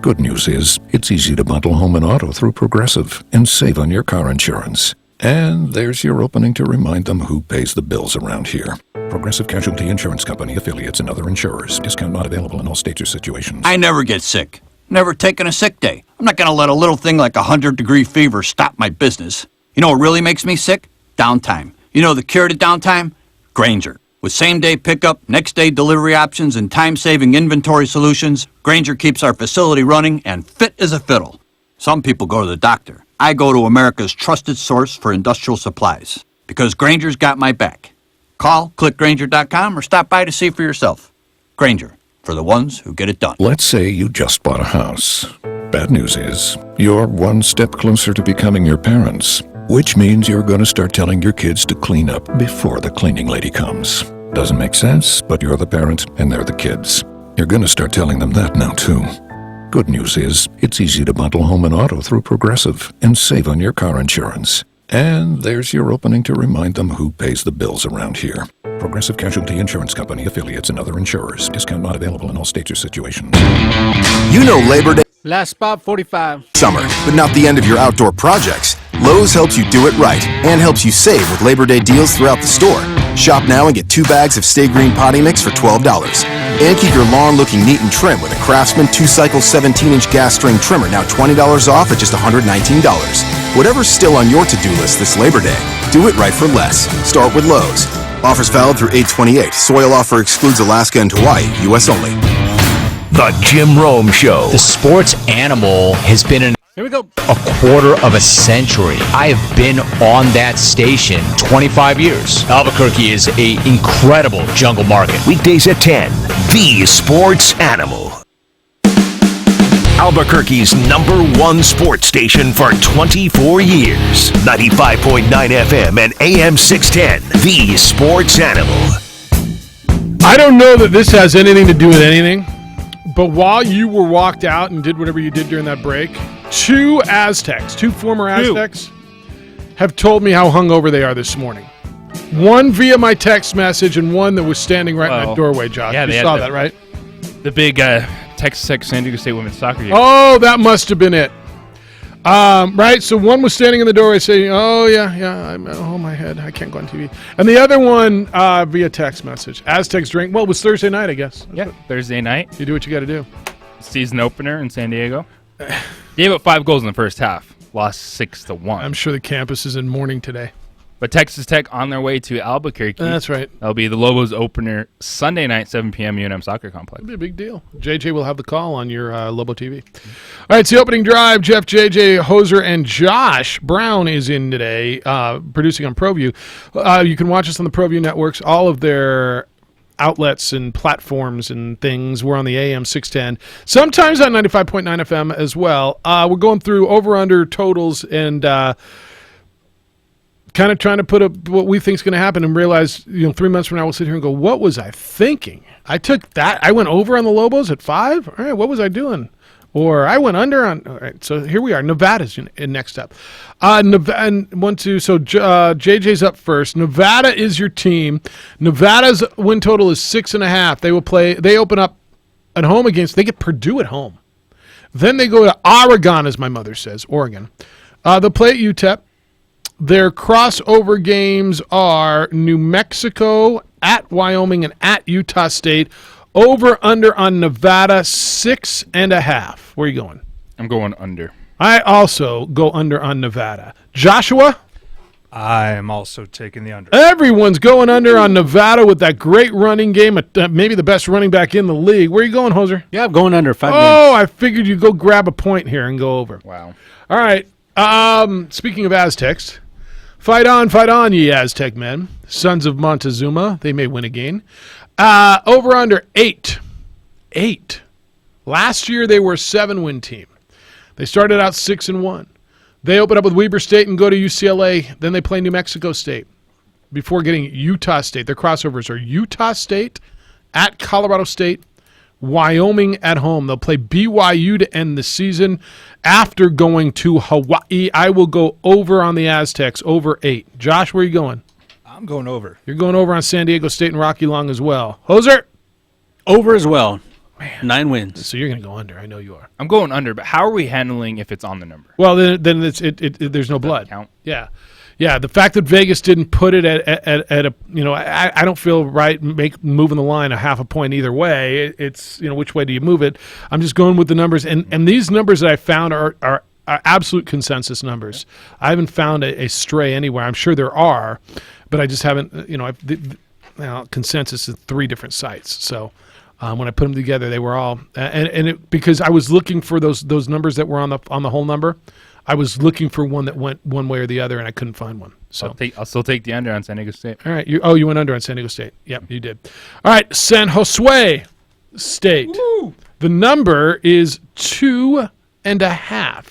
Good news is, it's easy to bundle home and auto through Progressive and save on your car insurance. And there's your opening to remind them who pays the bills around here. Progressive Casualty Insurance Company, affiliates, and other insurers. Discount not available in all states or situations. I never get sick. Never taken a sick day. I'm not going to let a little thing like 100-degree fever stop my business. You know what really makes me sick? Downtime. You know the cure to downtime? Grainger. With same-day pickup, next-day delivery options, and time-saving inventory solutions, Grainger keeps our facility running and fit as a fiddle. Some people go to the doctor. I go to America's trusted source for industrial supplies, because Grainger's got my back. Call, click Grainger.com, or stop by to see for yourself. Grainger, for the ones who get it done. Let's say you just bought a house. Bad news is, you're one step closer to becoming your parents, which means you're going to start telling your kids to clean up before the cleaning lady comes. Doesn't make sense, but you're the parent and they're the kids. You're going to start telling them that now, too. Good news is, it's easy to bundle home and auto through Progressive and save on your car insurance. And there's your opening to remind them who pays the bills around here. Progressive Casualty Insurance Company, affiliates, and other insurers. Discount not available in all states or situations. You know Labor Day Last spot 45. summer, but not the end of your outdoor projects. Lowe's helps you do it right and helps you save with Labor Day deals throughout the store. Shop now and get 2 bags of Stay Green potty mix for $12. And keep your lawn looking neat and trim with a Craftsman 2-cycle 17-inch gas string trimmer, now $20 off at just $119. Whatever's still on your to-do list this Labor Day, do it right for less. Start with Lowe's. Offers valid through 8/28. Soil offer excludes Alaska and Hawaii. U.S. only. The Jim Rome Show. The sports animal has been in Here we go. a quarter of a century. I have been on that station 25 years. Albuquerque is a incredible jungle market. Weekdays at 10. The Sports Animal. Albuquerque's #1 sports station for 24 years. 95.9 FM and AM 610. The Sports Animal. I don't know that this has anything to do with anything, but while you were walked out and did whatever you did during that break, two former Aztecs, have told me how hungover they are this morning. One via my text message and one that was standing right in that doorway, Josh. Yeah, you they saw had that, right? The big Texas Tech San Diego State women's soccer game. Oh, that must have been it. Right, so one was standing in the doorway saying, oh, my head, I can't go on TV. And the other one via text message. Aztecs drink. Well, it was Thursday night, I guess. Yeah, Thursday night. You do what you got to do. Season opener in San Diego. Gave up 5 goals in the first half. Lost 6-1. I'm sure the campus is in mourning today. But Texas Tech on their way to Albuquerque. That's right. That'll be the Lobos opener Sunday night, 7 p.m. UNM Soccer Complex. It'll be a big deal. JJ will have the call on your Lobo TV. All right, it's the opening drive. Jeff, JJ, Hoser, and Josh Brown is in today, producing on ProView. You can watch us on the ProView networks. All of their outlets and platforms and things. We're on the AM 610, sometimes on 95.9 FM as well. We're going through over-under totals and kind of trying to put up what we think is going to happen and realize, 3 months from now we'll sit here and go, what was I thinking? I took that. I went over on the Lobos at 5. All right, what was I doing? Or I went under on. All right, so here we are. Nevada's in next up. Nevada, so JJ's up first. Nevada is your team. Nevada's win total is 6.5. They will play. They open up at home against. They get Purdue at home. Then they go to Oregon, as my mother says, Oregon. They'll play at UTEP. Their crossover games are New Mexico, at Wyoming, and at Utah State. Over under on Nevada 6.5. Where are you going? I'm going under. I also go under on Nevada. Joshua? I am also taking the under. Everyone's going under on Nevada with that great running game, maybe the best running back in the league. Where are you going, Hoser? Yeah, I'm going under 5 Oh, I figured you'd go grab a point here and go over. Wow. All right. Speaking of Aztecs, fight on, ye Aztec men. Sons of Montezuma. They may win again. Over under 8. 8. Last year they were a 7-win team. They started out 6-1. They open up with Weber State and go to UCLA. Then they play New Mexico State before getting Utah State. Their crossovers are Utah State at Colorado State, Wyoming at home. They'll play BYU to end the season after going to Hawaii. I will go over on the Aztecs, over 8. Josh, where are you going? I'm going over. You're going over on San Diego State and Rocky Long as well. Hoser? Over as well. Man. 9 wins. So you're going to go under. I know you are. I'm going under, but how are we handling if it's on the number? Well, then it's there's no blood. Count. Yeah. Yeah, the fact that Vegas didn't put it at a, I don't feel right moving the line a half a point either way. It's, which way do you move it? I'm just going with the numbers. And these numbers that I found are absolute consensus numbers. I haven't found a stray anywhere. I'm sure there are, but I just haven't, consensus is 3 different sites. So when I put them together, they were all, because I was looking for those numbers that were on the whole number. I was looking for one that went one way or the other, and I couldn't find one. So I'll still take the under on San Diego State. All right. You went under on San Diego State. Yep, you did. All right, San Jose State. Woo! The number is 2.5.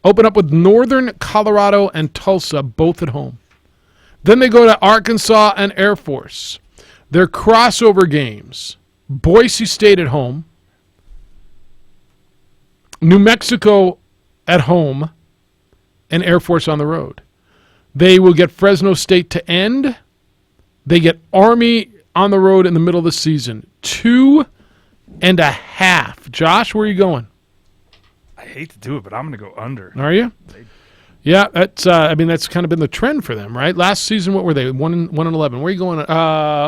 Open up with Northern Colorado and Tulsa, both at home. Then they go to Arkansas and Air Force. Their crossover games, Boise State at home, New Mexico at home, and Air Force on the road. They will get Fresno State to end. They get Army on the road in the middle of the season. 2.5. Josh, where are you going? I hate to do it, but I'm going to go under. Are you? Yeah, that's that's kind of been the trend for them, right? Last season, what were they? 1-11. Where are you going?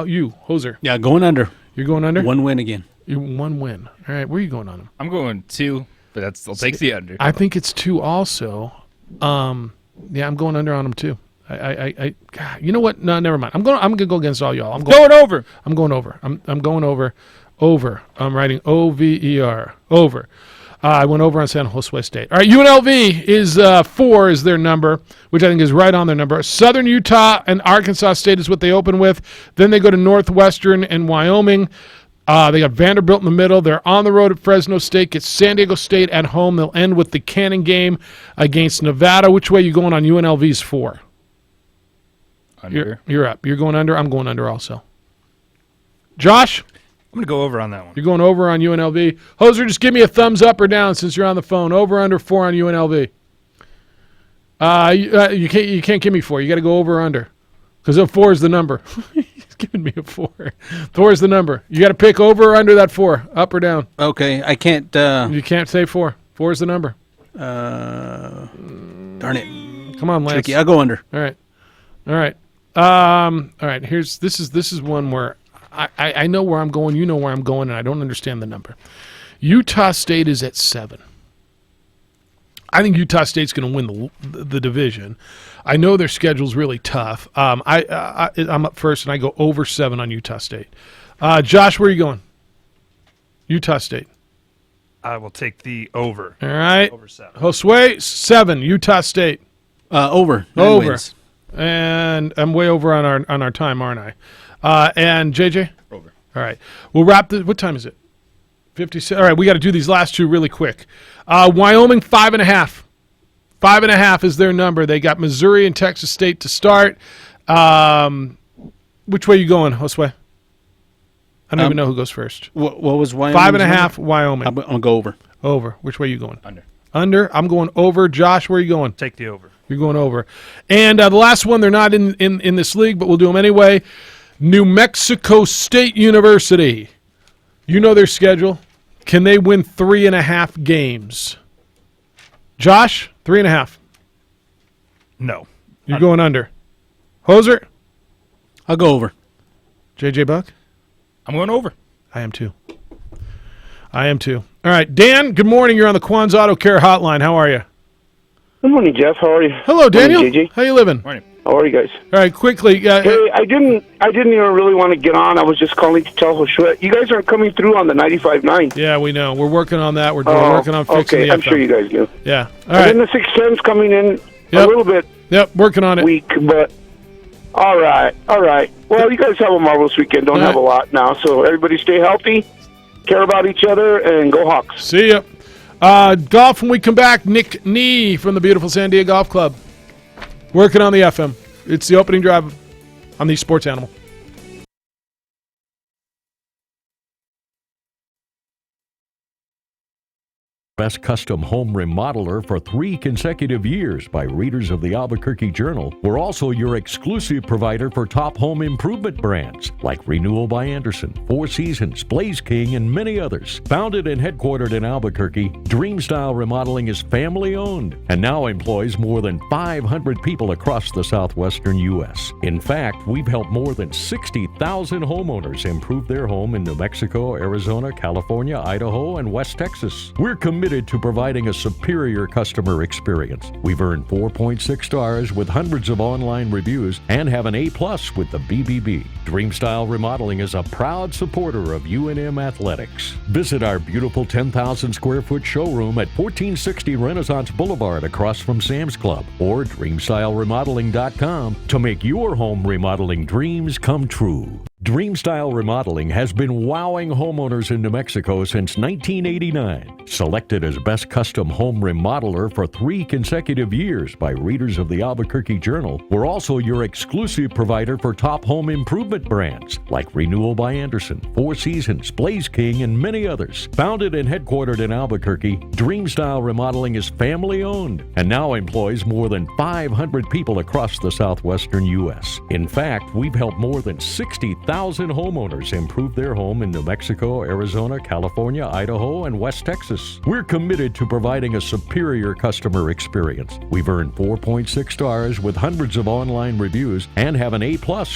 You, Hoser. Yeah, going under. You're going under? 1 win again. 1 win. All right, where are you going on them? I'm going 2, but that still takes the under. I think it's 2 also. I'm going under on them too. God, you know what? No, never mind. I'm gonna go against all y'all. I'm going over. I'm going over. I'm going over. Over. I'm writing OVER. Over. I went over on San Jose State. All right, UNLV is 4 is their number, which I think is right on their number. Southern Utah and Arkansas State is what they open with. Then they go to Northwestern and Wyoming. They got Vanderbilt in the middle. They're on the road at Fresno State. Get San Diego State at home. They'll end with the Cannon game against Nevada. Which way are you going on UNLV's 4? Under. You're up. You're going under. I'm going under also. Josh? I'm going to go over on that one. You're going over on UNLV. Hoser, just give me a thumbs up or down since you're on the phone. Over, under 4 on UNLV. You can't give me 4. You got to go over or under because 4 is the number. He's giving me a 4. 4 is the number. You got to pick over or under that 4, up or down. Okay, I can't. You can't say 4. 4 is the number. Darn it! Come on, Lance. Tricky. I'll go under. All right. All right. This is one where I know where I'm going. You know where I'm going, and I don't understand the number. Utah State is at 7. I think Utah State's going to win the division. I know their schedule's really tough. I'm up first, and I go over 7 on Utah State. Josh, where are you going? Utah State. I will take the over. All right. Over 7. Josue, 7. Utah State. Over. Over. Wins. And I'm way over on our time, aren't I? And JJ? All right. We'll wrap the. What time is it? 56. All right. We got to do these last two really quick. Wyoming 5.5. 5.5 is their number. They got Missouri and Texas State to start. Which way are you going, Josue? I don't even know who goes first. What was Wyoming? 5.5, Wyoming. I'm going to go over. Over. Which way are you going? Under. Under. I'm going over. Josh, where are you going? Take the over. You're going over. And the last one, they're not in this league, but we'll do them anyway. New Mexico State University. You know their schedule. Can they win 3.5 games? Josh, 3.5. No. You're going under. Hoser? I'll go over. JJ Buck? I'm going over. I am too. All right, Dan, good morning. You're on the Quan's Auto Care Hotline. How are you? Good morning, Jeff. How are you? Hello, Daniel. Morning, JJ. How you living? Morning. How are you guys? All right, quickly. Hey, I didn't even really want to get on. I was just calling to tell Joshua. You guys aren't coming through on the 95.9. Yeah, we know. We're working on that. We're working on fixing the I'm FM. sure you guys do. Yeah. All And right. then the 610's coming in a little bit working on it. weak, but all right. Well, you guys have a marvelous weekend. Don't have a lot now, so everybody stay healthy, care about each other, and go Hawks. See ya. Golf when we come back. Nick Nee from the beautiful San Diego Golf Club. Working on the FM. It's the opening drive on the Sports Animal. Best custom home remodeler for 3 consecutive years by readers of the Albuquerque Journal. We're also your exclusive provider for top home improvement brands like Renewal by Anderson, Four Seasons, Blaze King, and many others. Founded and headquartered in Albuquerque, Dream Style Remodeling is family owned and now employs more than 500 people across the southwestern U.S. In fact, we've helped more than 60,000 homeowners improve their home in New Mexico, Arizona, California, Idaho, and West Texas. We're committed to providing a superior customer experience. We've earned 4.6 stars with hundreds of online reviews and have an A+ with the BBB. Dream Style Remodeling is a proud supporter of UNM Athletics. Visit our beautiful 10,000 square foot showroom at 1460 Renaissance Boulevard across from Sam's Club or DreamStyleRemodeling.com to make your home remodeling dreams come true. Dream Style Remodeling has been wowing homeowners in New Mexico since 1989. Selected as Best Custom Home Remodeler for 3 consecutive years by readers of the Albuquerque Journal, we're also your exclusive provider for top home improvement brands like Renewal by Anderson, Four Seasons, Blaze King, and many others. Founded and headquartered in Albuquerque, Dream Style Remodeling is family owned and now employs more than 500 people across the southwestern U.S. In fact, we've helped more than 60,000 homeowners improve their home in New Mexico, Arizona, California, Idaho, and West Texas. We're committed to providing a superior customer experience. We've earned 4.6 stars with hundreds of online reviews and have an A+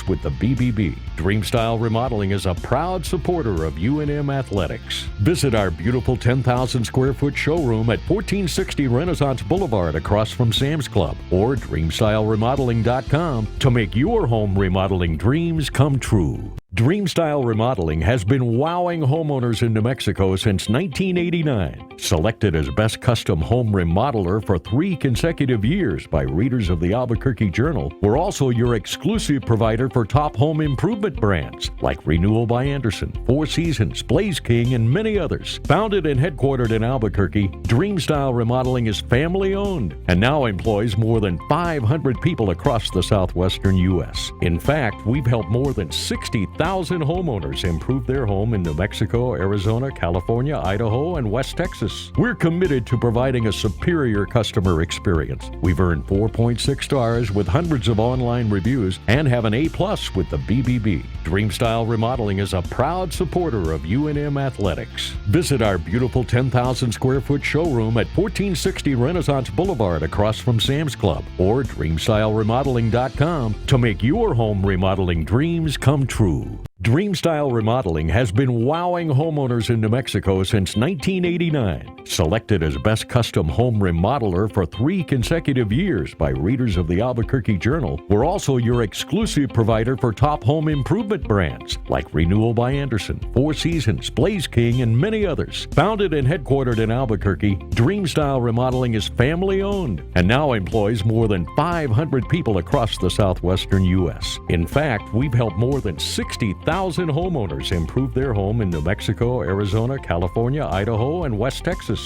with the BBB. Dream Style Remodeling is a proud supporter of UNM Athletics. Visit our beautiful 10,000 square foot showroom at 1460 Renaissance Boulevard across from Sam's Club or DreamStyleRemodeling.com to make your home remodeling dreams come true. Dream Style Remodeling has been wowing homeowners in New Mexico since 1989. Selected as Best Custom Home Remodeler for 3 consecutive years by readers of the Albuquerque Journal, we're also your exclusive provider for top home improvement brands like Renewal by Anderson, Four Seasons, Blaze King, and many others. Founded and headquartered in Albuquerque, Dream Style Remodeling is family owned and now employs more than 500 people across the southwestern U.S. In fact, we've helped more than 60,000 homeowners improve their home in New Mexico, Arizona, California, Idaho, and West Texas. We're committed to providing a superior customer experience. We've earned 4.6 stars with hundreds of online reviews and have an A+ with the BBB. Dream Style Remodeling is a proud supporter of UNM Athletics. Visit our beautiful 10,000 square foot showroom at 1460 Renaissance Boulevard across from Sam's Club or DreamStyleRemodeling.com to make your home remodeling dreams come true. Dream Style Remodeling has been wowing homeowners in New Mexico since 1989. Selected as Best Custom Home Remodeler for 3 consecutive years by readers of the Albuquerque Journal, we're also your exclusive provider for top home improvement brands like Renewal by Anderson, Four Seasons, Blaze King, and many others. Founded and headquartered in Albuquerque, Dream Style Remodeling is family owned and now employs more than 500 people across the southwestern U.S. In fact, we've helped more than 60,000 1,000 homeowners improved their home in New Mexico, Arizona, California, Idaho, and West Texas.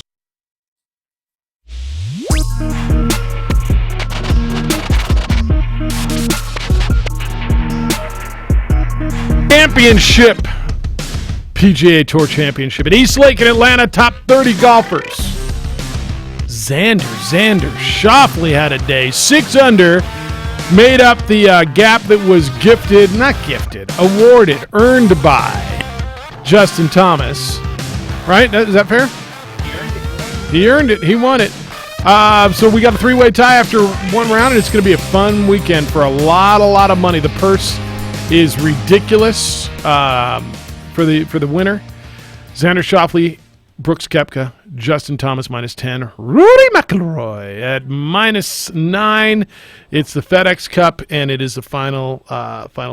Championship. PGA Tour Championship at East Lake in Atlanta. Top 30 golfers. Xander Schauffele had a day. 6 under. Made up the gap that was awarded, earned by Justin Thomas. Right? Is that fair? He earned it. He won it. So we got a 3-way tie after one round, and it's going to be a fun weekend for a lot of money. The purse is ridiculous for the winner. Xander Schauffele, Brooks Koepka, Justin Thomas -10, Rory McIlroy at -9. It's the FedEx Cup, and it is the final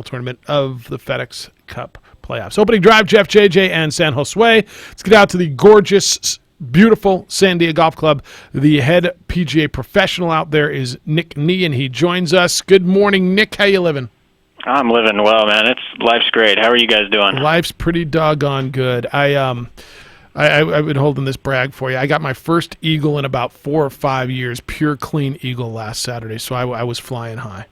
tournament of the FedEx Cup playoffs. Opening drive, Jeff, JJ, and San Jose. Let's get out to the gorgeous, beautiful Sandia Golf Club. The head PGA professional out there is Nick Nee, and he joins us. Good morning, Nick. How you living? I'm living well, man. Life's great. How are you guys doing? Life's pretty doggone good. I've been holding this brag for you. I got my first eagle in about 4 or 5 years, pure clean eagle last Saturday, so I was flying high.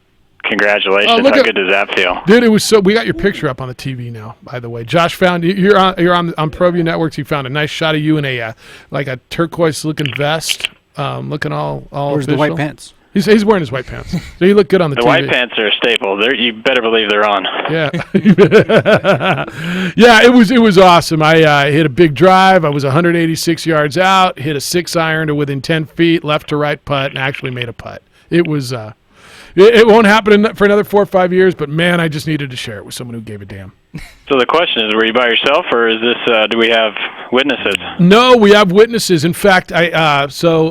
Congratulations. How good does that feel? Dude, it was so. We got your picture up on the TV now, by the way. Josh found you're on ProView Networks. He found a nice shot of you in a like a turquoise looking vest, looking all Where's official. the white pants? He's wearing his white pants. So you look good on the TV. The white pants are a staple. You better believe they're on. Yeah. Yeah, it was awesome. I hit a big drive. I was 186 yards out, hit a 6-iron to within 10 feet, left to right putt, and actually made a putt. It was it won't happen for another 4 or 5 years, but man, I just needed to share it with someone who gave a damn. So the question is, were you by yourself, or is this? Do we have witnesses? No, we have witnesses. In fact, I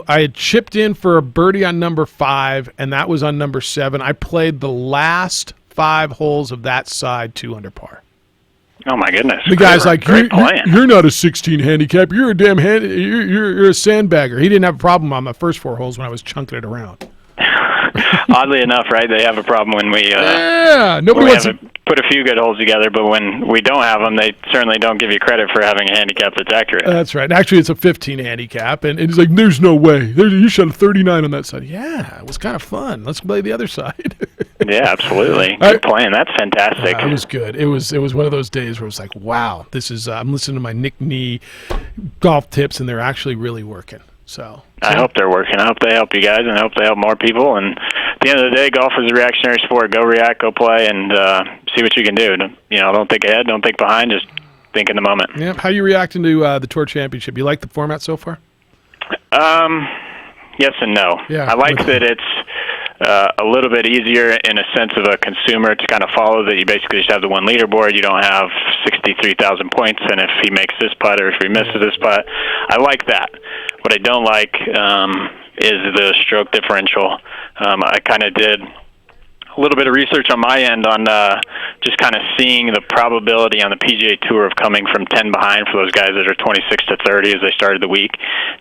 had chipped in for a birdie on number 5, and that was on number 7. I played the last 5 holes of that side 2 under par. Oh my goodness! The guy's like, playing. You're not a 16 handicap. You're a damn you're a sandbagger. He didn't have a problem on the first 4 holes when I was chunking it around. Oddly enough, right? They have a problem when we nobody wants to put a few good holes together, but when we don't have them, they certainly don't give you credit for having a handicap that's accurate. That's right. Actually, it's a 15 handicap, and it's like, there's no way. You shot a 39 on that side. Yeah, it was kind of fun. Let's play the other side. Yeah, absolutely. Good playing. That's fantastic. It was good. It was one of those days where it was like, wow, this is. I'm listening to my Nick Nee golf tips, and they're actually really working. So I hope they're working. I hope they help you guys, and I hope they help more people. And at the end of the day, golf is a reactionary sport. Go react, go play, and see what you can do. Don't think ahead, don't think behind. Just think in the moment. Yeah. How you reacting to the Tour Championship? You like the format so far? Yes and no. Yeah. I like that it's a little bit easier in a sense of a consumer to kind of follow, that you basically just have the one leaderboard. You don't have 63,000 points, and if he makes this putt or if he misses this putt. I like that. What I don't like is the stroke differential. I kind of did a little bit of research on my end on just kind of seeing the probability on the PGA Tour of coming from 10 behind for those guys that are 26 to 30 as they started the week.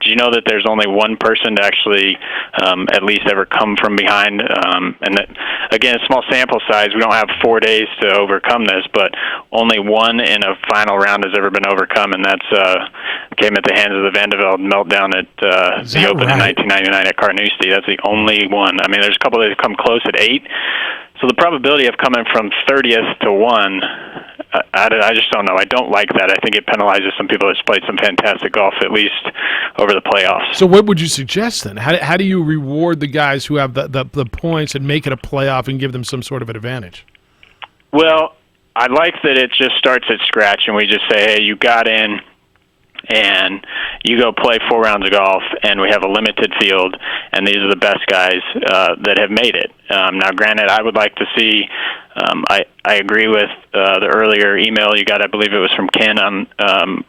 Do you know that there's only one person to actually at least ever come from behind? And that, again, small sample size. We don't have 4 days to overcome this, but only one in a final round has ever been overcome, and that's came at the hands of the Van de Velde meltdown at the Open in 1999 at Carnoustie. That's the only one. I mean, there's a couple that have come close at 8. So the probability of coming from 30th to 1, I just don't know. I don't like that. I think it penalizes some people that's played some fantastic golf, at least over the playoffs. So what would you suggest then? How do you reward the guys who have the points and make it a playoff and give them some sort of an advantage? Well, I like that it just starts at scratch, and we just say, hey, you got in, and you go play 4 rounds of golf, and we have a limited field, and these are the best guys that have made it. Now, granted, I would like to see, I agree with the earlier email you got, I believe it was from Ken, on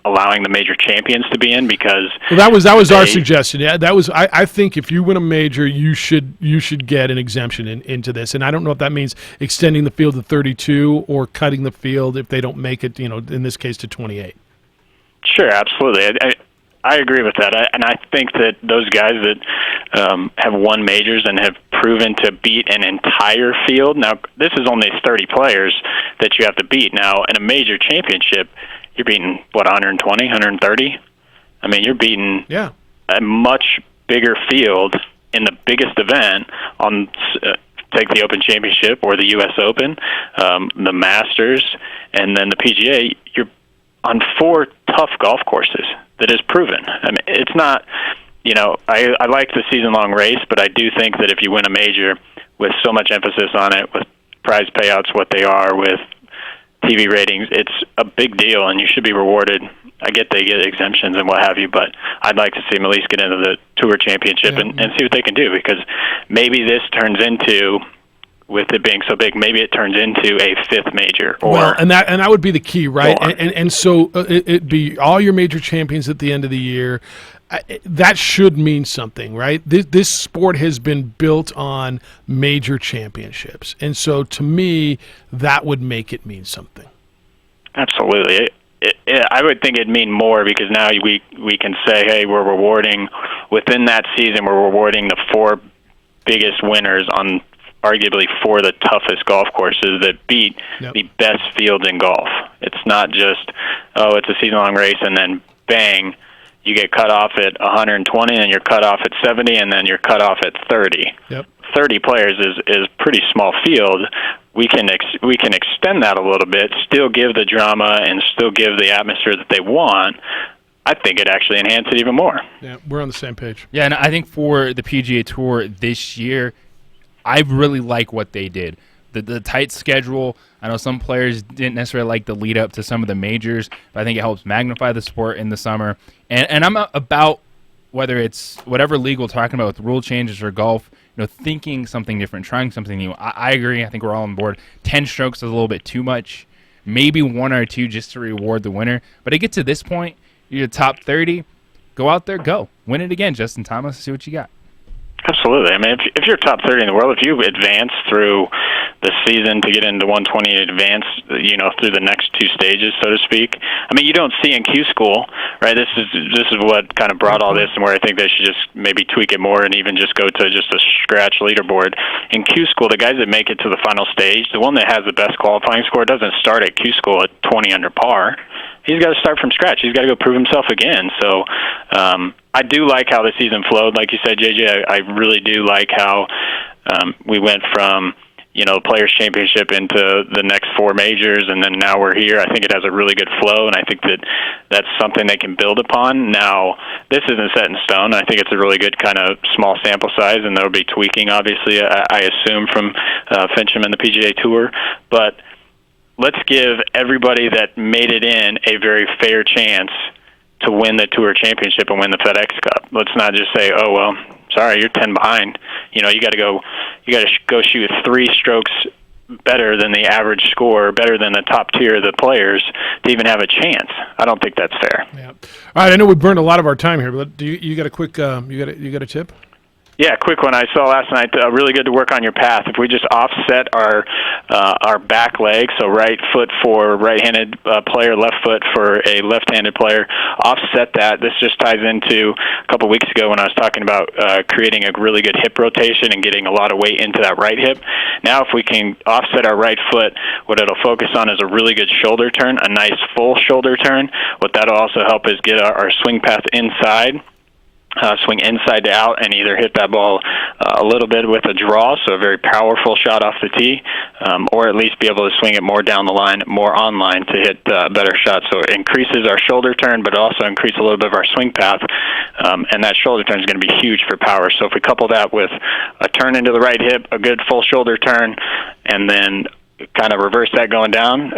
allowing the major champions to be in, because... Well, that was our suggestion. Yeah, that was. I think if you win a major, you should get an exemption into this, and I don't know if that means extending the field to 32 or cutting the field if they don't make it, in this case, to 28. Sure, absolutely. I agree with that, and I think that those guys that have won majors and have proven to beat an entire field. Now, this is only 30 players that you have to beat. Now, in a major championship, you're beating, 120, 130? I mean, you're beating a much bigger field in the biggest event on take the Open Championship or the U.S. Open, the Masters, and then the PGA. You're on 4 tough golf courses that is proven. I mean, it's not, I like the season-long race, but I do think that if you win a major with so much emphasis on it, with prize payouts what they are, with TV ratings, it's a big deal, and you should be rewarded. I get they get exemptions and what have you, but I'd like to see them at least get into the Tour Championship and see what they can do, because maybe this turns into, with it being so big, maybe it turns into a 5th major. Or and that would be the key, right? And so it'd be all your major champions at the end of the year. That should mean something, right? This sport has been built on major championships, and so to me, that would make it mean something. Absolutely. I would think it'd mean more, because now we can say, hey, we're rewarding, within that season, we're rewarding the 4 biggest winners on arguably 4 of the toughest golf courses that beat the best fields in golf. It's not just, it's a season-long race, and then bang, you get cut off at 120, and you're cut off at 70, and then you're cut off at 30. 30 players is pretty small field. We can extend that a little bit, still give the drama and still give the atmosphere that they want. I think it actually enhances it even more. Yeah, we're on the same page. Yeah, and I think for the PGA Tour this year, I really like what they did. The tight schedule. I know some players didn't necessarily like the lead up to some of the majors, but I think it helps magnify the sport in the summer. And I'm about, whether it's whatever league we're talking about with rule changes or golf, thinking something different, trying something new. I agree. I think we're all on board. 10 strokes is a little bit too much. Maybe 1 or 2 just to reward the winner. But to get to this point, you're the top 30. Go out there, go. Win it again, Justin Thomas. See what you got. Absolutely. I mean, if you're top 30 in the world, if you advance through the season to get into 120 and advance, through the next 2 stages, so to speak. I mean, you don't see in Q School, right? This is what kind of brought all this, and where I think they should just maybe tweak it more and even just go to just a scratch leaderboard. In Q School, the guys that make it to the final stage, the one that has the best qualifying score doesn't start at Q School at 20 under par. He's got to start from scratch. He's got to go prove himself again. So I do like how the season flowed. Like you said, JJ, I really do like how we went from, the Players' Championship into the next 4 majors, and then now we're here. I think it has a really good flow, and I think that that's something they can build upon. Now, this isn't set in stone. I think it's a really good kind of small sample size, and there will be tweaking, obviously, I assume, from Fincham and the PGA Tour. But let's give everybody that made it in a very fair chance to win the Tour Championship and win the FedEx Cup. Let's not just say, oh, well, sorry, you're 10 behind. You got to go shoot 3 strokes better than the average score, better than the top tier of the players to even have a chance. I don't think that's fair. Yeah. All right, I know we burned a lot of our time here, but do you got a quick you got a tip? Yeah, quick one I saw last night. Really good to work on your path. If we just offset our back leg, so right foot for right-handed player, left foot for a left-handed player, offset that. This just ties into a couple weeks ago when I was talking about creating a really good hip rotation and getting a lot of weight into that right hip. Now if we can offset our right foot, what it'll focus on is a really good shoulder turn, a nice full shoulder turn. What that'll also help is get our swing path inside. Swing inside to out and either hit that ball a little bit with a draw, so a very powerful shot off the tee, or at least be able to swing it more down the line, more on line to hit better shots. So it increases our shoulder turn, but also increases a little bit of our swing path, and that shoulder turn is going to be huge for power. So if we couple that with a turn into the right hip, a good full shoulder turn, and then kind of reverse that going down,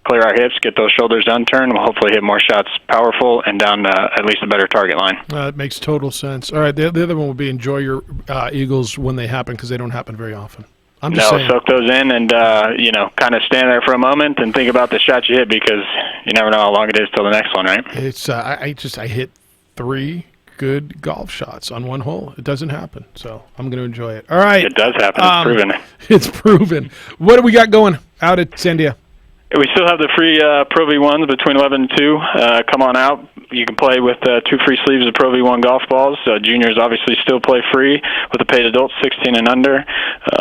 clear our hips, get those shoulders unturned, we'll hopefully hit more shots powerful and down at least a better target line. It makes total sense. All right, the other one would be enjoy your Eagles when they happen, because they don't happen very often. I'm just saying. Soak those in and, kind of stand there for a moment and think about the shots you hit, because you never know how long it is till the next one, right? It's I hit 3 good golf shots on one hole. It doesn't happen, so I'm going to enjoy it. All right. It does happen. It's proven. It's proven. What do we got going out at Sandia? We still have the free Pro V1s between 11 and 2. Come on out. You can play with 2 free sleeves of Pro V1 golf balls. Juniors obviously still play free with the paid adults 16 and under.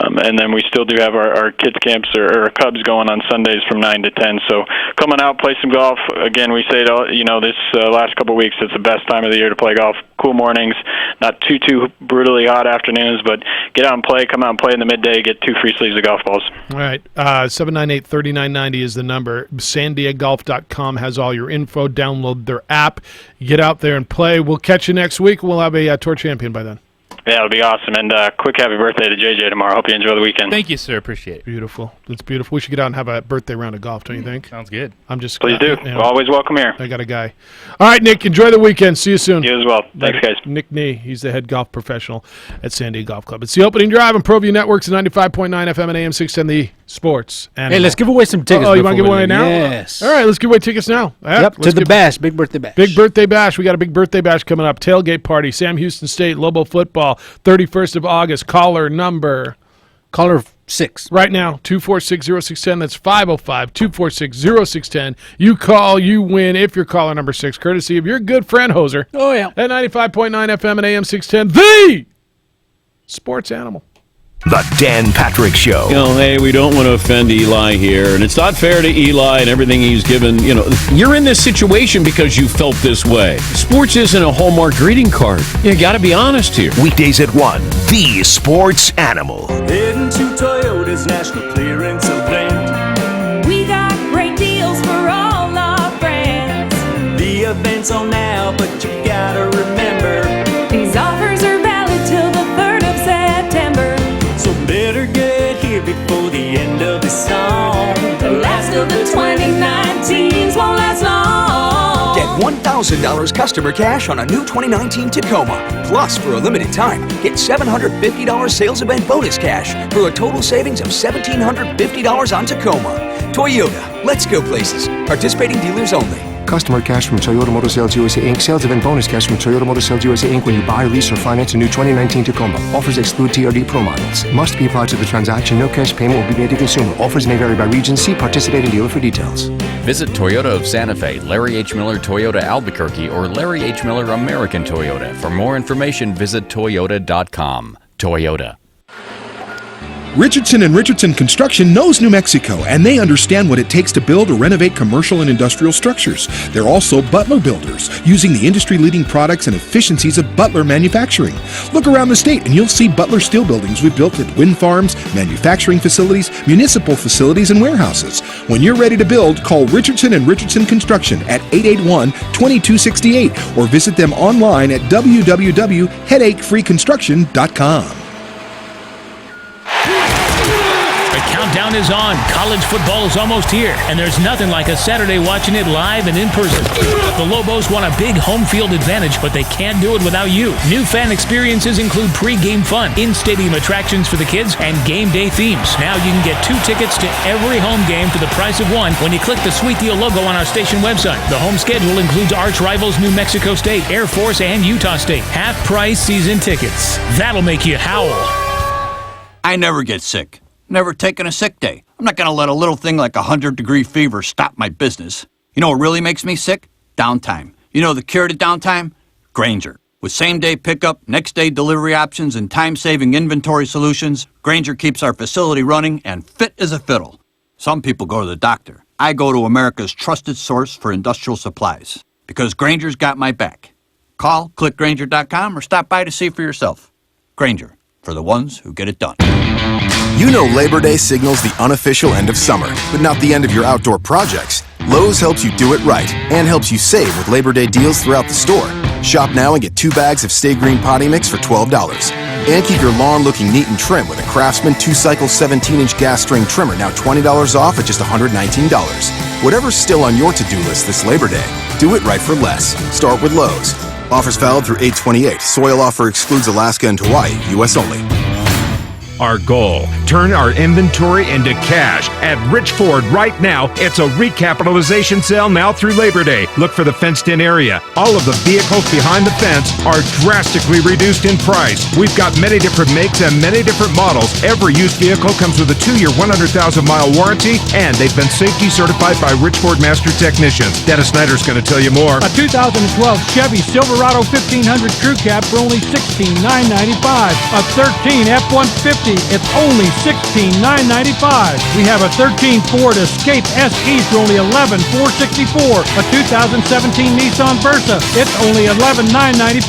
And then we still do have our kids camps or Cubs going on Sundays from 9 to 10. So come on out, play some golf. Again, we say, this last couple of weeks, it's the best time of the year to play golf. Cool mornings, not too brutally hot afternoons, but get out and play. Come out and play in the midday. Get 2 free sleeves of golf balls. All right. 798-3990 is the number. SandiaGolf.com has all your info. Download their app. Get out there and play. We'll catch you next week. We'll have a tour champion by then. Yeah, it'll be awesome. And quick happy birthday to JJ tomorrow. Hope you enjoy the weekend. Thank you, sir. Appreciate it. Beautiful. It's beautiful. We should get out and have a birthday round of golf, don't you think? Sounds good. Please do. Always welcome here. I got a guy. All right, Nick, enjoy the weekend. See you soon. You as well. Thanks, guys. Nick Nee, he's the head golf professional at Sandia Golf Club. It's the opening drive on ProView Networks at 95.9 FM and AM 610, the sports. Hey, let's give away some tickets. Oh, you want to give away now? Yes. All right, let's give away tickets now. Yep, to the bash, big birthday bash. Big birthday bash. We got a big birthday bash coming up. Tailgate party, Sam Houston State, Lobo football, 31st of August. Caller 6. Right now, 246-0610. That's 505-246-0610. You call, you win if you're caller number 6, courtesy of your good friend Hoser. Oh, yeah. At 95.9 FM and AM 610, the sports animal. The Dan Patrick Show. Hey, we don't want to offend Eli here, and it's not fair to Eli and everything he's given. You're in this situation because you felt this way. Sports isn't a Hallmark greeting card. You got to be honest here. Weekdays at 1, the sports animal. Heading to Toyota's National Clearance Event. We got great deals for all our friends. The event's on now, but you gotta remember, these offers are valid till the 3rd of September. So better get here before the end of the song. The last of the 2019s won't last long. Get $1,000 customer cash on a new 2019 Tacoma. Plus, for a limited time, get $750 sales event bonus cash for a total savings of $1,750 on Tacoma. Toyota, let's go places. Participating dealers only. Customer cash from Toyota Motor Sales USA Inc. Sales event bonus cash from Toyota Motor Sales USA Inc. when you buy, lease, or finance a new 2019 Tacoma. Offers exclude TRD Pro models. Must be applied to the transaction. No cash payment will be made to consumer. Offers may vary by region. See participating dealer for details. Visit Toyota of Santa Fe, Larry H. Miller Toyota Albuquerque, or Larry H. Miller American Toyota. For more information, visit Toyota.com. Toyota. Richardson & Richardson Construction knows New Mexico, and they understand what it takes to build or renovate commercial and industrial structures. They're also Butler builders, using the industry-leading products and efficiencies of Butler Manufacturing. Look around the state, and you'll see Butler steel buildings we've built at wind farms, manufacturing facilities, municipal facilities, and warehouses. When you're ready to build, call Richardson & Richardson Construction at 881-2268 or visit them online at www.headachefreeconstruction.com. Countdown is on. College football is almost here, and there's nothing like a Saturday watching it live and in person. The Lobos want a big home field advantage, but they can't do it without you. New fan experiences include pre-game fun, in-stadium attractions for the kids, and game day themes. Now you can get 2 tickets to every home game for the price of 1 when you click the Sweet Deal logo on our station website. The home schedule includes arch rivals New Mexico State, Air Force, and Utah State. Half-price season tickets. That'll make you howl. I never get sick. Never taken a sick day. I'm not going to let a little thing like 100-degree fever stop my business. You know what really makes me sick? Downtime. You know the cure to downtime? Grainger. With same-day pickup, next-day delivery options, and time-saving inventory solutions, Grainger keeps our facility running and fit as a fiddle. Some people go to the doctor. I go to America's trusted source for industrial supplies, because Grainger's got my back. Call, click Grainger.com, or stop by to see for yourself. Grainger, for the ones who get it done. You know Labor Day signals the unofficial end of summer, but not the end of your outdoor projects. Lowe's helps you do it right and helps you save with Labor Day deals throughout the store. Shop now and get 2 bags of Stay Green potty mix for $12. And keep your lawn looking neat and trim with a Craftsman 2-cycle 17-inch gas string trimmer, now $20 off at just $119. Whatever's still on your to-do list this Labor Day, do it right for less. Start with Lowe's. Offers valid through 8/28. Soil offer excludes Alaska and Hawaii, U.S. only. Our goal, turn our inventory into cash. At Rich Ford right now, it's a recapitalization sale now through Labor Day. Look for the fenced-in area. All of the vehicles behind the fence are drastically reduced in price. We've got many different makes and many different models. Every used vehicle comes with a 2-year, 100,000-mile warranty, and they've been safety certified by Rich Ford Master Technicians. Dennis Snyder's going to tell you more. A 2012 Chevy Silverado 1500 Crew Cab for only $16,995. A 13 F-150, it's only $16,995. We have a 13 Ford Escape SE for only $11,464. A 2017 Nissan Versa, it's only $11,995.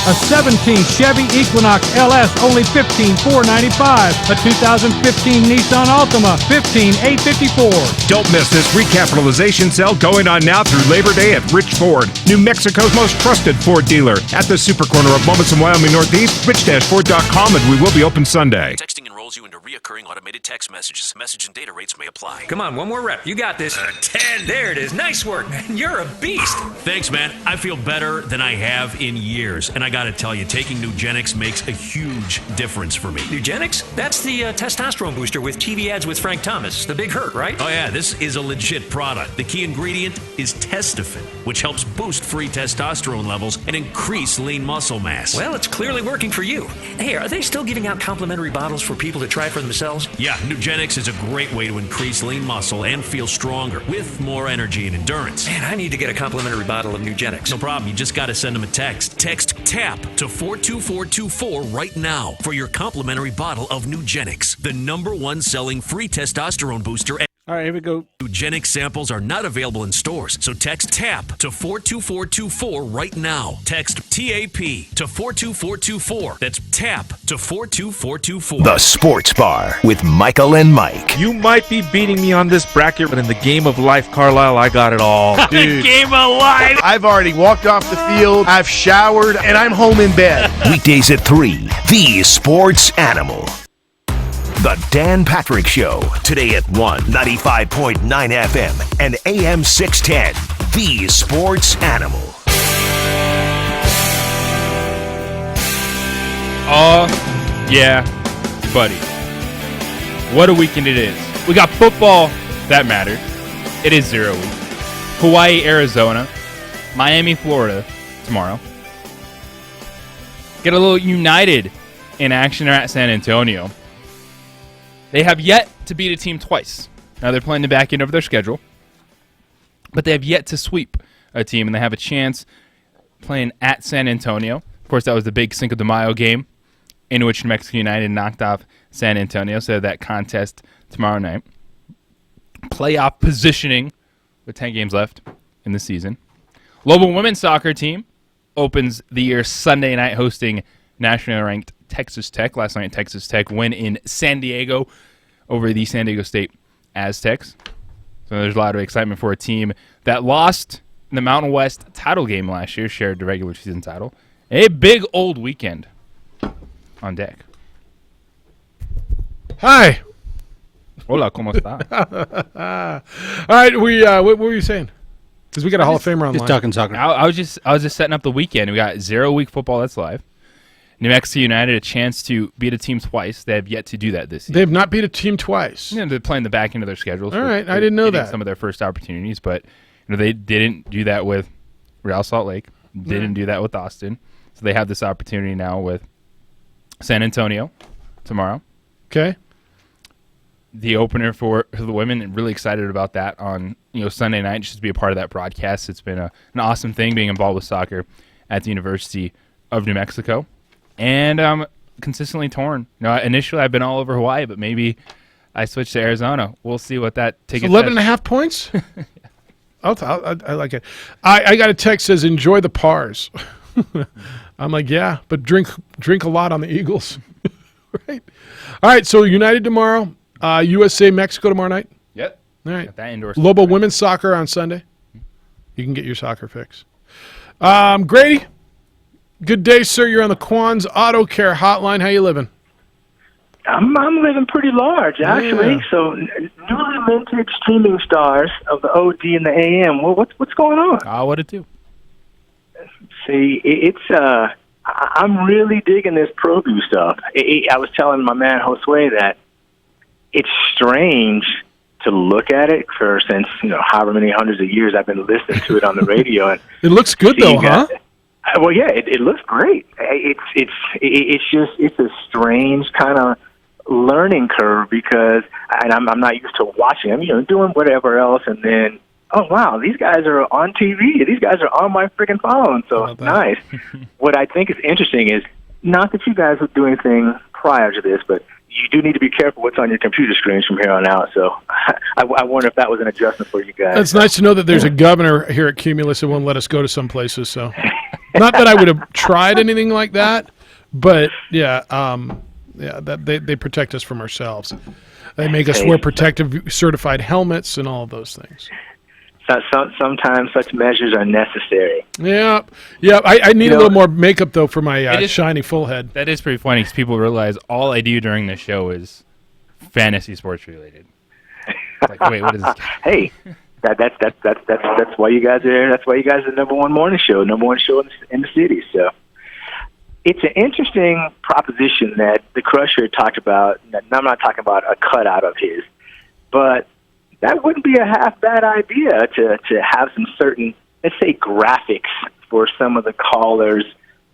A 17 Chevy Equinox LS, only $15,495. A 2015 Nissan Altima, $15,854. Don't miss this recapitalization sale going on now through Labor Day at Rich Ford, New Mexico's most trusted Ford dealer. At the super corner of Moments in Wyoming Northeast, rich-ford.com, and we will be open Sunday. Texting enrolls you into reoccurring automated text messages. Message and data rates may apply. Come on, one more rep. You got this. 10. There it is. Nice work, man. You're a beast. Thanks, man. I feel better than I have in years. And I got to tell you, taking Nugenix makes a huge difference for me. Nugenix? That's the testosterone booster with TV ads with Frank Thomas. The Big Hurt, right? Oh, yeah. This is a legit product. The key ingredient is Testofen, which helps boost free testosterone levels and increase lean muscle mass. Well, it's clearly working for you. Hey, are they still giving out complimentary bottles for people to try for themselves? Yeah, Nugenix is a great way to increase lean muscle and feel stronger with more energy and endurance. Man, I need to get a complimentary bottle of Nugenix. No problem. You just got to send them a text. Text TAP to 42424 right now for your complimentary bottle of Nugenix, the #1 selling free testosterone booster. All right, here we go. Nugenix samples are not available in stores, so text TAP to 42424 right now. Text TAP to 42424. That's TAP to 42424. The Sports Bar with Michael and Mike. You might be beating me on this bracket, but in the game of life, Carlisle, I got it all. Dude. Game of life! I've already walked off the field, I've showered, and I'm home in bed. Weekdays at 3, the Sports Animal. The Dan Patrick Show, today at 1, 95.9 FM and AM 610. The Sports Animal. Oh, yeah, buddy. What a weekend it is. We got football, that matters. It is 0 week. Hawaii, Arizona. Miami, Florida, tomorrow. Get a little United in action at San Antonio. They have yet to beat a team twice. Now they're playing the back end of their schedule, but they have yet to sweep a team, and they have a chance playing at San Antonio. Of course, that was the big Cinco de Mayo game in which New Mexico United knocked off San Antonio, so that contest tomorrow night. Playoff positioning with 10 games left in the season. Lobo women's soccer team opens the year Sunday night hosting nationally ranked Texas Tech. Last night, Texas Tech win in San Diego over the San Diego State Aztecs. So there's a lot of excitement for a team that lost in the Mountain West title game last year, shared the regular season title. A big old weekend on deck. Hi. Hola, ¿cómo está? All right, what were you saying? Because we got a Hall of Famer online. Just talking soccer. I was just setting up the weekend. We got 0 week football that's live. New Mexico United a chance to beat a team twice. They have yet to do that this season. They have not beat a team twice. Yeah, they're playing the back end of their schedule. All right, I didn't know that. Some of their first opportunities, but they didn't do that with Real Salt Lake. Didn't do that with Austin. So they have this opportunity now with San Antonio tomorrow. Okay. The opener for the women, and really excited about that on Sunday night, just to be a part of that broadcast. It's been an awesome thing being involved with soccer at the University of New Mexico. And I'm consistently torn. Initially I've been all over Hawaii, but maybe I switched to Arizona. We'll see what that ticket 11.5 points? I like it. I got a text that says, enjoy the pars. I'm like, yeah, but drink a lot on the Eagles. Right. All right, so United tomorrow, USA, Mexico tomorrow night. Yep. All right. Got that indoor Lobo women's soccer on Sunday. You can get your soccer fix. Grady, good day, sir. You're on the Quan's Auto Care Hotline. How you living? I'm living pretty large, actually. Yeah. So, newly minted streaming stars of the OD and the AM. Well, what's going on? What'd it do? See, it's I'm really digging this ProView stuff. I was telling my man Josue that it's strange to look at it since however many hundreds of years I've been listening to it on the radio. And it looks good though, huh? Well, yeah, it looks great. It's a strange kind of learning curve because I'm not used to watching them, doing whatever else, and then oh wow, these guys are on TV. These guys are on my freaking phone. So nice. What I think is interesting is not that you guys would do anything prior to this, but you do need to be careful what's on your computer screens from here on out. So I wonder if that was an adjustment for you guys. It's nice to know that there's a governor here at Cumulus that won't let us go to some places. So not that I would have tried anything like that, but that they protect us from ourselves. They make us wear protective certified helmets and all of those things. Sometimes such measures are necessary. Yeah. I need a little more makeup though for my shiny full head. That is pretty funny because people realize all I do during the show is fantasy sports related. Like, wait, what is this? Hey, that's why you guys are. That's why you guys are the number one morning show in the city. So it's an interesting proposition that the Crusher talked about. And I'm not talking about a cutout of his, but that wouldn't be a half bad idea to have some certain, let's say, graphics for some of the callers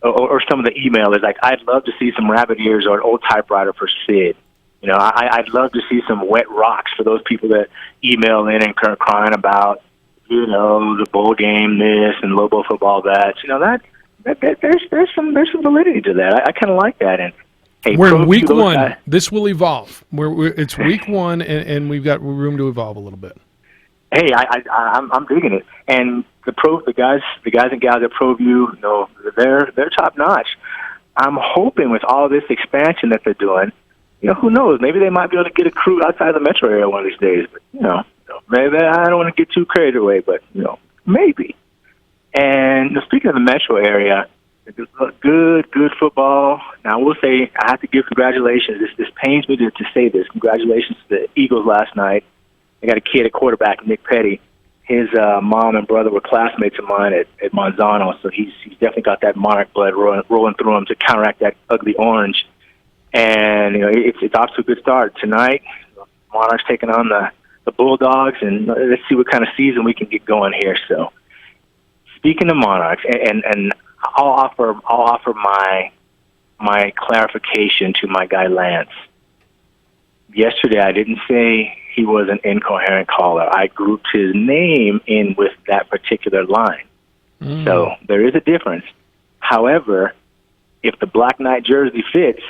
or some of the emailers. Like, I'd love to see some rabbit ears or an old typewriter for Sid. I'd love to see some wet rocks for those people that email in and crying about, the bowl game this and Lobo football that. There's some validity to that. I kind of like that. And hey, we're in week one. This will evolve. It's week one, and we've got room to evolve a little bit. Hey, I'm digging it, and the guys and gals at ProView, they're top notch. I'm hoping with all this expansion that they're doing, who knows? Maybe they might be able to get a crew outside the metro area one of these days. But maybe I don't want to get too carried away, but maybe. And speaking of the metro area. Good football. Now, I will say I have to give congratulations. This pains me to say this. Congratulations to the Eagles last night. They got a kid at quarterback, Nick Petty. His mom and brother were classmates of mine at Monzano, so he's definitely got that Monarch blood rolling through him to counteract that ugly orange. And it's off to a good start tonight. Monarchs taking on the Bulldogs, and let's see what kind of season we can get going here. So, speaking of Monarchs, and I'll offer my clarification to my guy Lance. Yesterday, I didn't say he was an incoherent caller. I grouped his name in with that particular line. So there is a difference. However, if the Black Knight jersey fits,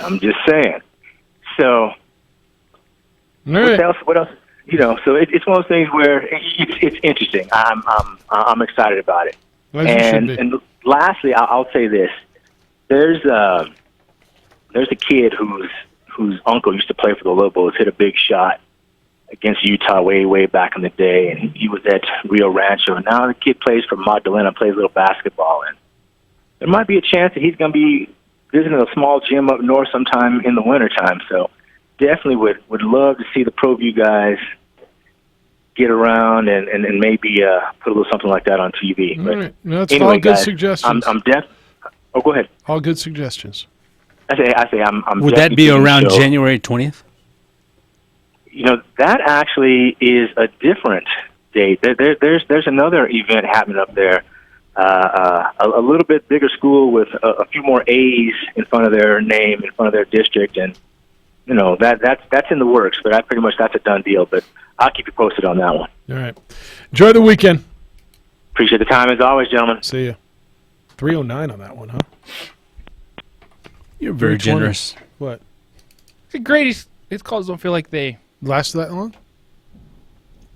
I'm just saying. So what else? So it's one of those things where it's interesting. I'm excited about it. And lastly, I'll say this: there's a kid whose uncle used to play for the Lobos, hit a big shot against Utah way back in the day, and he was at Rio Rancho. And now the kid plays for Magdalena, plays a little basketball, and there might be a chance that he's going to be visiting a small gym up north sometime in the wintertime. So definitely would love to see the ProView guys get around and maybe put a little something like that on TV. All right. That's all good suggestions. I'm Oh, go ahead. All good suggestions. I say I'm Would that be around January 20th? That actually is a different date. There's another event happening up there. A little bit bigger school with a few more A's in front of their name, in front of their district, and that's in the works. But that's a done deal. But I'll keep you posted on that one. All right. Enjoy the weekend. Appreciate the time as always, gentlemen. See you. 309 on that one, huh? You're very generous. What? It's great. His calls don't feel like they last that long.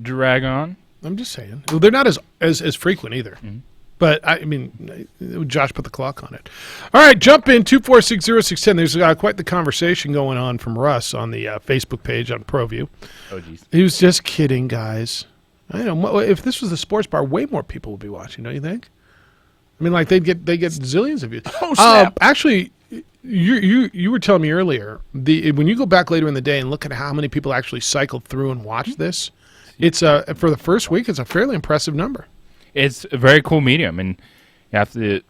Drag on. I'm just saying. Well, they're not as frequent either. Mm-hmm. But I mean, Josh put the clock on it. All right, jump in 2460610. There's quite the conversation going on from Russ on the Facebook page on ProView. Oh, geez. He was just kidding, guys. I know. If this was a sports bar, way more people would be watching. Don't you think? I mean, like they get zillions of views. Oh, snap! Actually, you were telling me earlier when you go back later in the day and look at how many people actually cycled through and watched this, it's for the first week, it's a fairly impressive number. It's a very cool medium, and you have to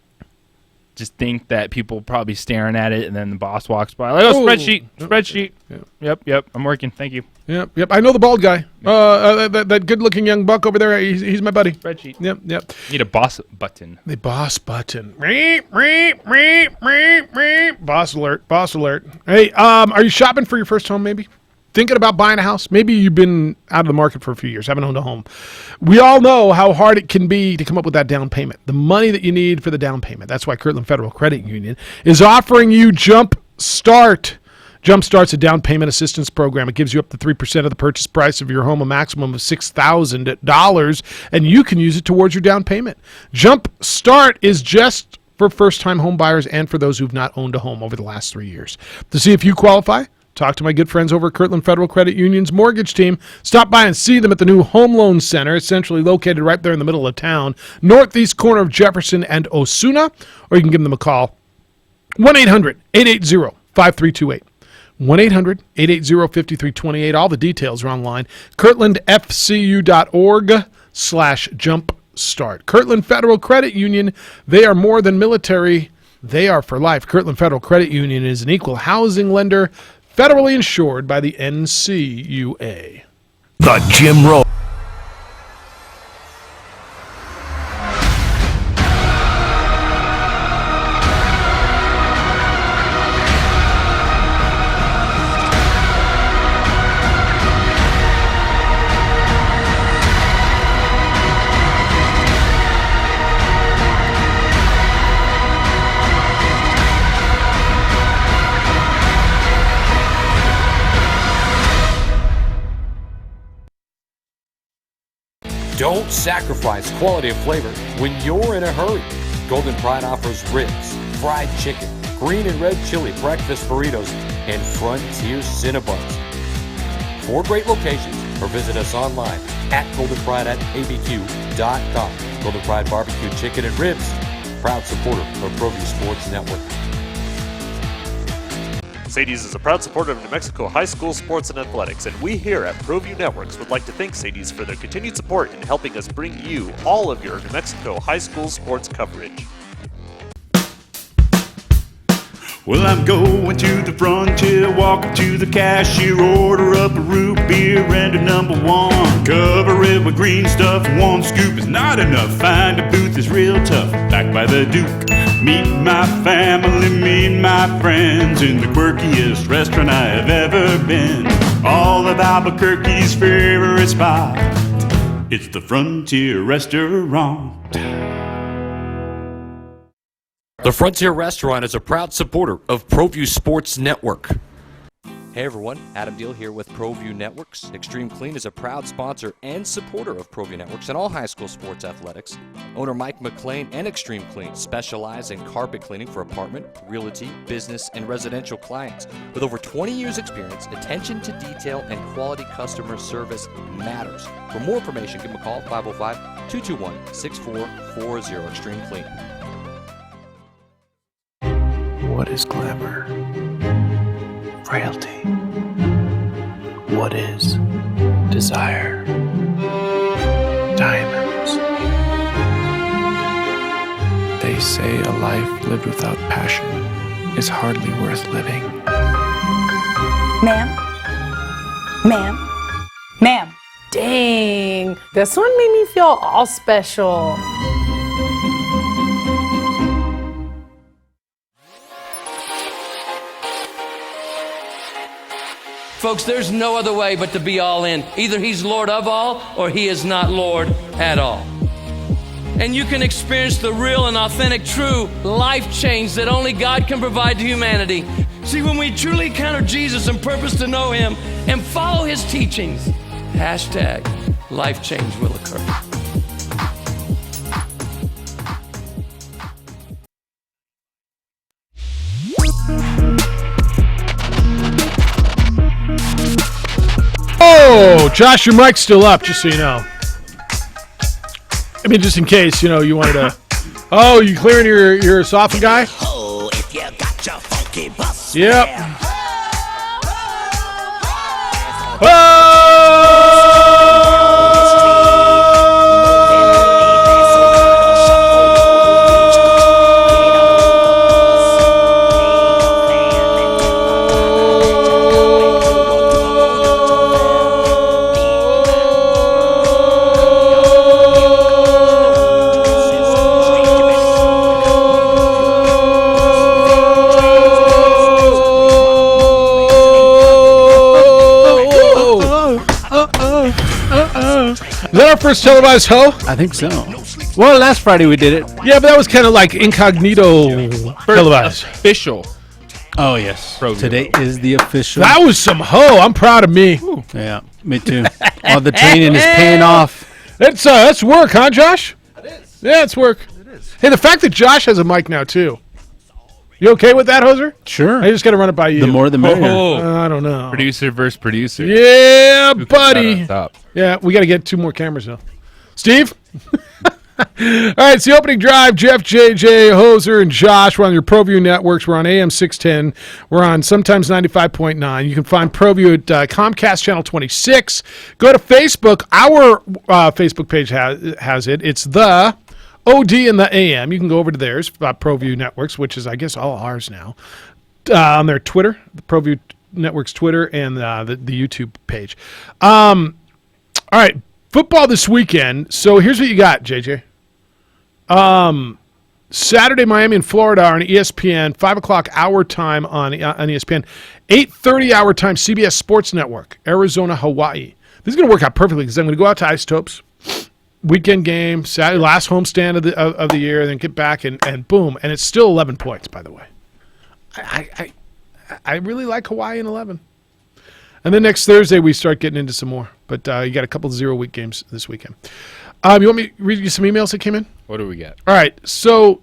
just think that people probably staring at it, and then the boss walks by like, "Oh, spreadsheet." Yep. I'm working. Thank you. Yep. I know the bald guy. That good-looking young buck over there. He's my buddy. Spreadsheet. Yep. Need a boss button. The boss button. Boss alert. Hey, are you shopping for your first home? Maybe thinking about buying a house. Maybe you've been out of the market for a few years, haven't owned a home. We all know how hard it can be to come up with that down payment, the money that you need for the down payment. That's why Kirtland Federal Credit Union is offering you Jump Start. Jump Start's a down payment assistance program. It gives you up to 3% of the purchase price of your home, a maximum of $6,000, and you can use it towards your down payment. Jump Start is just for first-time home buyers and for those who've not owned a home over the last 3 years. To see if you qualify, talk to my good friends over at Kirtland Federal Credit Union's mortgage team. Stop by and see them at the new Home Loan Center, essentially located right there in the middle of town, northeast corner of Jefferson and Osuna, or you can give them a call, 1-800-880-5328. 1-800-880-5328. All the details are online. KirtlandFCU.org/jumpstart. Kirtland Federal Credit Union, they are more than military. They are for life. Kirtland Federal Credit Union is an equal housing lender, federally insured by the NCUA. The Jim Rome. Don't sacrifice quality of flavor when you're in a hurry. Golden Pride offers ribs, fried chicken, green and red chili breakfast burritos, and Frontier Cinnabons. 4 great locations, or visit us online at goldenpride@abq.com. Golden Pride Barbecue Chicken and Ribs, proud supporter of ProView Sports Network. Sadie's is a proud supporter of New Mexico high school sports and athletics, and we here at ProView Networks would like to thank Sadie's for their continued support in helping us bring you all of your New Mexico high school sports coverage. Well, I'm going to the frontier, walk up to the cashier, order up a root beer and a #1. Cover it with green stuff, 1 scoop is not enough. Find a booth is real tough, back by the Duke. Meet my family, meet my friends in the quirkiest restaurant I have ever been. All of Albuquerque's favorite spot, it's the Frontier Restaurant. The Frontier Restaurant is a proud supporter of ProView Sports Network. Hey everyone, Adam Deal here with ProView Networks. Extreme Clean is a proud sponsor and supporter of ProView Networks and all high school sports athletics. Owner Mike McLean and Extreme Clean specialize in carpet cleaning for apartment, realty, business, and residential clients. With over 20 years experience, attention to detail and quality customer service matters. For more information, give them a call, 505-221-6440, Extreme Clean. What is glamour? Frailty. What is desire? Diamonds. They say a life lived without passion is hardly worth living. Ma'am? Dang, this one made me feel all special. Folks, there's no other way but to be all in. Either he's Lord of all or he is not Lord at all. And you can experience the real and authentic, true life change that only God can provide to humanity. See, when we truly encounter Jesus and purpose to know him and follow his teachings, hashtag life change will occur. Oh, Josh, your mic's still up, just so you know. I mean, just in case, you know, you wanted to... Oh, you clearing your soft guy? Oh, if you got your funky bus. Yep. that our first televised Ho? I think so. Well, last Friday we did it. Yeah, but that was kind of like incognito televised. Official. Oh, yes. Proview. Today is the official. That was some Ho. I'm proud of me. Yeah, me too. All the training is paying off. That's work, huh, Josh? It is. Yeah, it's work. It is. Hey, the fact that Josh has a mic now, too. You okay with that, Hoser? Sure. I just got to run it by you. The more the merrier. I don't know. Producer versus producer. Yeah, Who comes buddy. out on top? Yeah, we got to get 2 more cameras now. Steve? All right, it's the opening drive. Jeff, JJ, Hoser, and Josh. We're on your ProView networks. We're on AM 610. We're on sometimes 95.9. You can find ProView at Comcast Channel 26. Go to Facebook. Our Facebook page has it. It's the OD and the AM. You can go over to theirs, ProView Networks, which is, I guess, all ours now. On their Twitter, the ProView Networks Twitter, and the YouTube page. All right, football this weekend. So here's what you got, JJ. Saturday, Miami and Florida are on ESPN, 5 o'clock our time on ESPN, 8:30 our time, CBS Sports Network, Arizona, Hawaii. This is going to work out perfectly because I'm going to go out to Isotopes, weekend game, Saturday, last homestand of the year, then get back and boom, and it's still 11 points, by the way. I really like Hawaii in 11. And then next Thursday we start getting into some more, but you got a couple of 0-week games this weekend. You want me to read you some emails that came in? What do we get? All right, so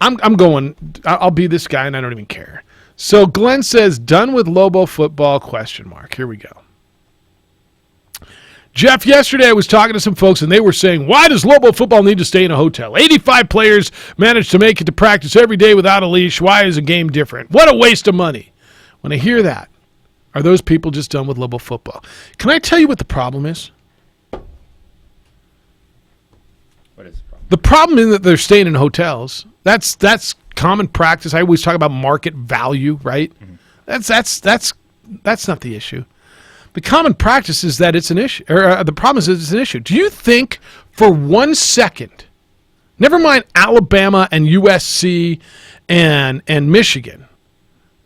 I'm going. I'll be this guy, and I don't even care. So Glenn says, "Done with Lobo football?" ? Here we go. Jeff, yesterday I was talking to some folks, and they were saying, "Why does Lobo football need to stay in a hotel? 85 players managed to make it to practice every day without a leash. Why is a game different? What a waste of money!" When I hear that, are those people just done with Lobo football? Can I tell you what the problem is? What is the problem? The problem is that they're staying in hotels. That's common practice. I always talk about market value, right? Mm-hmm. That's not the issue. The common practice is that it's an issue, or the problem is that it's an issue. Do you think for 1 second, never mind Alabama and USC and Michigan,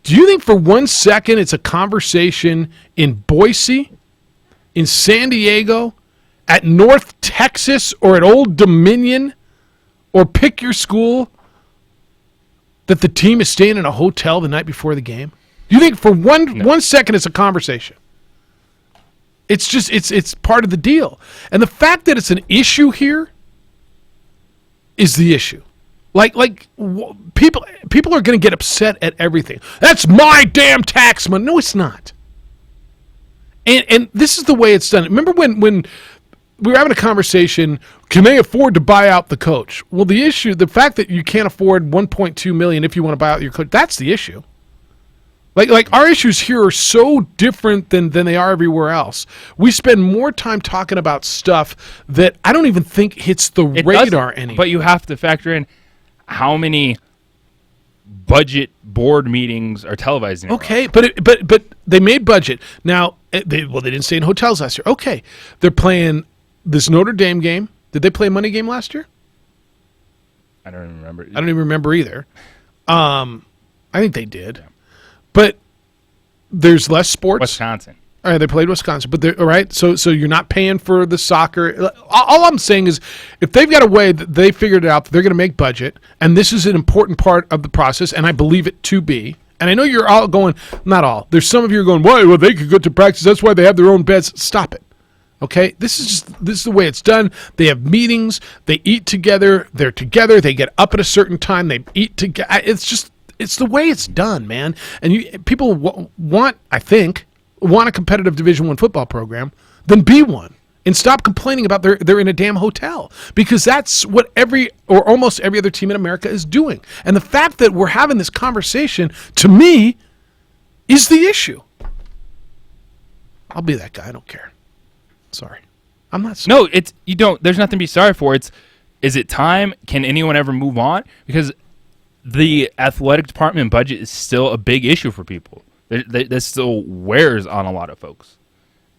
do you think for 1 second it's a conversation in Boise, in San Diego, at North Texas, or at Old Dominion, or pick your school, that the team is staying in a hotel the night before the game? Do you think for one second it's a conversation? It's just it's part of the deal. And the fact that it's an issue here is the issue. Like people are going to get upset at everything. That's my damn tax money. No, it's not. And this is the way it's done. Remember when we were having a conversation, can they afford to buy out the coach? Well, the fact that you can't afford $1.2 million if you want to buy out your coach, that's the issue. Like our issues here are so different than they are everywhere else. We spend more time talking about stuff that I don't even think hits the radar anymore. But you have to factor in how many budget board meetings are televised. Okay, but they made budget. Now, they didn't stay in hotels last year. Okay, they're playing this Notre Dame game. Did they play a money game last year? I don't even remember. I don't even remember either. I think they did. Yeah. But there's less sports. Wisconsin. All right, they played Wisconsin, but all right. So you're not paying for the soccer. All I'm saying is, if they've got a way that they figured it out, that they're going to make budget, and this is an important part of the process, and I believe it to be. And I know you're all going, not all. There's some of you are going, why? Well, they could go to practice. That's why they have their own beds. Stop it. Okay, this is the way it's done. They have meetings. They eat together. They're together. They get up at a certain time. They eat together. It's the way it's done, man. And people want a competitive Division I football program, then be one. And stop complaining about they're in a damn hotel, because that's what almost every other team in America is doing. And the fact that we're having this conversation, to me, is the issue. I'll be that guy. I don't care. Sorry. I'm not sorry. No, there's nothing to be sorry for. Is it time? Can anyone ever move on? Because the athletic department budget is still a big issue for people. That still wears on a lot of folks.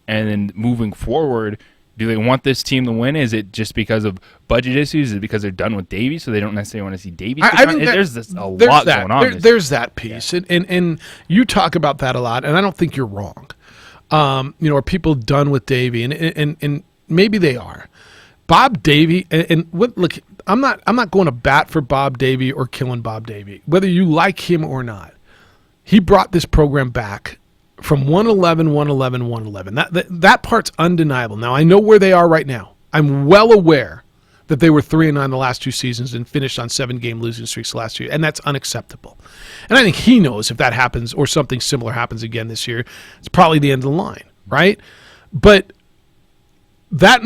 And then moving forward, do they want this team to win? Is it just because of budget issues? Is it because they're done with Davies, so they don't necessarily want to see Davies? I think there's a lot going on. There's that piece, and you talk about that a lot, and I don't think you're wrong. Are people done with Davey? And maybe they are. Bob Davey, look, I'm not going to bat for Bob Davey or killing Bob Davey, whether you like him or not. He brought this program back from 111. That part's undeniable. Now, I know where they are right now. I'm well aware that they were 3-9 the last 2 seasons and finished on 7-game losing streaks last year, and that's unacceptable. And I think he knows if that happens or something similar happens again this year, it's probably the end of the line, right? But that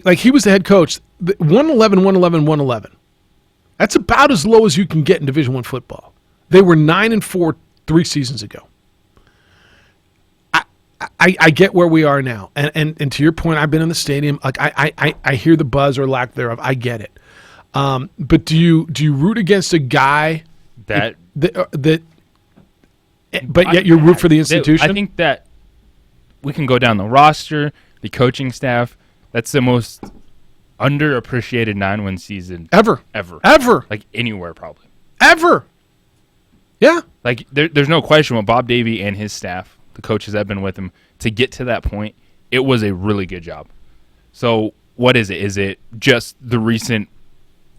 like he was the head coach. 111. That's about as low as you can get in Division I football. They were 9-4 3 seasons ago. I get where we are now, and to your point, I've been in the stadium. Like I hear the buzz or lack thereof. I get it, but do you root against a guy that but yet you root for the institution? I think that we can go down the roster, the coaching staff. That's the most underappreciated 9-win season ever. Like anywhere, probably ever. Yeah, like there's no question what Bob Davey and his staff, the coaches that have been with him, to get to that point, it was a really good job. So what is it? Is it just the recent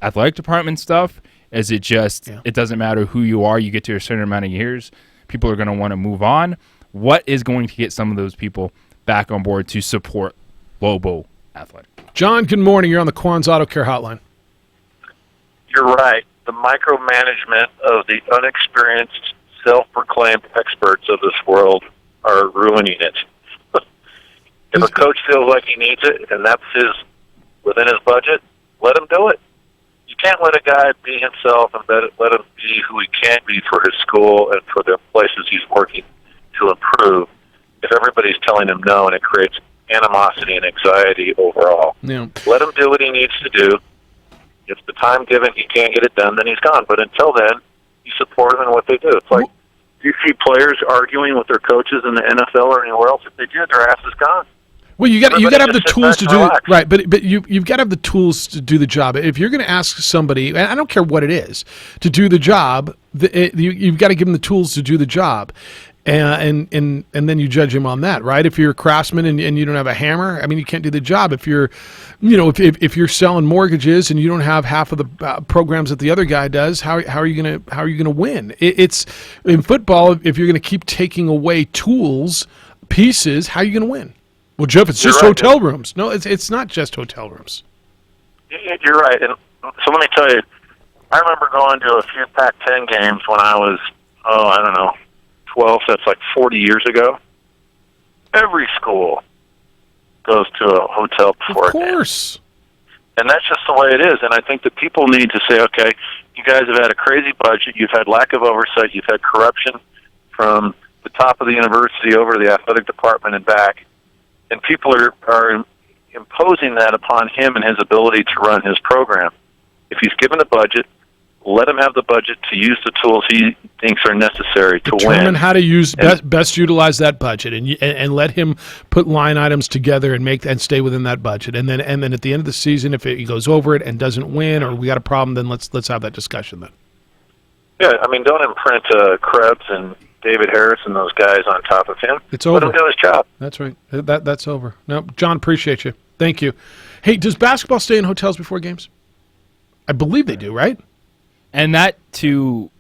athletic department stuff? Is it just it doesn't matter who you are, you get to a certain amount of years, people are going to want to move on? What is going to get some of those people back on board to support Lobo Athletic? John, good morning. You're on the Quan's Auto Care Hotline. You're right. The micromanagement of the unexperienced, self-proclaimed experts of this world are ruining it. If a coach feels like he needs it and that's within his budget, let him do it. You can't let a guy be himself and let him be who he can be for his school and for the places he's working to improve if everybody's telling him no, and it creates animosity and anxiety overall. Yeah. Let him do what he needs to do. If the time given he can't get it done, then he's gone. But until then, you support them in what they do. It's like, do you see players arguing with their coaches in the NFL or anywhere else? If they did, their ass is gone. Well, you got to have the tools to do it, right? But you've got to have the tools to do the job. If you're going to ask somebody, and I don't care what it is, to do the job, you've got to give them the tools to do the job. And then you judge him on that, right? If you're a craftsman and you don't have a hammer, I mean, you can't do the job. If you're, if you're selling mortgages and you don't have half of the programs that the other guy does, how are you gonna win? It's in football. If you're gonna keep taking away tools, pieces, how are you gonna win? Well, Jeff, it's just hotel rooms. No, it's not just hotel rooms. You're right. And so let me tell you, I remember going to a few Pac-10 games when I was, 12, so that's like 40 years ago. Every school goes to a hotel before. Of course. And that's just the way it is. And I think that people need to say, okay, you guys have had a crazy budget. You've had lack of oversight. You've had corruption from the top of the university over to the athletic department and back. And people are imposing that upon him and his ability to run his program. If he's given a budget, let him have the budget to use the tools he thinks are necessary to Determine win. how to use best utilize that budget, and let him put line items together and stay within that budget. And then at the end of the season, if he goes over it and doesn't win, or we got a problem, then let's have that discussion then. Yeah, I mean, don't imprint Krebs and David Harris and those guys on top of him. It's over. Let him do his job. That's right. That's over. No, John, appreciate you. Thank you. Hey, does basketball stay in hotels before games? I believe they do, right? And that, to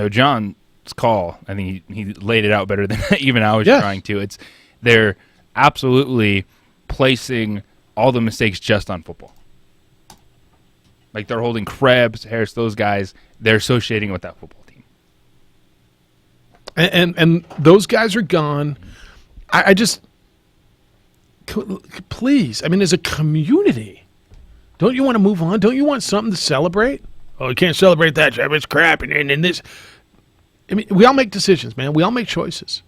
John's call, I think he laid it out better than even I was trying to. They're absolutely placing all the mistakes just on football. Like they're holding Krebs, Harris, those guys, they're associating with that football team. And those guys are gone. I just, please, I mean, as a community, don't you want to move on? Don't you want something to celebrate? Oh, you can't celebrate that, Jeff. It's crap. And this. I mean, we all make decisions, man. We all make choices.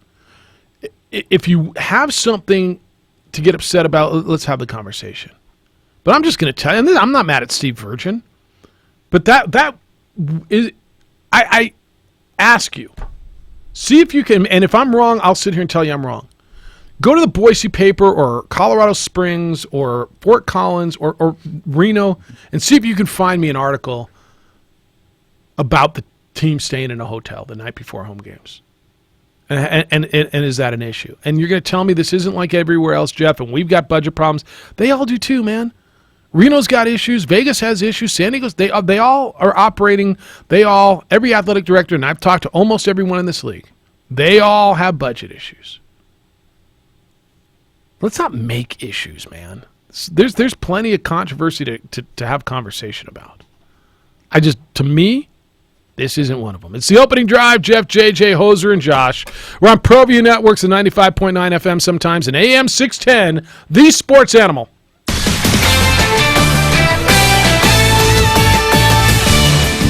If you have something to get upset about, let's have the conversation. But I'm just going to tell you, and I'm not mad at Steve Virgin, but that is, I ask you, see if you can, and if I'm wrong, I'll sit here and tell you I'm wrong. Go to the Boise paper or Colorado Springs or Fort Collins or Reno and see if you can find me an article about the team staying in a hotel the night before home games. And is that an issue? And you're going to tell me this isn't like everywhere else, Jeff, and we've got budget problems. They all do too, man. Reno's got issues. Vegas has issues. San Diego's, they all are operating. Every athletic director, and I've talked to almost everyone in this league, they all have budget issues. Let's not make issues, man. There's plenty of controversy to have conversation about. To me, this isn't one of them. It's the opening drive. Jeff, JJ, Hoser, and Josh. We're on ProView Networks and 95.9 FM sometimes, and AM 610, the Sports Animal.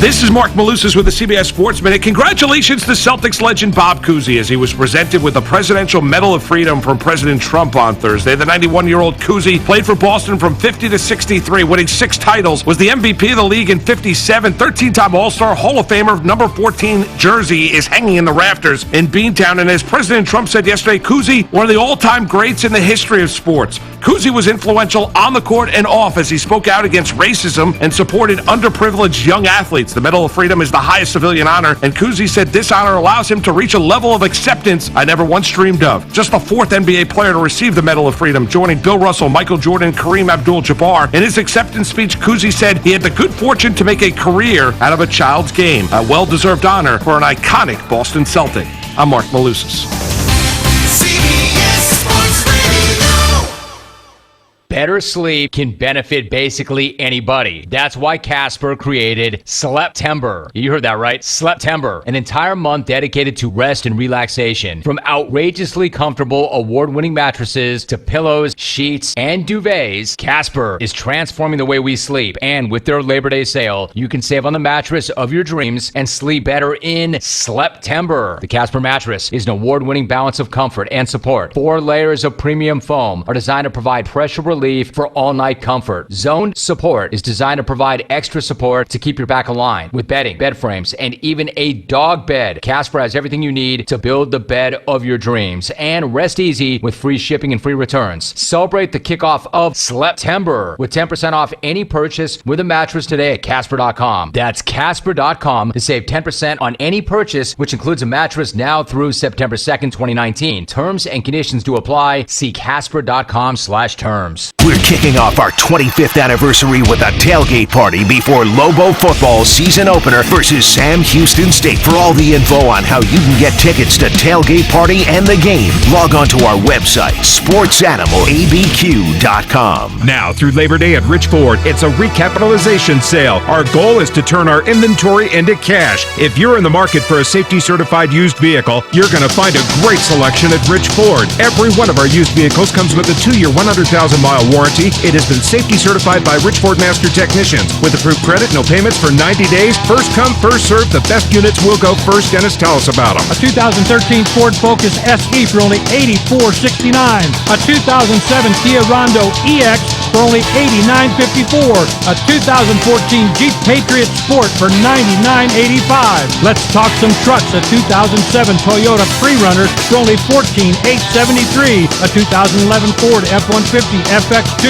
This is Mark Malusis with the CBS Sports Minute. Congratulations to Celtics legend Bob Cousy as he was presented with the Presidential Medal of Freedom from President Trump on Thursday. The 91-year-old Cousy played for Boston from 50 to 63, winning 6 titles, was the MVP of the league in 57, 13-time All-Star, Hall of Famer, number 14 jersey is hanging in the rafters in Beantown. And as President Trump said yesterday, Cousy, one of the all-time greats in the history of sports. Cousy was influential on the court and off as he spoke out against racism and supported underprivileged young athletes. The Medal of Freedom is the highest civilian honor, and Cousy said this honor allows him to reach a level of acceptance I never once dreamed of. Just the 4th NBA player to receive the Medal of Freedom, joining Bill Russell, Michael Jordan, and Kareem Abdul-Jabbar. In his acceptance speech, Cousy said he had the good fortune to make a career out of a child's game, a well-deserved honor for an iconic Boston Celtic. I'm Mark Malusis. Better sleep can benefit basically anybody. That's why Casper created Sleptember. You heard that right? Sleptember, an entire month dedicated to rest and relaxation. From outrageously comfortable, award-winning mattresses to pillows, sheets, and duvets, Casper is transforming the way we sleep. And with their Labor Day sale, you can save on the mattress of your dreams and sleep better in Sleptember. The Casper mattress is an award-winning balance of comfort and support. 4 layers of premium foam are designed to provide pressure relief for all-night comfort. Zoned support is designed to provide extra support to keep your back aligned. With bedding, bed frames, and even a dog bed, Casper has everything you need to build the bed of your dreams. And rest easy with free shipping and free returns. Celebrate the kickoff of Sleptember with 10% off any purchase with a mattress today at Casper.com. That's Casper.com to save 10% on any purchase, which includes a mattress now through September 2nd, 2019. Terms and conditions do apply. See Casper.com/terms. We're kicking off our 25th anniversary with a tailgate party before Lobo football season opener versus Sam Houston State. For all the info on how you can get tickets to tailgate party and the game, log on to our website, sportsanimalabq.com. Now through Labor Day at Rich Ford, it's a recapitalization sale. Our goal is to turn our inventory into cash. If you're in the market for a safety-certified used vehicle, you're going to find a great selection at Rich Ford. Every one of our used vehicles comes with a 2-year, 100,000-mile warranty. It has been safety certified by Rich Ford Master Technicians. With approved credit, no payments for 90 days. First come, first served. The best units will go first. Dennis, tell us about them. A 2013 Ford Focus SE for only $84.69. A 2007 Kia Rondo EX for only $89.54. A 2014 Jeep Patriot Sport for $99.85. Let's talk some trucks. A 2007 Toyota Pre-Runner for only $14,873. A 2011 Ford F-150 FX2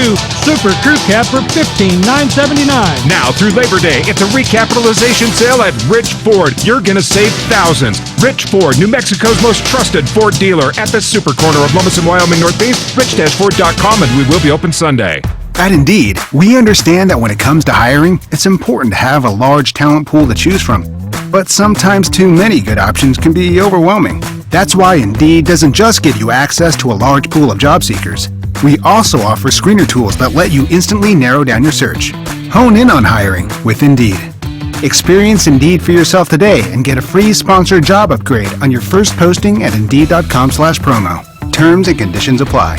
Super Crew Cab for $15,979. Now through Labor Day, it's a recapitalization sale at Rich Ford. You're going to save thousands. Rich Ford, New Mexico's most trusted Ford dealer at the super corner of Lomas and Wyoming Northeast, rich-ford.com, and we will be open Sunday. At Indeed, we understand that when it comes to hiring, it's important to have a large talent pool to choose from. But sometimes too many good options can be overwhelming. That's why Indeed doesn't just give you access to a large pool of job seekers. We also offer screener tools that let you instantly narrow down your search. Hone in on hiring with Indeed. Experience Indeed for yourself today and get a free sponsored job upgrade on your first posting at Indeed.com/promo. Terms and conditions apply.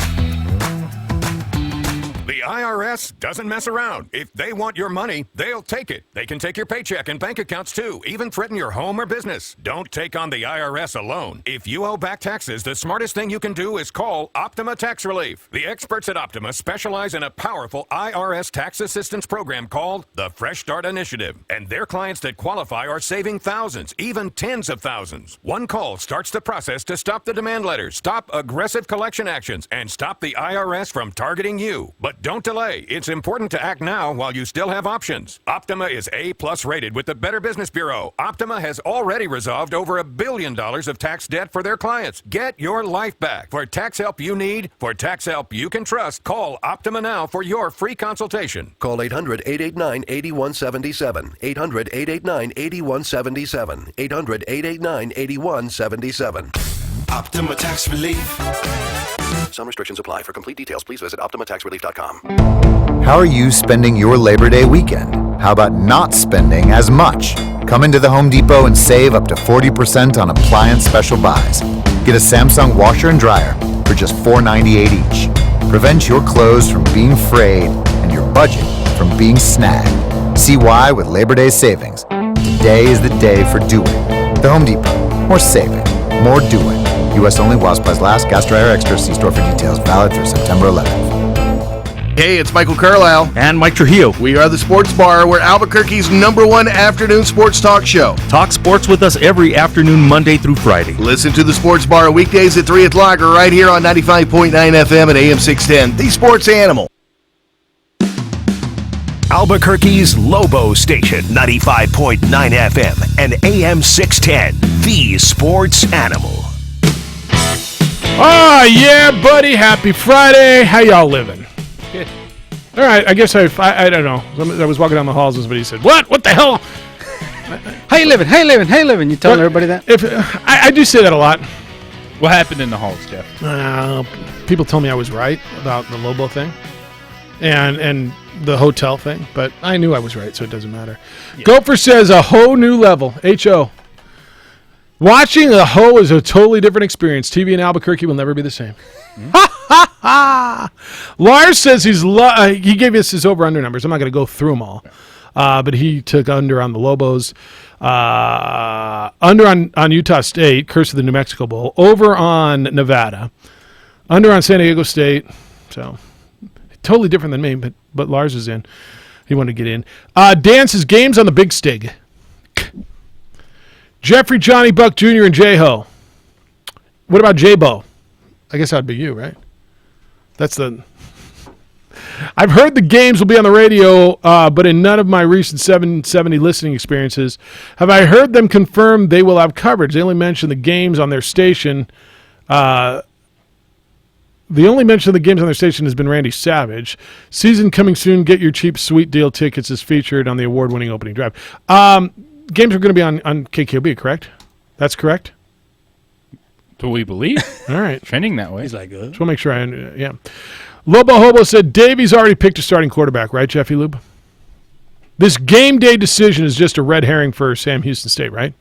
The IRS doesn't mess around. If they want your money, they'll take it. They can take your paycheck and bank accounts too, even threaten your home or business. Don't take on the IRS alone. If you owe back taxes, the smartest thing you can do is call Optima Tax Relief. The experts at Optima specialize in a powerful IRS tax assistance program called the Fresh Start Initiative. And their clients that qualify are saving thousands, even tens of thousands. One call starts the process to stop the demand letters, stop aggressive collection actions, and stop the IRS from targeting you. But don't delay. it's important to act now while you still have options. Optima is A+ rated with the Better Business Bureau. Optima has already resolved over $1 billion of tax debt for their clients. Get your life back. For tax help you need, for tax help you can trust, call Optima now for your free consultation. Call 800-889-8177. 800-889-8177. 800-889-8177. Optima Tax Relief. Some restrictions apply. For complete details, please visit OptimaTaxRelief.com. How are you spending your Labor Day weekend? How about not spending as much? Come into the Home Depot and save up to 40% on appliance special buys. Get a Samsung washer and dryer for just $4.98 each. Prevent your clothes from being frayed and your budget from being snagged. See why with Labor Day savings. Today is the day for doing. The Home Depot. More saving. More doing. U.S. only while supplies last. Gas dryer extra. See store for details. Valid through September 11th. Hey, it's Michael Carlisle. And Mike Trujillo. We are the Sports Bar. We're Albuquerque's #1 afternoon sports talk show. Talk sports with us every afternoon, Monday through Friday. Listen to the Sports Bar weekdays at 3 o'clock or right here on 95.9 FM at AM 610. The Sports Animal. Albuquerque's Lobo Station, 95.9 FM and AM 610. The Sports Animal. Oh, yeah, buddy. Happy Friday. How y'all living? Good. All right. I guess I don't know. I was walking down the halls and somebody said, What the hell? How you living? How you living? How you living? You telling everybody that? I do say that a lot. What happened in the halls, Jeff? People told me I was right about the Lobo thing and the hotel thing, but I knew I was right, so it doesn't matter. Yeah. Gopher says a whole new level. H-O. Watching a hoe is a totally different experience. TV in Albuquerque will never be the same. Ha ha ha! Lars says he gave us his over-under numbers. I'm not going to go through them all, but he took under on the Lobos, under on Utah State, curse of the New Mexico Bowl, over on Nevada, under on San Diego State. So totally different than me, but Lars is in. He wanted to get in. Dan says games on the Big Stig. Jeffrey, Johnny Buck Jr., and J-Ho. What about J-Bo? I guess that'd be you, right? I've heard the games will be on the radio, but in none of my recent 770 listening experiences have I heard them confirm they will have coverage. They only mention the games on their station. The only mention of the games on their station has been Randy Savage. Season coming soon. Get your cheap sweet deal tickets is featured on the award-winning opening drive. Games are going to be on KKOB, correct? That's correct? Do we believe? All right. Trending that way. He's like, good. Just want to make sure yeah. Lobo Hobo said Davies already picked a starting quarterback, right, Jeffy Lube? This game day decision is just a red herring for Sam Houston State, right?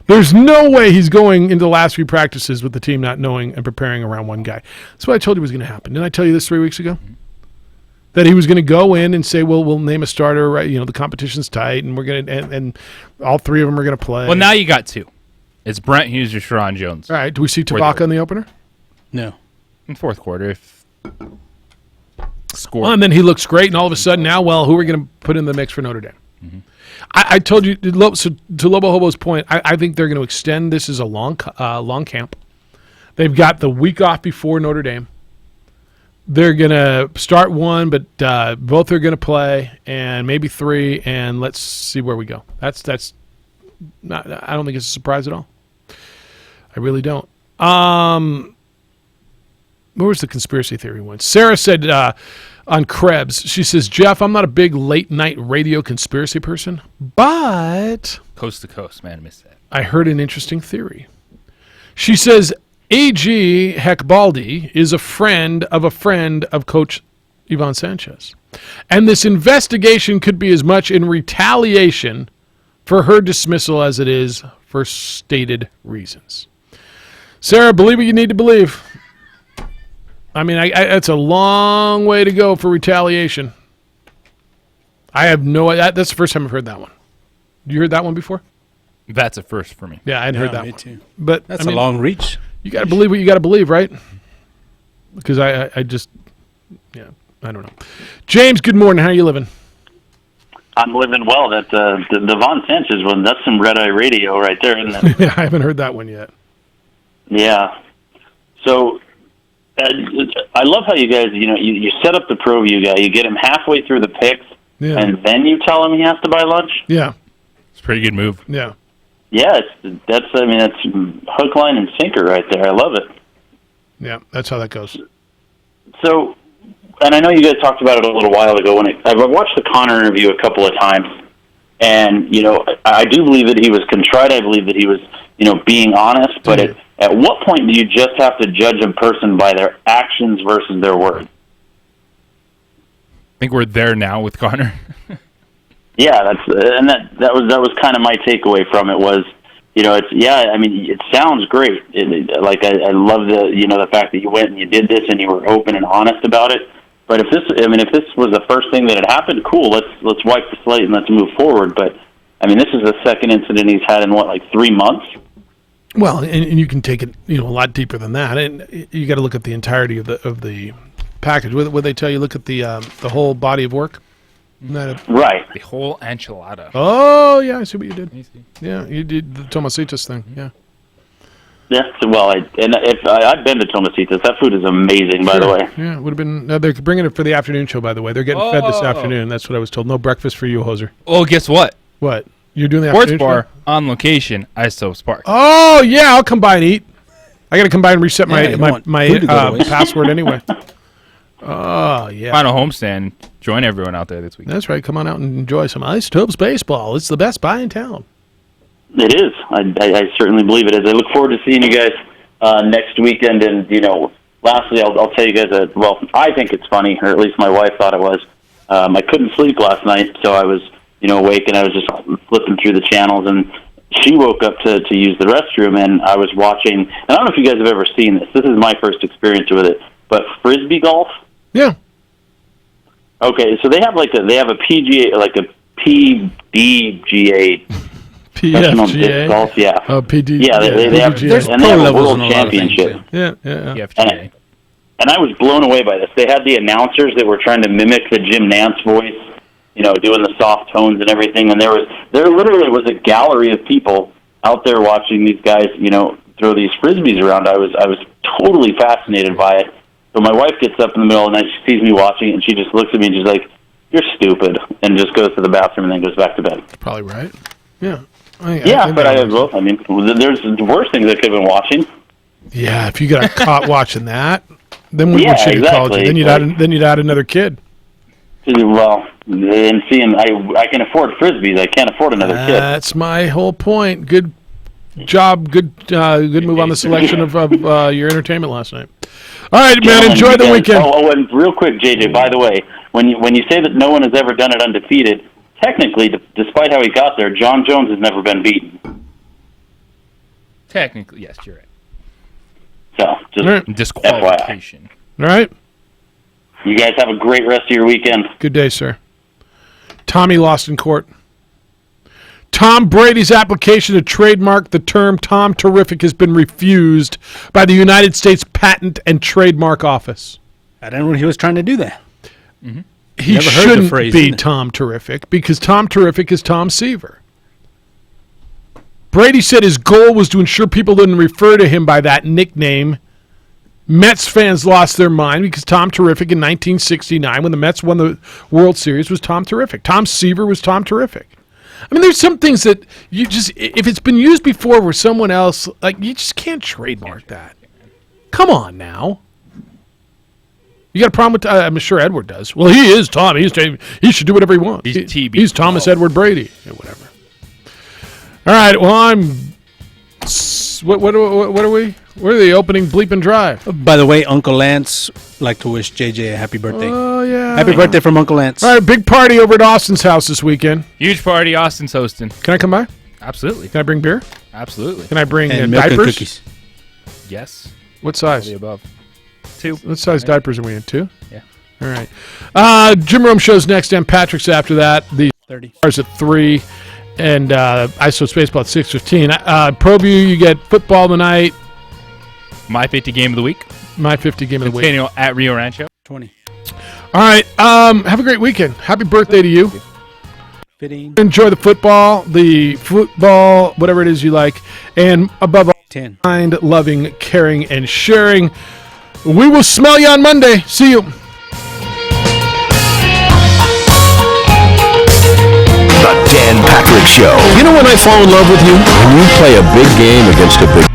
There's no way he's going into the last few practices with the team not knowing and preparing around one guy. That's what I told you was going to happen. Didn't I tell you this 3 weeks ago? Mm-hmm. That he was going to go in and say, well, we'll name a starter, right? You know, the competition's tight, and we're going to, and all three of them are going to play. Well, now you got two. It's Brent Hughes or Sharon Jones. All right. Do we see Tabaka in the opener? No. In fourth quarter, if score. Well, and then he looks great, and all of a sudden now, well, who are we going to put in the mix for Notre Dame? Mm-hmm. I told you, so to Lobo Hobo's point, I think they're going to extend this as a long camp. They've got the week off before Notre Dame. They're going to start one, but both are going to play, and maybe three, and let's see where we go. That's not, I don't think it's a surprise at all. I really don't. Where was the conspiracy theory one? Sarah said on Krebs, she says, Jeff, I'm not a big late-night radio conspiracy person, but Coast to coast, man, I missed that. I heard an interesting theory. She says, A.G. Hekbaldi is a friend of Coach Ivan Sanchez. And this investigation could be as much in retaliation for her dismissal as it is for stated reasons. Sarah, believe what you need to believe. I mean, it's a long way to go for retaliation. I have no idea. That's the first time I've heard that one. You heard that one before? That's a first for me. Yeah, I hadn't heard that me one. too. But that's a long reach. You got to believe what you got to believe, right? Because I just, yeah, I don't know. James, good morning. How are you living? I'm living well. That the Von Sanchez one, that's some red eye radio right there, isn't it? Yeah, I haven't heard that one yet. Yeah. So I love how you guys, you set up the ProView guy, you get him halfway through the picks, and then you tell him he has to buy lunch. Yeah, it's a pretty good move. Yeah, yeah, that's hook, line, and sinker right there. I love it. Yeah, that's how that goes. So, and I know you guys talked about it a little while ago. I've watched the Connor interview a couple of times, and I do believe that he was contrite. I believe that he was, being honest. But at what point do you just have to judge a person by their actions versus their words? I think we're there now with Connor. Yeah, that was kind of my takeaway from it was, it sounds great. I love the fact that you went and you did this and you were open and honest about it. But if this was the first thing that had happened, cool. Let's wipe the slate and let's move forward. But this is the second incident he's had in 3 months. Well, and you can take it a lot deeper than that, and you got to look at the entirety of the package. What they tell you, look at the whole body of work. Right. The whole enchilada. Oh yeah, I see what you did. Yeah, you did the Tomasitas thing. Yeah. Yeah. Well, I've been to Tomasitas. That food is amazing, by the way. Yeah, it would have been. They're bringing it for the afternoon show, by the way. They're getting fed this afternoon. That's what I was told. No breakfast for you, Hoser. Oh, guess what? What? You're doing the Sports afternoon bar show? on location, Isop's Park. Oh yeah, I'll come by and eat. I got to come by and reset my password anyway. Oh yeah. Final homestand. Join everyone out there this week. That's right. Come on out and enjoy some Isotopes baseball. It's the best buy in town. It is. I certainly believe it is. I look forward to seeing you guys next weekend. And lastly, I'll tell you guys that. Well, I think it's funny, or at least my wife thought it was. I couldn't sleep last night, so I was awake and I was just flipping through the channels, and she woke up to use the restroom, and I was watching. And I don't know if you guys have ever seen this. This is my first experience with it, but frisbee golf. Yeah. Okay, so they have a PGA, like a PDGA. Professional disc golf, yeah. Oh, PD. Yeah, they have, and they have a world championship. Yeah. And I was blown away by this. They had the announcers that were trying to mimic the Jim Nantz voice, doing the soft tones and everything. And there literally was a gallery of people out there watching these guys, throw these frisbees around. I was totally fascinated by it. So my wife gets up in the middle of the night, she sees me watching, and she just looks at me and she's like, "You're stupid," and just goes to the bathroom and then goes back to bed. Probably right. Yeah. There's worse things I could have been watching. Yeah, if you got caught watching that, then we should have called you. Then you'd add another kid. Well, and seeing I can afford frisbees, I can't afford another kid. That's my whole point. Good job, good move on the selection of your entertainment last night. All right, man. Enjoy the weekend. Oh, and real quick, JJ. By the way, when you say that no one has ever done it undefeated, technically, despite how he got there, John Jones has never been beaten. Technically, yes, you're right. So, just disqualification. All right. You guys have a great rest of your weekend. Good day, sir. Tommy lost in court. Tom Brady's application to trademark the term Tom Terrific has been refused by the United States Patent and Trademark Office. I don't know he was trying to do that. Mm-hmm. He shouldn't be Tom Terrific because Tom Terrific is Tom Seaver. Brady said his goal was to ensure people didn't refer to him by that nickname. Mets fans lost their mind because Tom Terrific in 1969, when the Mets won the World Series, was Tom Terrific. Tom Seaver was Tom Terrific. I mean, there's some things that you just, if it's been used before where someone else, you just can't trademark that. Come on now. You got a problem with, I'm sure Edward does. Well, he is Tom. He should do whatever he wants. He's Thomas Edward Brady. Yeah, whatever. All right, well, what are we? We're the opening bleep and drive. By the way, Uncle Lance like to wish JJ a happy birthday. Oh, yeah. Happy birthday from Uncle Lance. All right, big party over at Austin's house this weekend. Huge party. Austin's hosting. Can I come by? Absolutely. Can I bring beer? Absolutely. Can I bring milk diapers? And cookies. Yes. What size? All the above. 2. What size diapers are we in? 2? Yeah. All right. Jim Rome show's next, and Patrick's after that. The 30. Stars at 3, and ISO Baseball at 6:15. ProView, you get football tonight. My 50 game of the week. My 50 game of the week. Centennial at Rio Rancho. 20. All right. Have a great weekend. Happy birthday to you. Fitting. Enjoy the football, whatever it is you like, and above all, 10. Kind, loving, caring, and sharing. We will smell you on Monday. See you. The Dan Patrick Show. You know when I fall in love with you? When you play a big game against a big